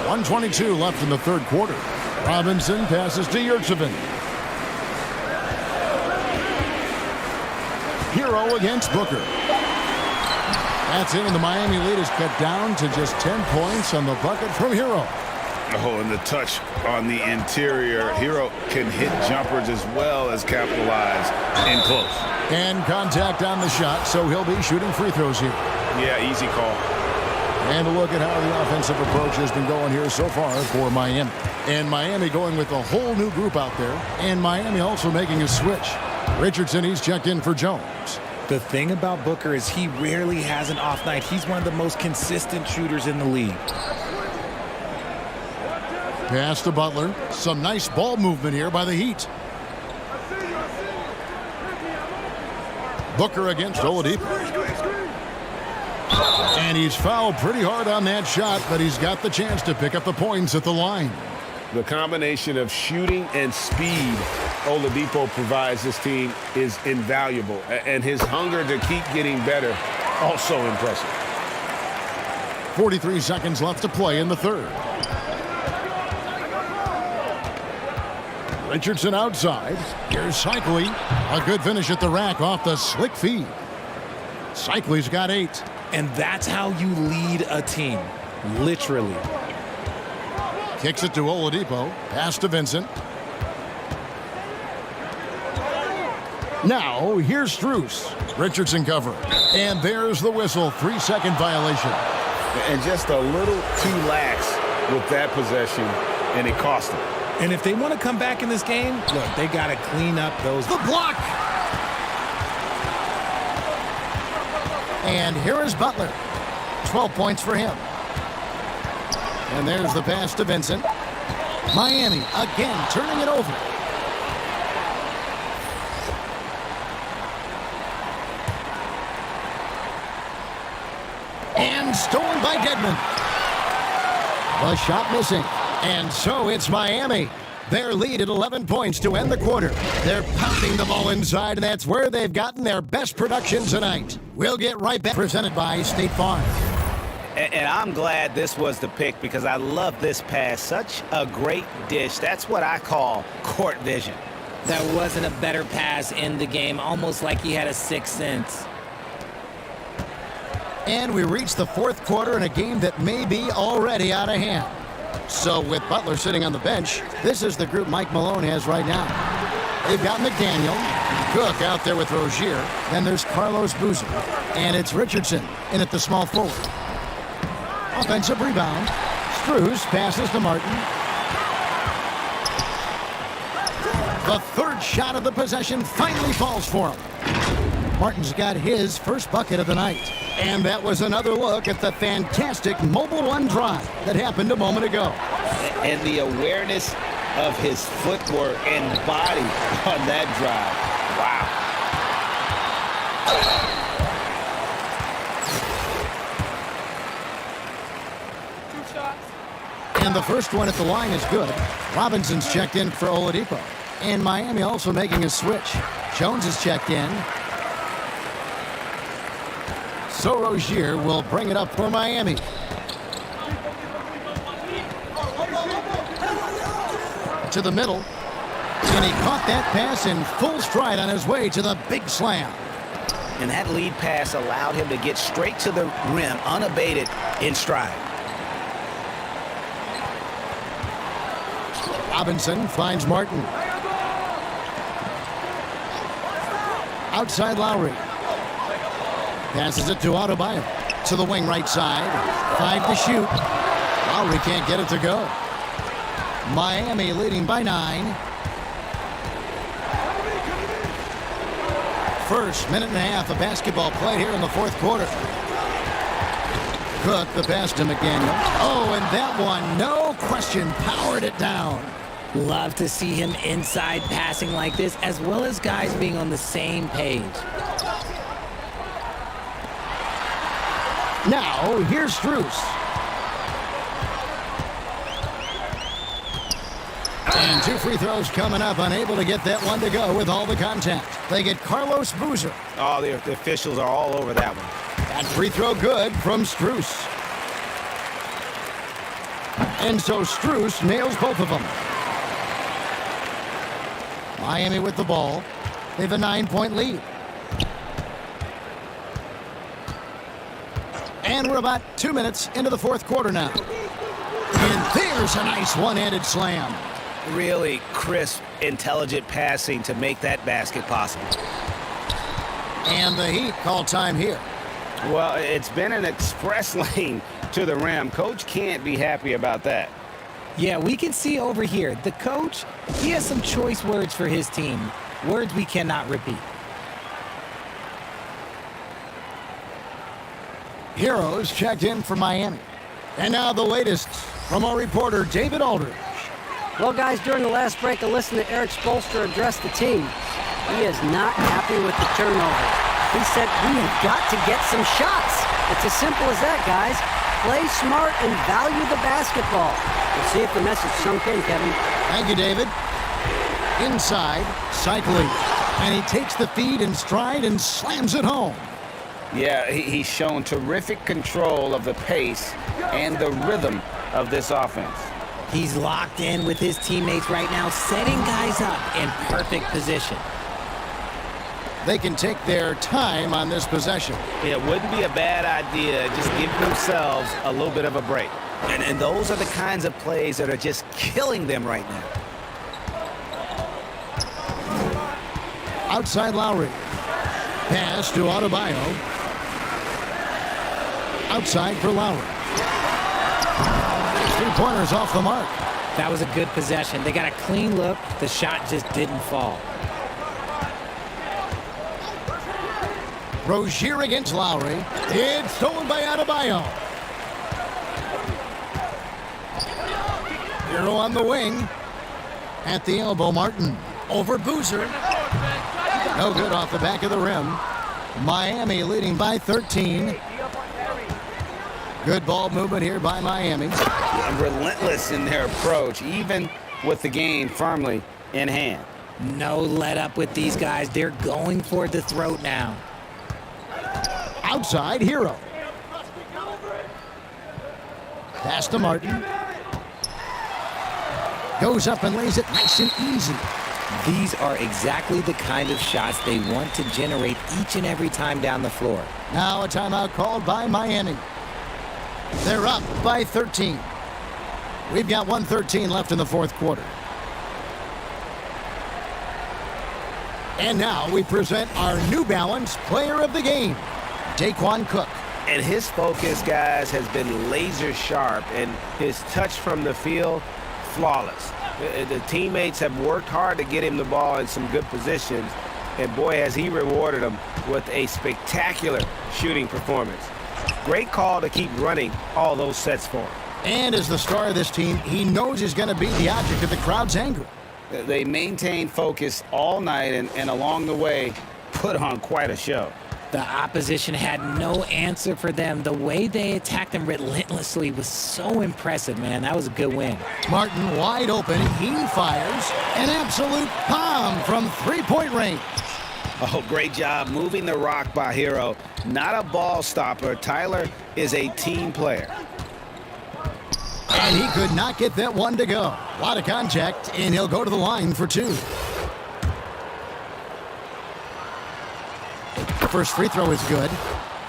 1:22 left in the third quarter. Robinson passes to Yurtseven. Hero against Booker. That's in, and the Miami lead is cut down to just 10 points on the bucket from Hero. Oh, and the touch on the interior. Hero can hit jumpers as well as capitalize in close. And contact on the shot, so he'll be shooting free throws here. Yeah, easy call. And a look at how the offensive approach has been going here so far for Miami. And Miami going with a whole new group out there. And Miami also making a switch. Richardson, he's checked in for Jones. The thing about Booker is he rarely has an off night. He's one of the most consistent shooters in the league. Pass to Butler. Some nice ball movement here by the Heat. Booker against Oladipo. And he's fouled pretty hard on that shot, but he's got the chance to pick up the points at the line. The combination of shooting and speed Oladipo provides this team is invaluable. And his hunger to keep getting better, also impressive. 43 seconds left to play in the third. Richardson outside. Here's Cycli. A good finish at the rack off the slick feed. Cycli's got 8. And that's how you lead a team. Literally. Kicks it to Oladipo. Pass to Vincent. Now, here's Strus. Richardson cover. And there's the whistle. 3-second violation. And just a little too lax with that possession, and it cost them. And if they want to come back in this game, look, they got to clean up those. The block. And here is Butler. 12 points for him. And there's the pass to Vincent. Miami again turning it over. And stolen by Dedmon. The shot missing. And so it's Miami. Their lead at 11 points to end the quarter. They're pounding the ball inside, and that's where they've gotten their best production tonight. We'll get right back. Presented by State Farm. And I'm glad this was the pick because I love this pass. Such a great dish. That's what I call court vision. There wasn't a better pass in the game, almost like he had a sixth sense. And we reach the fourth quarter in a game that may be already out of hand. So with Butler sitting on the bench, this is the group Mike Malone has right now. They've got McDaniel, Cook out there with Rozier. Then there's Carlos Boozer. And it's Richardson in at the small forward. Offensive rebound. Strus passes to Martin. The third shot of the possession finally falls for him. Martin's got his first bucket of the night. And that was another look at the fantastic mobile run drive that happened a moment ago. And the awareness of his footwork and body on that drive. Wow. And the first one at the line is good. Robinson's checked in for Oladipo. And Miami also making a switch. Jones is checked in. So Rozier will bring it up for Miami. To the middle. And he caught that pass in full stride on his way to the big slam. And that lead pass allowed him to get straight to the rim, unabated in stride. Robinson finds Martin. Outside Lowry. Passes it to Adebayo. To the wing right side. 5 to shoot. Lowry can't get it to go. Miami leading by 9. First minute and a half of basketball played here in the fourth quarter. Cook the pass to McDaniel. Oh, and that one, no question, powered it down. Love to see him inside passing like this, as well as guys being on the same page. Now, here's Strus. And 2 free throws coming up, unable to get that one to go with all the contact. They get Carlos Boozer. Oh, the officials are all over that one. That free throw good from Strus. And so Strus nails both of them. Miami with the ball. They have a 9-point lead. And we're about 2 minutes into the fourth quarter now. And there's a nice one-handed slam. Really crisp, intelligent passing to make that basket possible. And the Heat call time here. Well, it's been an express lane to the rim. Coach can't be happy about that. Yeah, we can see over here, the coach, he has some choice words for his team. Words we cannot repeat. Heroes checked in for Miami. And now the latest from our reporter, David Aldridge. Well, guys, during the last break, I listened to Eric Spoelstra address the team. He is not happy with the turnover. He said, we have got to get some shots. It's as simple as that, guys. Play smart and value the basketball. We'll see if the message sunk in, Kevin. Thank you, David. Inside, cycling. And he takes the feed in stride and slams it home. Yeah, he's shown terrific control of the pace and the rhythm of this offense. He's locked in with his teammates right now, setting guys up in perfect position. They can take their time on this possession. It wouldn't be a bad idea just giving themselves a little bit of a break. And those are the kinds of plays that are just killing them right now. Outside Lowry. Pass to Adebayo. Outside for Lowry. 3-pointers off the mark. That was a good possession. They got a clean look. The shot just didn't fall. Rozier against Lowry. It's stolen by Adebayo. Hero on the wing. At the elbow, Martin. Over Boozer. No good off the back of the rim. Miami leading by 13. Good ball movement here by Miami. And relentless in their approach, even with the game firmly in hand. No let up with these guys. They're going for the throat now. Outside, Hero. Pass to Martin. Goes up and lays it nice and easy. These are exactly the kind of shots they want to generate each and every time down the floor. Now a timeout called by Miami. They're up by 13. We've got 1:13 left in the fourth quarter. And now we present our New Balance Player of the Game, Daquan Cook. And his focus, guys, has been laser sharp, and his touch from the field, flawless. The teammates have worked hard to get him the ball in some good positions, and boy, has he rewarded them with a spectacular shooting performance. Great call to keep running all those sets for him. And as the star of this team, he knows he's going to be the object of the crowd's anger. They maintained focus all night, and along the way, put on quite a show. The opposition had no answer for them. The way they attacked them relentlessly was so impressive, man. That was a good win. Martin wide open. He fires an absolute bomb from three-point range. Oh, great job moving the rock by Hero. Not a ball stopper. Tyler is a team player. And he could not get that one to go. A lot of contact, and he'll go to the line for two. First free throw is good.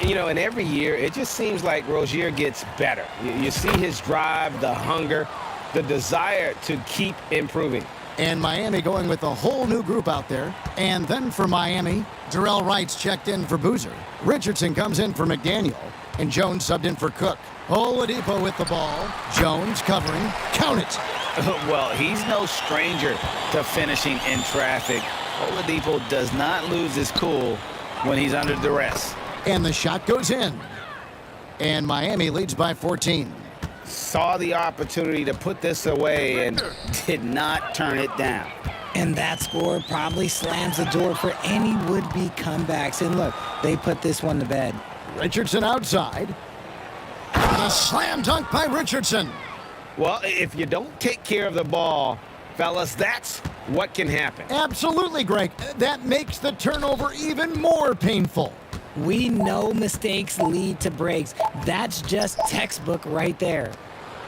You know, and every year, it just seems like Rozier gets better. You see his drive, the hunger, the desire to keep improving. And Miami going with a whole new group out there. And then for Miami, Jarrell Wright's checked in for Boozer. Richardson comes in for McDaniel. And Jones subbed in for Cook. Oladipo with the ball. Jones covering. Count it. Well, he's no stranger to finishing in traffic. Oladipo does not lose his cool when he's under duress. And the shot goes in. And Miami leads by 14. Saw the opportunity to put this away and did not turn it down. And that score probably slams the door for any would-be comebacks. And look, they put this one to bed. Richardson outside. The slam dunk by Richardson. Well, if you don't take care of the ball, fellas, that's what can happen. Absolutely, Greg. That makes the turnover even more painful. We know mistakes lead to breaks. That's just textbook right there.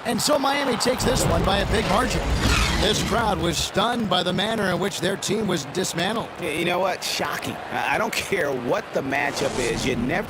And so Miami takes this one by a big margin. This crowd was stunned by the manner in which their team was dismantled. You know what? Shocking. I don't care what the matchup is. You never...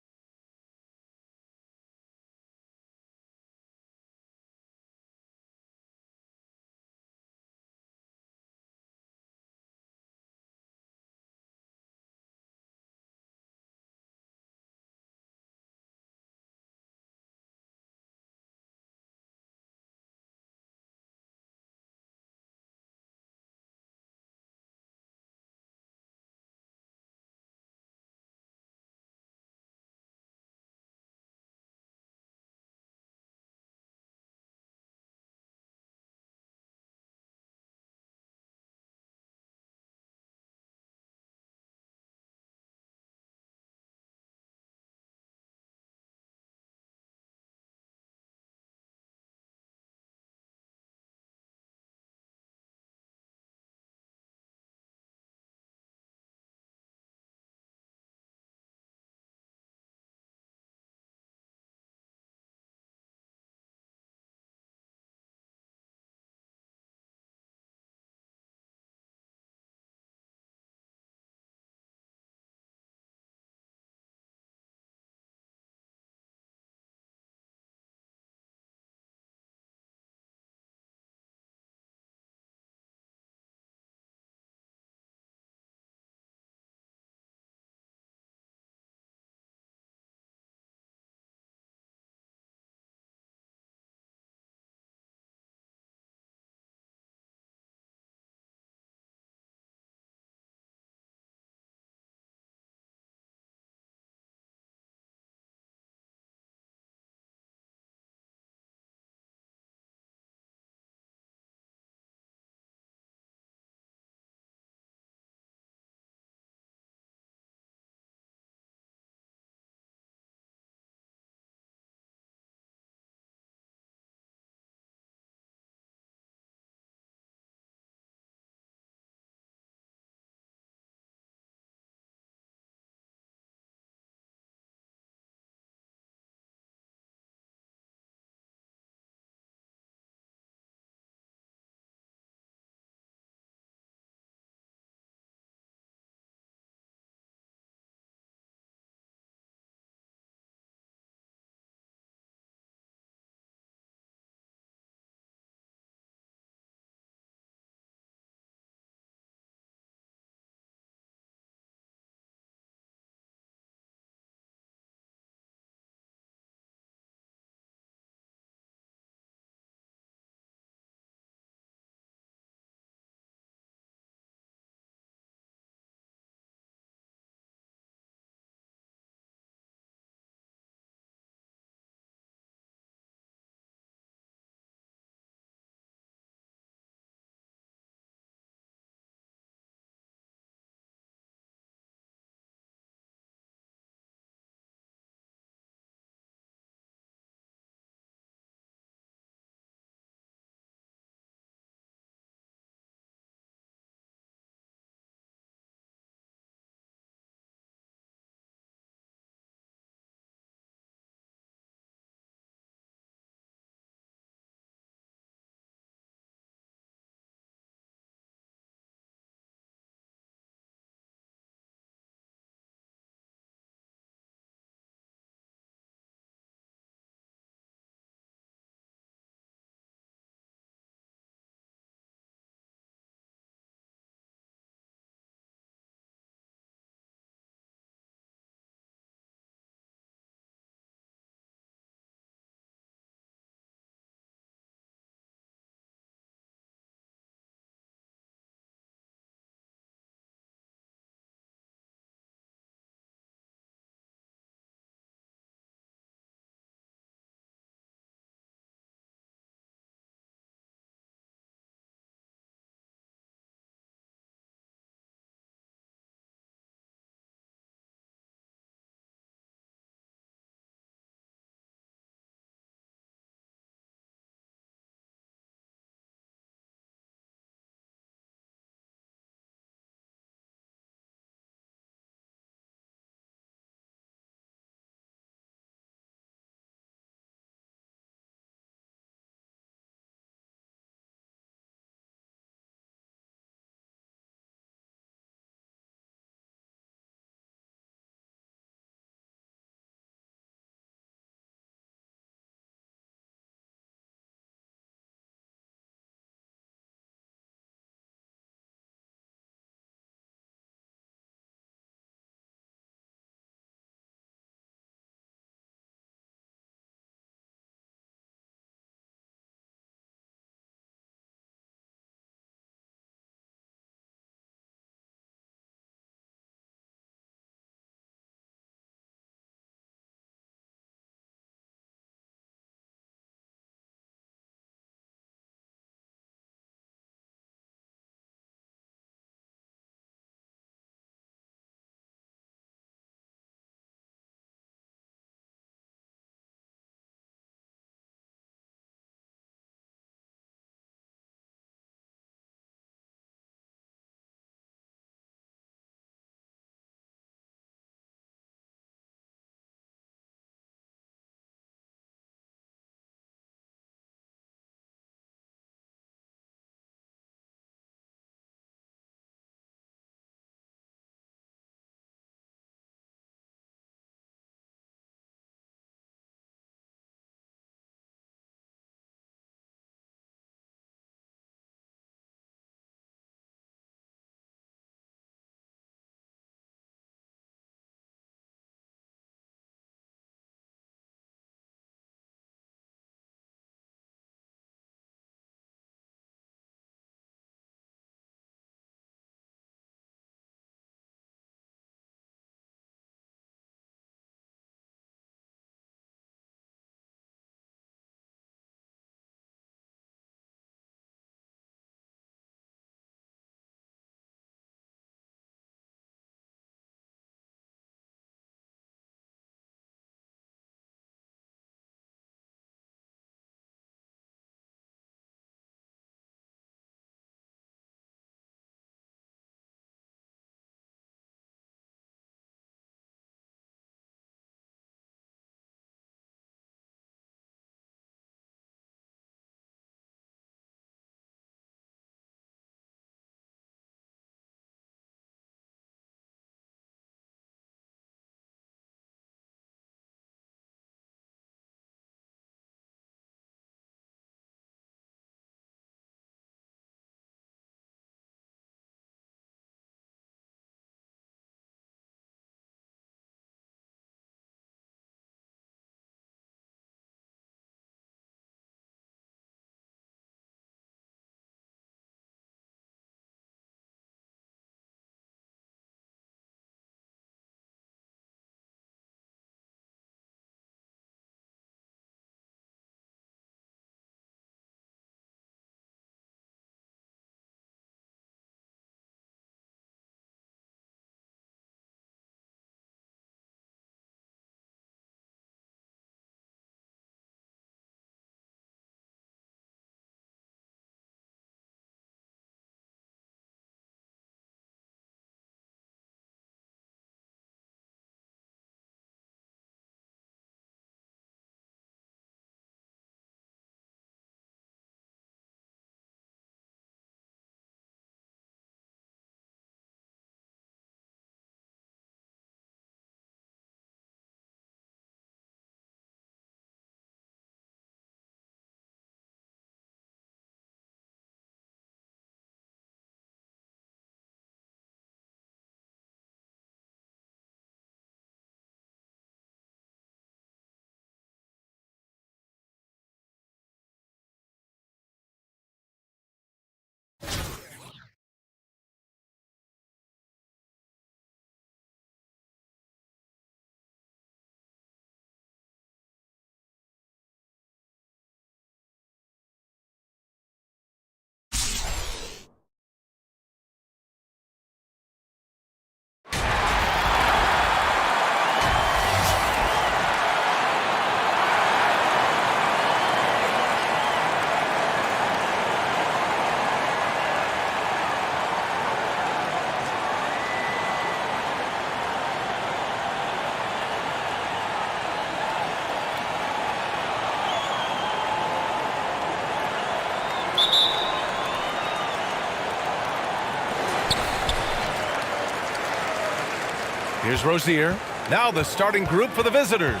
Here's Rozier. Now the starting group for the visitors.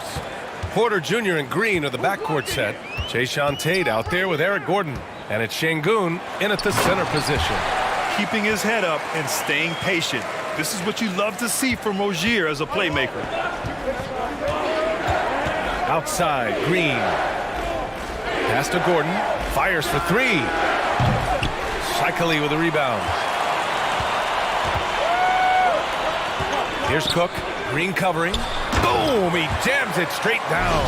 Porter Jr. and Green are the backcourt set. Jayshawn Tate out there with Eric Gordon. And it's Şengün in at the center position. Keeping his head up and staying patient. This is what you love to see from Rozier as a playmaker. Outside, Green. Pass to Gordon. Fires for three. Shikely with a rebound. Here's Cook. Green covering. Boom! He jams it straight down.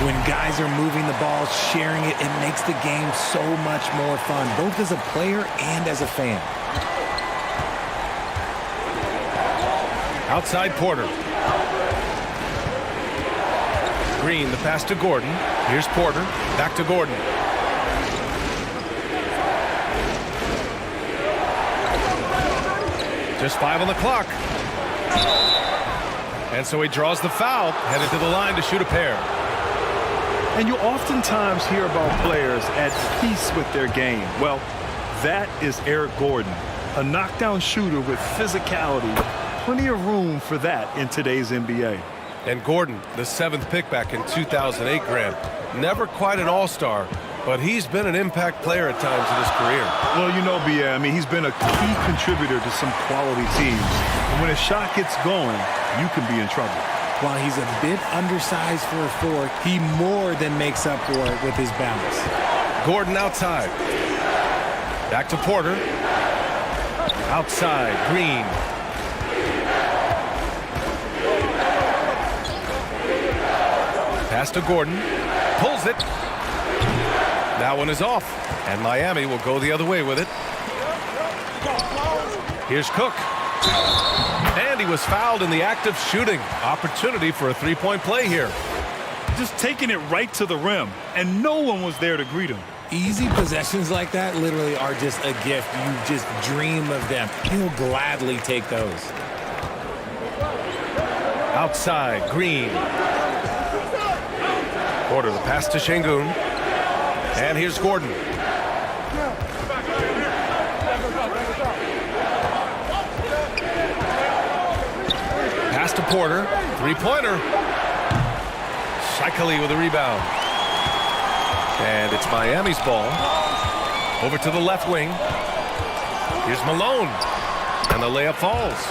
When guys are moving the ball, sharing it, it makes the game so much more fun, both as a player and as a fan. Outside Porter. Green, the pass to Gordon. Here's Porter. Back to Gordon. Just 5 on the clock. And so he draws the foul, headed to the line to shoot a pair. And you oftentimes hear about players at peace with their game. Well, that is Eric Gordon, a knockdown shooter with physicality. Plenty of room for that in today's NBA. And Gordon, the 7th pick back in 2008, Grant. Never quite an all-star, but he's been an impact player at times in his career. Well, you know, B.A., I mean, he's been a key contributor to some quality teams. And when a shot gets going, you can be in trouble. While he's a bit undersized for a 4, he more than makes up for it with his balance. Gordon outside. Back to Porter. Outside, Green. Pass to Gordon. Pulls it. That one is off. And Miami will go the other way with it. Here's Cook. And he was fouled in the act of shooting. Opportunity for a three-point play here. Just taking it right to the rim, and no one was there to greet him. Easy possessions like that literally are just a gift. You just dream of them. He'll gladly take those. Outside, Green. Porter, the pass to Şengün. And here's Gordon. Pass to Porter. Three-pointer. Shikely with a rebound. And it's Miami's ball. Over to the left wing. Here's Malone. And the layup falls.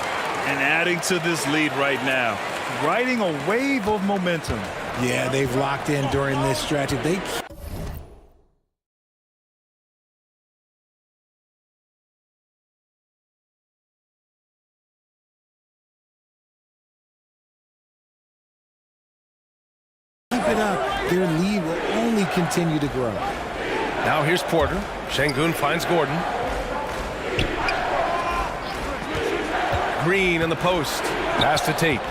And adding to this lead right now. Riding a wave of momentum. Yeah, they've locked in during this stretch. If they keep it up, their lead will only continue to grow. Now here's Porter. Şengün finds Gordon. Green in the post. Pass to Tate.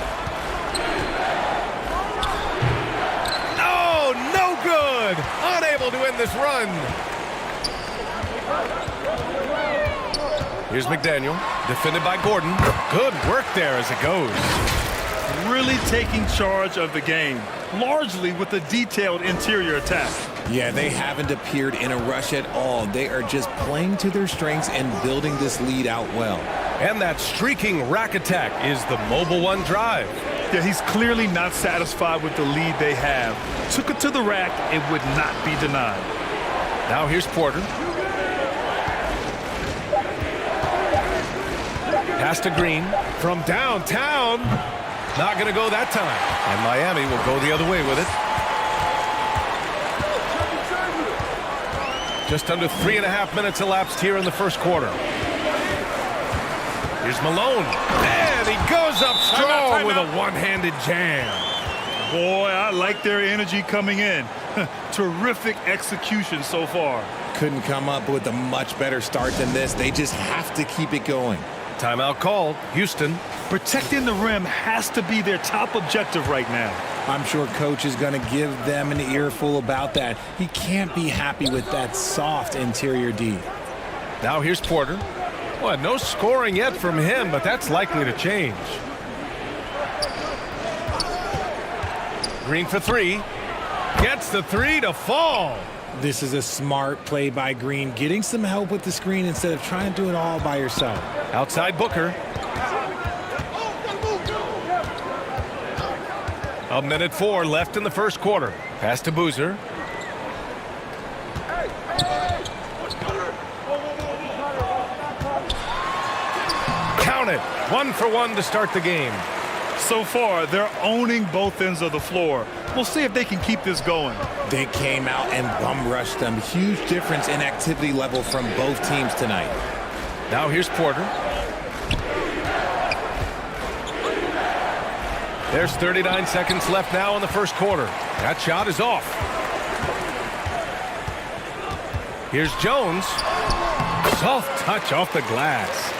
Oh, no good! Unable to end this run. Here's McDaniel. Defended by Gordon. Good work there as it goes. Really taking charge of the game, largely with a detailed interior attack. Yeah, they haven't appeared in a rush at all. They are just playing to their strengths and building this lead out well. And that streaking rack attack is the Mobile One drive. Yeah, he's clearly not satisfied with the lead they have. Took it to the rack, it would not be denied. Now here's Porter. Pass to Green from downtown. Not going to go that time. And Miami will go the other way with it. Just under 3.5 minutes elapsed here in the first quarter. Here's Malone. And he goes up strong with a one-handed jam. Boy, I like their energy coming in. Terrific execution so far. Couldn't come up with a much better start than this. They just have to keep it going. Timeout called. Houston. Protecting the rim has to be their top objective right now. I'm sure coach is going to give them an earful about that. He can't be happy with that soft interior D. Now here's Porter. Well, no scoring yet from him, but that's likely to change. Green for three. Gets the three to fall. This is a smart play by Green, getting some help with the screen instead of trying to do it all by yourself. Outside Booker. 1:04 left in the first quarter. Pass to Boozer. Count it. 1 for 1 to start the game. So far, they're owning both ends of the floor. We'll see if they can keep this going. They came out and bum rushed them. Huge difference in activity level from both teams tonight. Now here's Porter. There's 39 seconds left now in the first quarter. That shot is off. Here's Jones. Soft touch off the glass.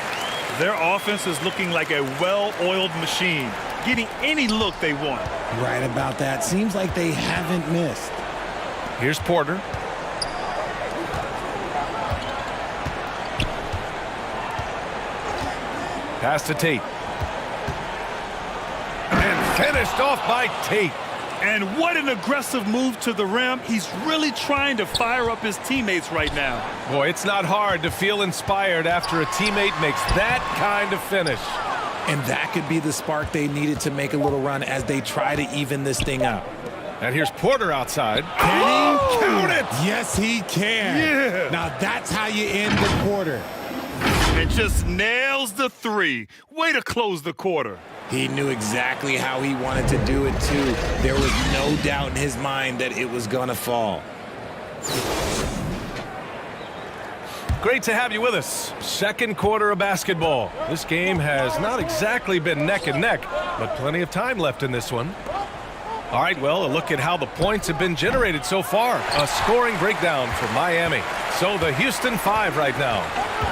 Their offense is looking like a well-oiled machine, getting any look they want. Right about that. Seems like they haven't missed. Here's Porter. Pass to Tate. And finished off by Tate. And what an aggressive move to the rim. He's really trying to fire up his teammates right now. Boy, it's not hard to feel inspired after a teammate makes that kind of finish. And that could be the spark they needed to make a little run as they try to even this thing up. And here's Porter outside. Can he count it? Yes, he can. Yeah. Now that's how you end the quarter. And just nails the three. Way to close the quarter. He knew exactly how he wanted to do it, too. There was no doubt in his mind that it was going to fall. Great to have you with us. Second quarter of basketball. This game has not exactly been neck and neck, but plenty of time left in this one. All right, well, a look at how the points have been generated so far. A scoring breakdown for Miami. So the Houston 5 right now.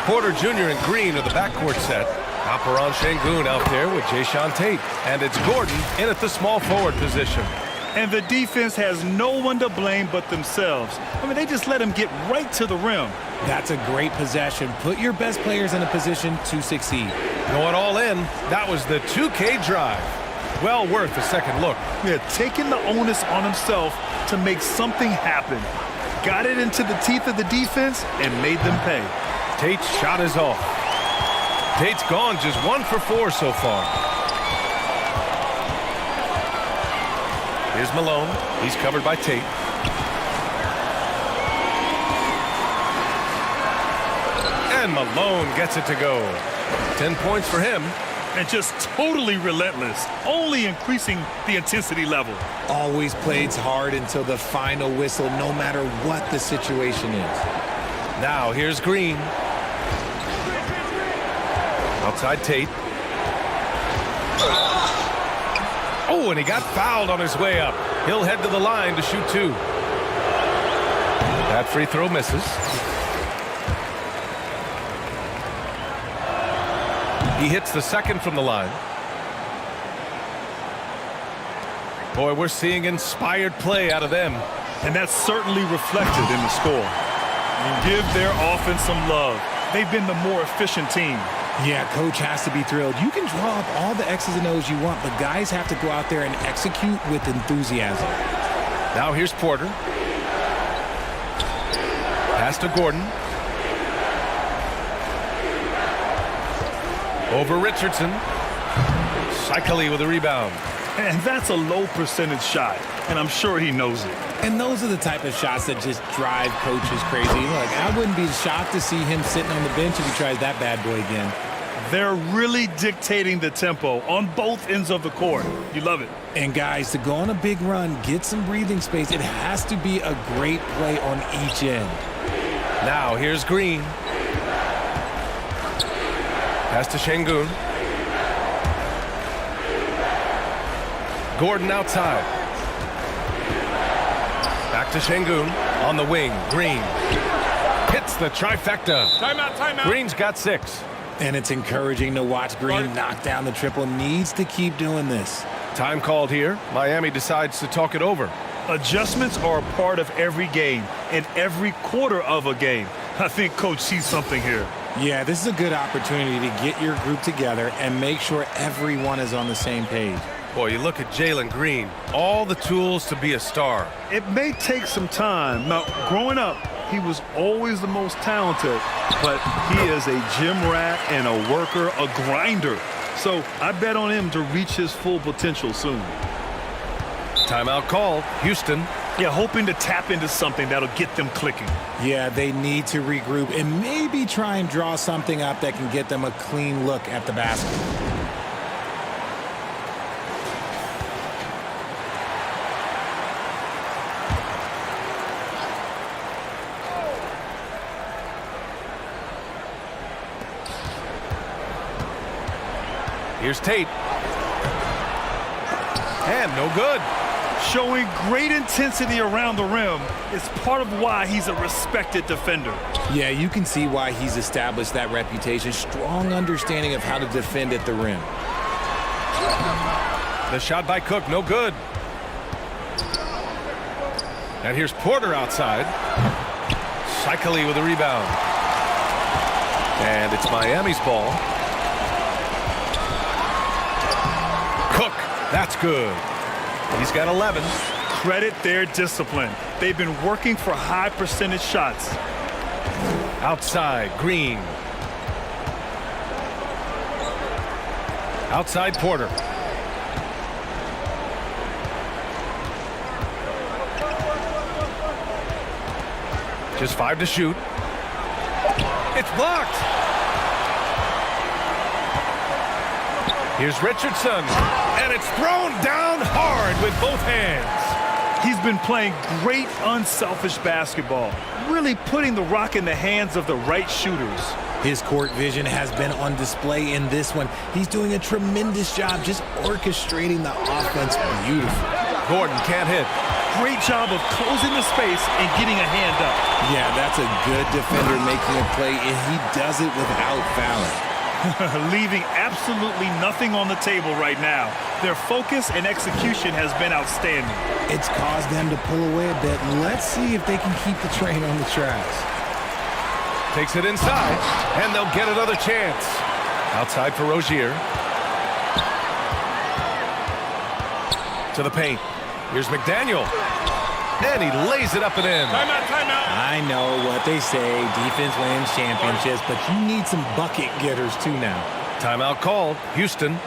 Porter Jr. and Green are the backcourt set. Alperen Sengun out there with Jae'Sean Tate. And it's Gordon in at the small forward position. And the defense has no one to blame but themselves. I mean, they just let him get right to the rim. That's a great possession. Put your best players in a position to succeed. Going all in, that was the 2K drive. Well worth a second look. Yeah, taking the onus on himself to make something happen. Got it into the teeth of the defense and made them pay. Tate's shot is off. Tate's gone just 1 for 4 so far. Here's Malone. He's covered by Tate. And Malone gets it to go. 10 points for him. And just totally relentless, only increasing the intensity level. Always plays hard until the final whistle, no matter what the situation is. Now here's Green. Outside Tate. Oh, and he got fouled on his way up. He'll head to the line to shoot 2. That free throw misses. He hits the second from the line. Boy, we're seeing inspired play out of them. And that's certainly reflected in the score. Give their offense some love. They've been the more efficient team. Yeah, coach has to be thrilled. You can draw up all the X's and O's you want, but guys have to go out there and execute with enthusiasm. Now here's Porter. Pass to Gordon. Over Richardson. Cycli with a rebound. And that's a low percentage shot, and I'm sure he knows it. And those are the type of shots that just drive coaches crazy. Look, I wouldn't be shocked to see him sitting on the bench if he tries that bad boy again. They're really dictating the tempo on both ends of the court. You love it. And guys, to go on a big run, get some breathing space, it has to be a great play on each end. Now here's Green. Pass to Sengun. Gordon outside. Back to Sengun. On the wing, Green. Hits the trifecta. Timeout, timeout. Green's got 6. And it's encouraging to watch Green knock down the triple. Needs to keep doing this. Time called here. Miami decides to talk it over. Adjustments are a part of every game and every quarter of a game. I think Coach sees something here. Yeah, this is a good opportunity to get your group together and make sure everyone is on the same page. Boy, you look at Jalen Green. All the tools to be a star. It may take some time. Now, growing up, he was always the most talented, but he is a gym rat and a worker, a grinder. So I bet on him to reach his full potential soon. Timeout called. Houston. Yeah, hoping to tap into something that'll get them clicking. Yeah, they need to regroup and maybe try and draw something up that can get them a clean look at the basket. Here's Tate. And no good. Showing great intensity around the rim is part of why he's a respected defender. Yeah, you can see why he's established that reputation. Strong understanding of how to defend at the rim. The shot by Cook, no good. And here's Porter outside. Shikely with a rebound. And it's Miami's ball. Cook, that's good. He's got 11. Credit their discipline. They've been working for high percentage shots. Outside, Green. Outside, Porter. Just 5 to shoot. It's blocked. Here's Richardson. And it's thrown down hard with both hands. He's been playing great unselfish basketball, really putting the rock in the hands of the right shooters. His court vision has been on display in this one. He's doing a tremendous job just orchestrating the offense beautifully. Gordon can't hit. Great job of closing the space and getting a hand up. Yeah, that's a good defender making a play, and he does it without fouling. Leaving absolutely nothing on the table right now. Their focus and execution has been outstanding. It's caused them to pull away a bit. Let's see if they can keep the train on the tracks. Takes it inside, and they'll get another chance. Outside for Rozier. To the paint. Here's McDaniel. And he lays it up and in. Timeout, timeout. I know what they say. Defense wins championships, but you need some bucket getters too now. Timeout called. Houston.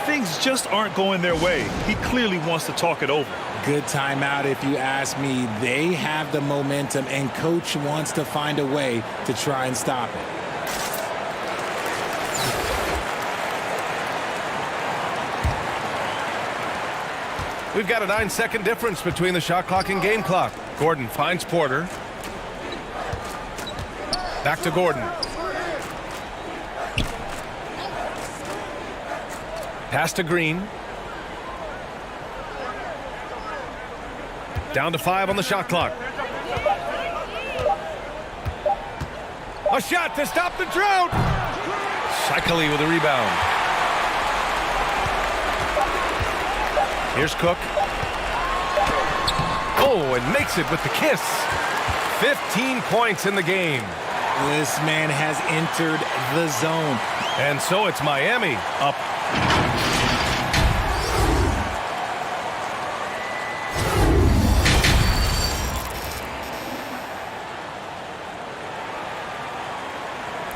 Things just aren't going their way. He clearly wants to talk it over. Good timeout if you ask me. They have the momentum, and coach wants to find a way to try and stop it. We've got a 9-second difference between the shot clock and game clock. Gordon finds Porter. Back to Gordon. Pass to Green. Down to 5 on the shot clock. A shot to stop the drought. Shikely with a rebound. Here's Cook. Oh, and makes it with the kiss. 15 points in the game. This man has entered the zone. And so it's Miami up.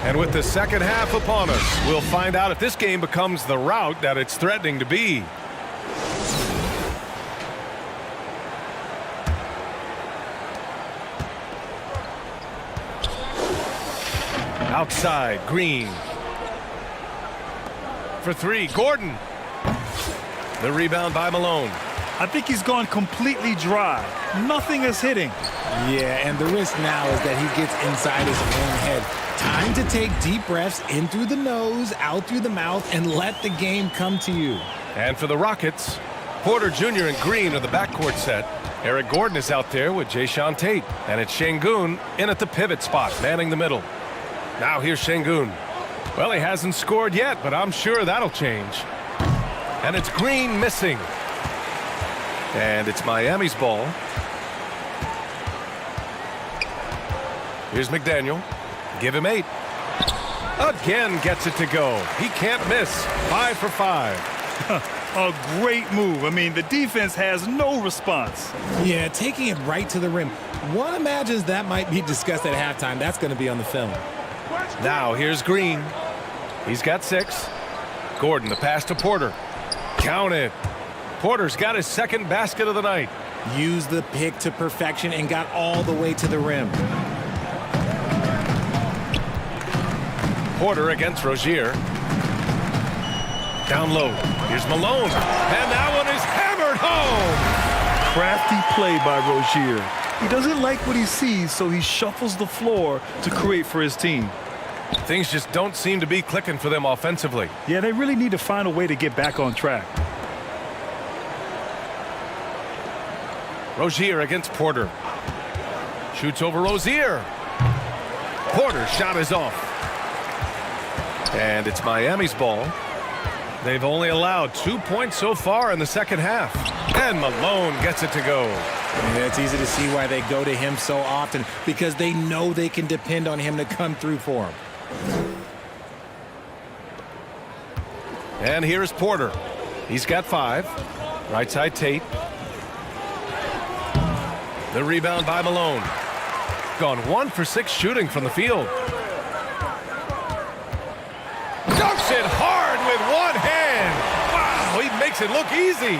And with the second half upon us, we'll find out if this game becomes the rout that it's threatening to be. Outside, Green. For 3, Gordon. The rebound by Malone. I think he's gone completely dry. Nothing is hitting. Yeah, and the risk now is that he gets inside his own head. Time to take deep breaths in through the nose, out through the mouth, and let the game come to you. And for the Rockets, Porter Jr. and Green are the backcourt set. Eric Gordon is out there with Jayshawn Tate. And it's Şengün in at the pivot spot, manning the middle. Now here's Şengün. Well, he hasn't scored yet, but I'm sure that'll change. And it's Green missing. And it's Miami's ball. Here's McDaniel. Give him 8. Again gets it to go. He can't miss. 5 for 5. A great move. I mean, the defense has no response. Yeah, taking it right to the rim. One imagines that might be discussed at halftime. That's going to be on the film. Now here's Green. He's got 6. Gordon, the pass to Porter. Count it. Porter's got his second basket of the night. Used the pick to perfection and got all the way to the rim. Porter against Rozier. Down low. Here's Malone. And that one is hammered home. Crafty play by Rozier. He doesn't like what he sees, so he shuffles the floor to create for his team. Things just don't seem to be clicking for them offensively. Yeah, they really need to find a way to get back on track. Rozier against Porter. Shoots over Rozier. Porter's shot is off. And it's Miami's ball. They've only allowed 2 points so far in the second half. And Malone gets it to go. Yeah, it's easy to see why they go to him so often, because they know they can depend on him to come through for them. And here's Porter. He's got 5. Right side Tate. The rebound by Malone. Gone 1 for 6 shooting from the field. Dunks it hard with one hand. Wow, he makes it look easy.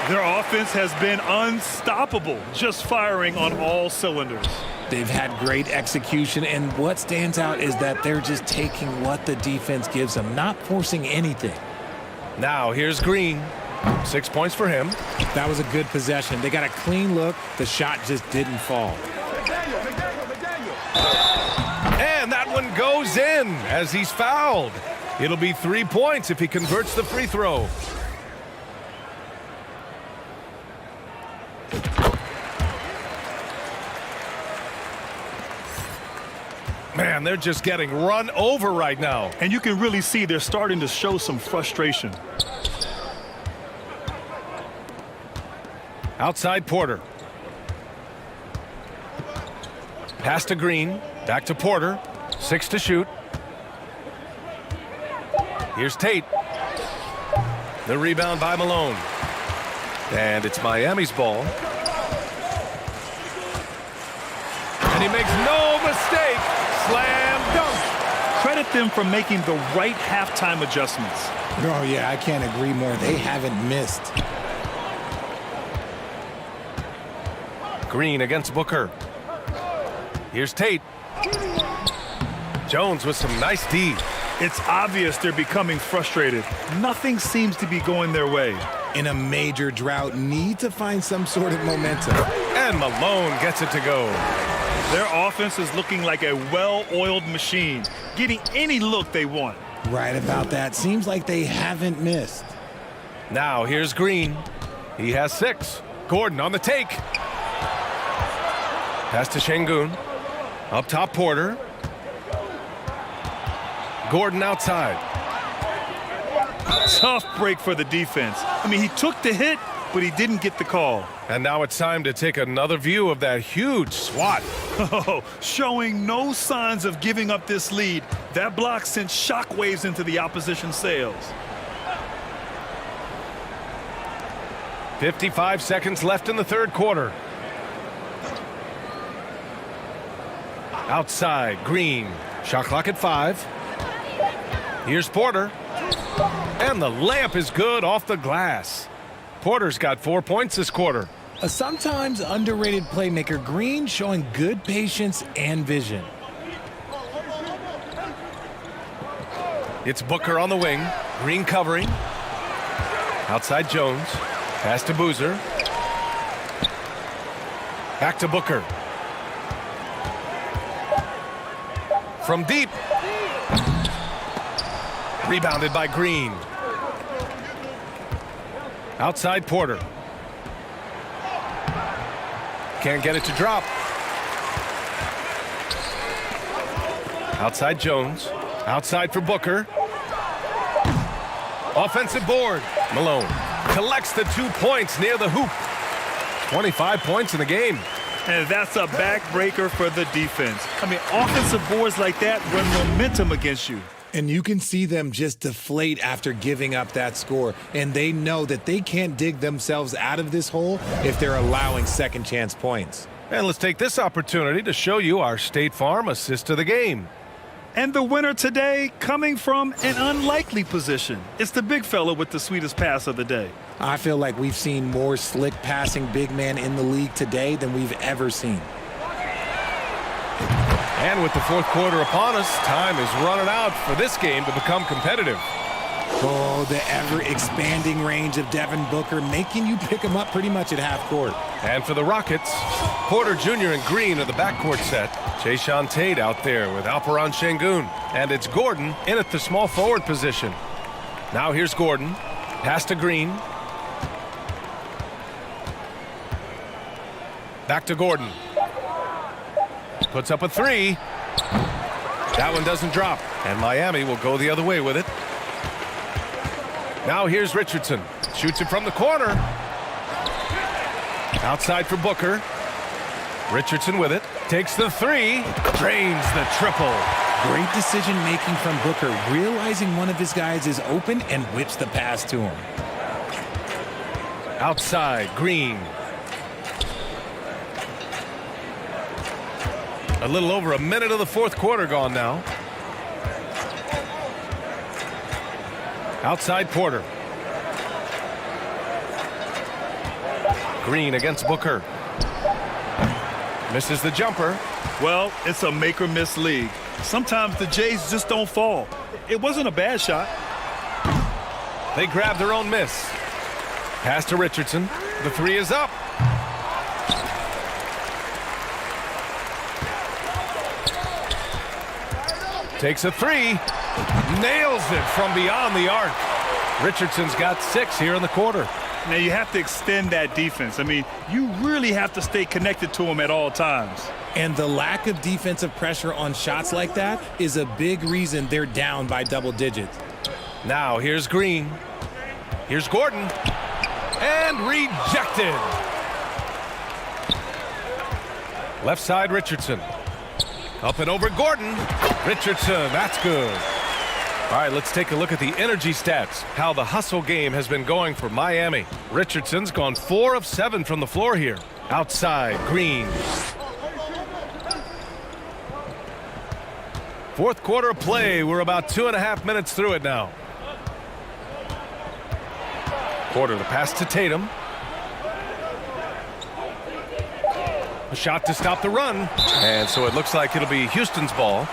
Their offense has been unstoppable, just firing on all cylinders. They've had great execution, and what stands out is that they're just taking what the defense gives them, not forcing anything. Now here's Green. 6 points for him. That was a good possession. They got a clean look. The shot just didn't fall. And that one goes in as he's fouled. It'll be 3 points if he converts the free throw. Man, they're just getting run over right now. And you can really see they're starting to show some frustration. Outside Porter. Pass to Green. Back to Porter. 6 to shoot. Here's Tate. The rebound by Malone. And it's Miami's ball. And he makes no mistake. Slam dunk. Credit them for making the right halftime adjustments. Oh, yeah, I can't agree more. They haven't missed. Green against Booker. Here's Tate. Jones with some nice D. It's obvious they're becoming frustrated. Nothing seems to be going their way. In a major drought, need to find some sort of momentum. And Malone gets it to go. Their offense is looking like a well-oiled machine, getting any look they want. Right about that. Seems like they haven't missed. Now here's Green. He has 6. Gordon on the take. Pass to Şengün. Up top Porter. Gordon outside. Tough break for the defense. I mean, he took the hit, but he didn't get the call. And now it's time to take another view of that huge swat. Oh, showing no signs of giving up this lead. That block sent shockwaves into the opposition's sails. 55 seconds left in the third quarter. Outside, Green. Shot clock at 5. Here's Porter. And the layup is good off the glass. Porter's got 4 points this quarter. A sometimes underrated playmaker, Green showing good patience and vision. It's Booker on the wing. Green covering. Outside Jones. Pass to Boozer. Back to Booker. From deep. Rebounded by Green. Outside Porter. Can't get it to drop. Outside Jones. Outside for Booker. Offensive board. Malone collects the 2 points near the hoop. 25 points in the game. And that's a backbreaker for the defense. I mean, offensive boards like that run momentum against you. And you can see them just deflate after giving up that score. And they know that they can't dig themselves out of this hole if they're allowing second chance points. And let's take this opportunity to show you our State Farm assist to the game. And the winner today coming from an unlikely position. It's the big fella with the sweetest pass of the day. I feel like we've seen more slick passing big men in the league today than we've ever seen. And with the fourth quarter upon us, time is running out for this game to become competitive. Oh, the ever-expanding range of Devin Booker, making you pick him up pretty much at half court. And for the Rockets, Porter Jr. and Green are the backcourt set. Jayshawn Tate out there with Alperen Şengün. And it's Gordon in at the small forward position. Now here's Gordon. Pass to Green. Back to Gordon. Puts up a three. That one doesn't drop. And Miami will go the other way with it. Now here's Richardson. Shoots it from the corner. Outside for Booker. Richardson with it. Takes the three. Drains the triple. Great decision making from Booker, realizing one of his guys is open and whips the pass to him. Outside, Green. A little over a minute of the fourth quarter gone now. Outside Porter. Green against Booker. Misses the jumper. Well, it's a make or miss league. Sometimes the Jays just don't fall. It wasn't a bad shot. They grab their own miss. Pass to Richardson. The three is up. Takes a three. Nails it from beyond the arc. Richardson's got 6 here in the quarter. Now you have to extend that defense. I mean, you really have to stay connected to him at all times. And the lack of defensive pressure on shots like that is a big reason they're down by double digits. Now here's Green. Here's Gordon. And rejected. Left side Richardson. Up and over Gordon. Richardson, that's good. All right, let's take a look at the energy stats. How the hustle game has been going for Miami. Richardson's gone 4 of 7 from the floor here. Outside, Green. Fourth quarter of play. We're about 2.5 minutes through it now. Porter, the pass to Tatum. A shot to stop the run. And so it looks like it'll be Houston's ball.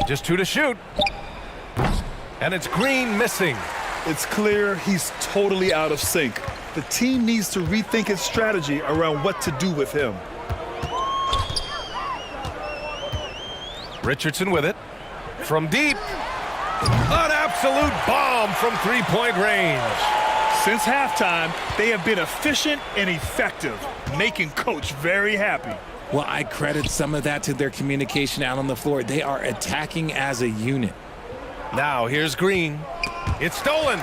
Just 2 to shoot. And it's Green missing. It's clear he's totally out of sync. The team needs to rethink its strategy around what to do with him. Richardson with it. From deep. An absolute bomb from three-point range. Since halftime, they have been efficient and effective, making Coach very happy. Well, I credit some of that to their communication out on the floor. They are attacking as a unit. Now here's Green. It's stolen.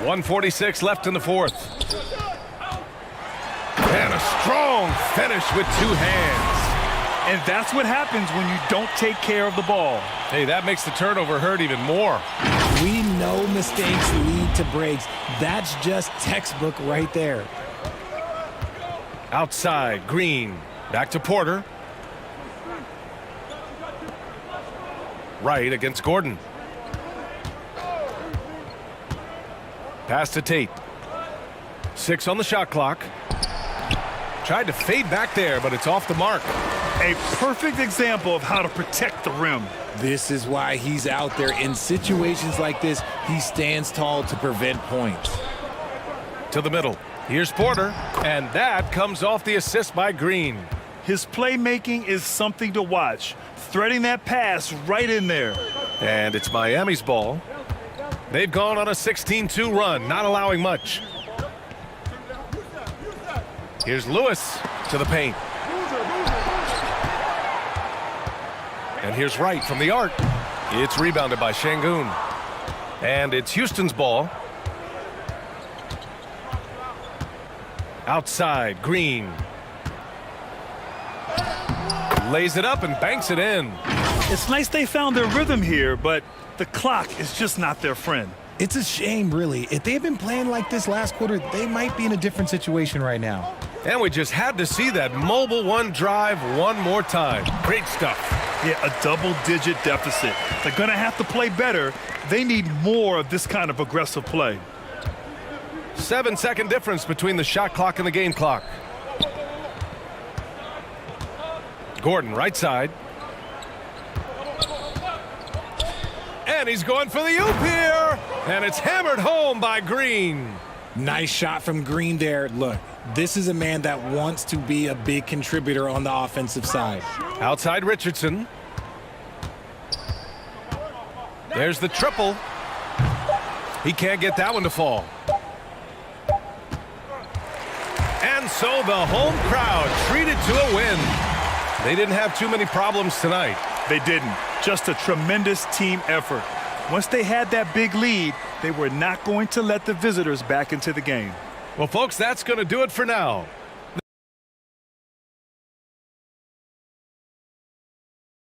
1:46 left in the fourth. And a strong finish with 2 hands. And that's what happens when you don't take care of the ball. Hey, that makes the turnover hurt even more. We know mistakes lead to breaks. That's just textbook right there. Outside, Green. Back to Porter. Right against Gordon. Pass to Tate. 6 on the shot clock. Tried to fade back there, but it's off the mark. A perfect example of how to protect the rim. This is why he's out there. In situations like this, he stands tall to prevent points. To the middle. Here's Porter, and that comes off the assist by Green. His playmaking is something to watch. Threading that pass right in there. And it's Miami's ball. They've gone on a 16-2 run, not allowing much. Here's Lewis to the paint. And here's Wright from the arc. It's rebounded by Şengün. And it's Houston's ball. Outside, Green. Lays it up and banks it in. It's nice they found their rhythm here, but The clock is just not their friend. It's a shame, really. If they had been playing like this last quarter, they might be in a different situation right now. And we just had to see that mobile one drive one more time. Great stuff. Yeah, a double-digit deficit. They're going to have to play better. They need more of this kind of aggressive play. 7-second difference between the shot clock and the game clock. Gordon, right side. And he's going for the oop here. And it's hammered home by Green. Nice shot from Green there. Look, this is a man that wants to be a big contributor on the offensive side. Outside Richardson. There's the triple. He can't get that one to fall. And so the home crowd treated to a win. They didn't have too many problems tonight. They didn't. Just a tremendous team effort. Once they had that big lead, they were not going to let the visitors back into the game. Well, folks, that's going to do it for now.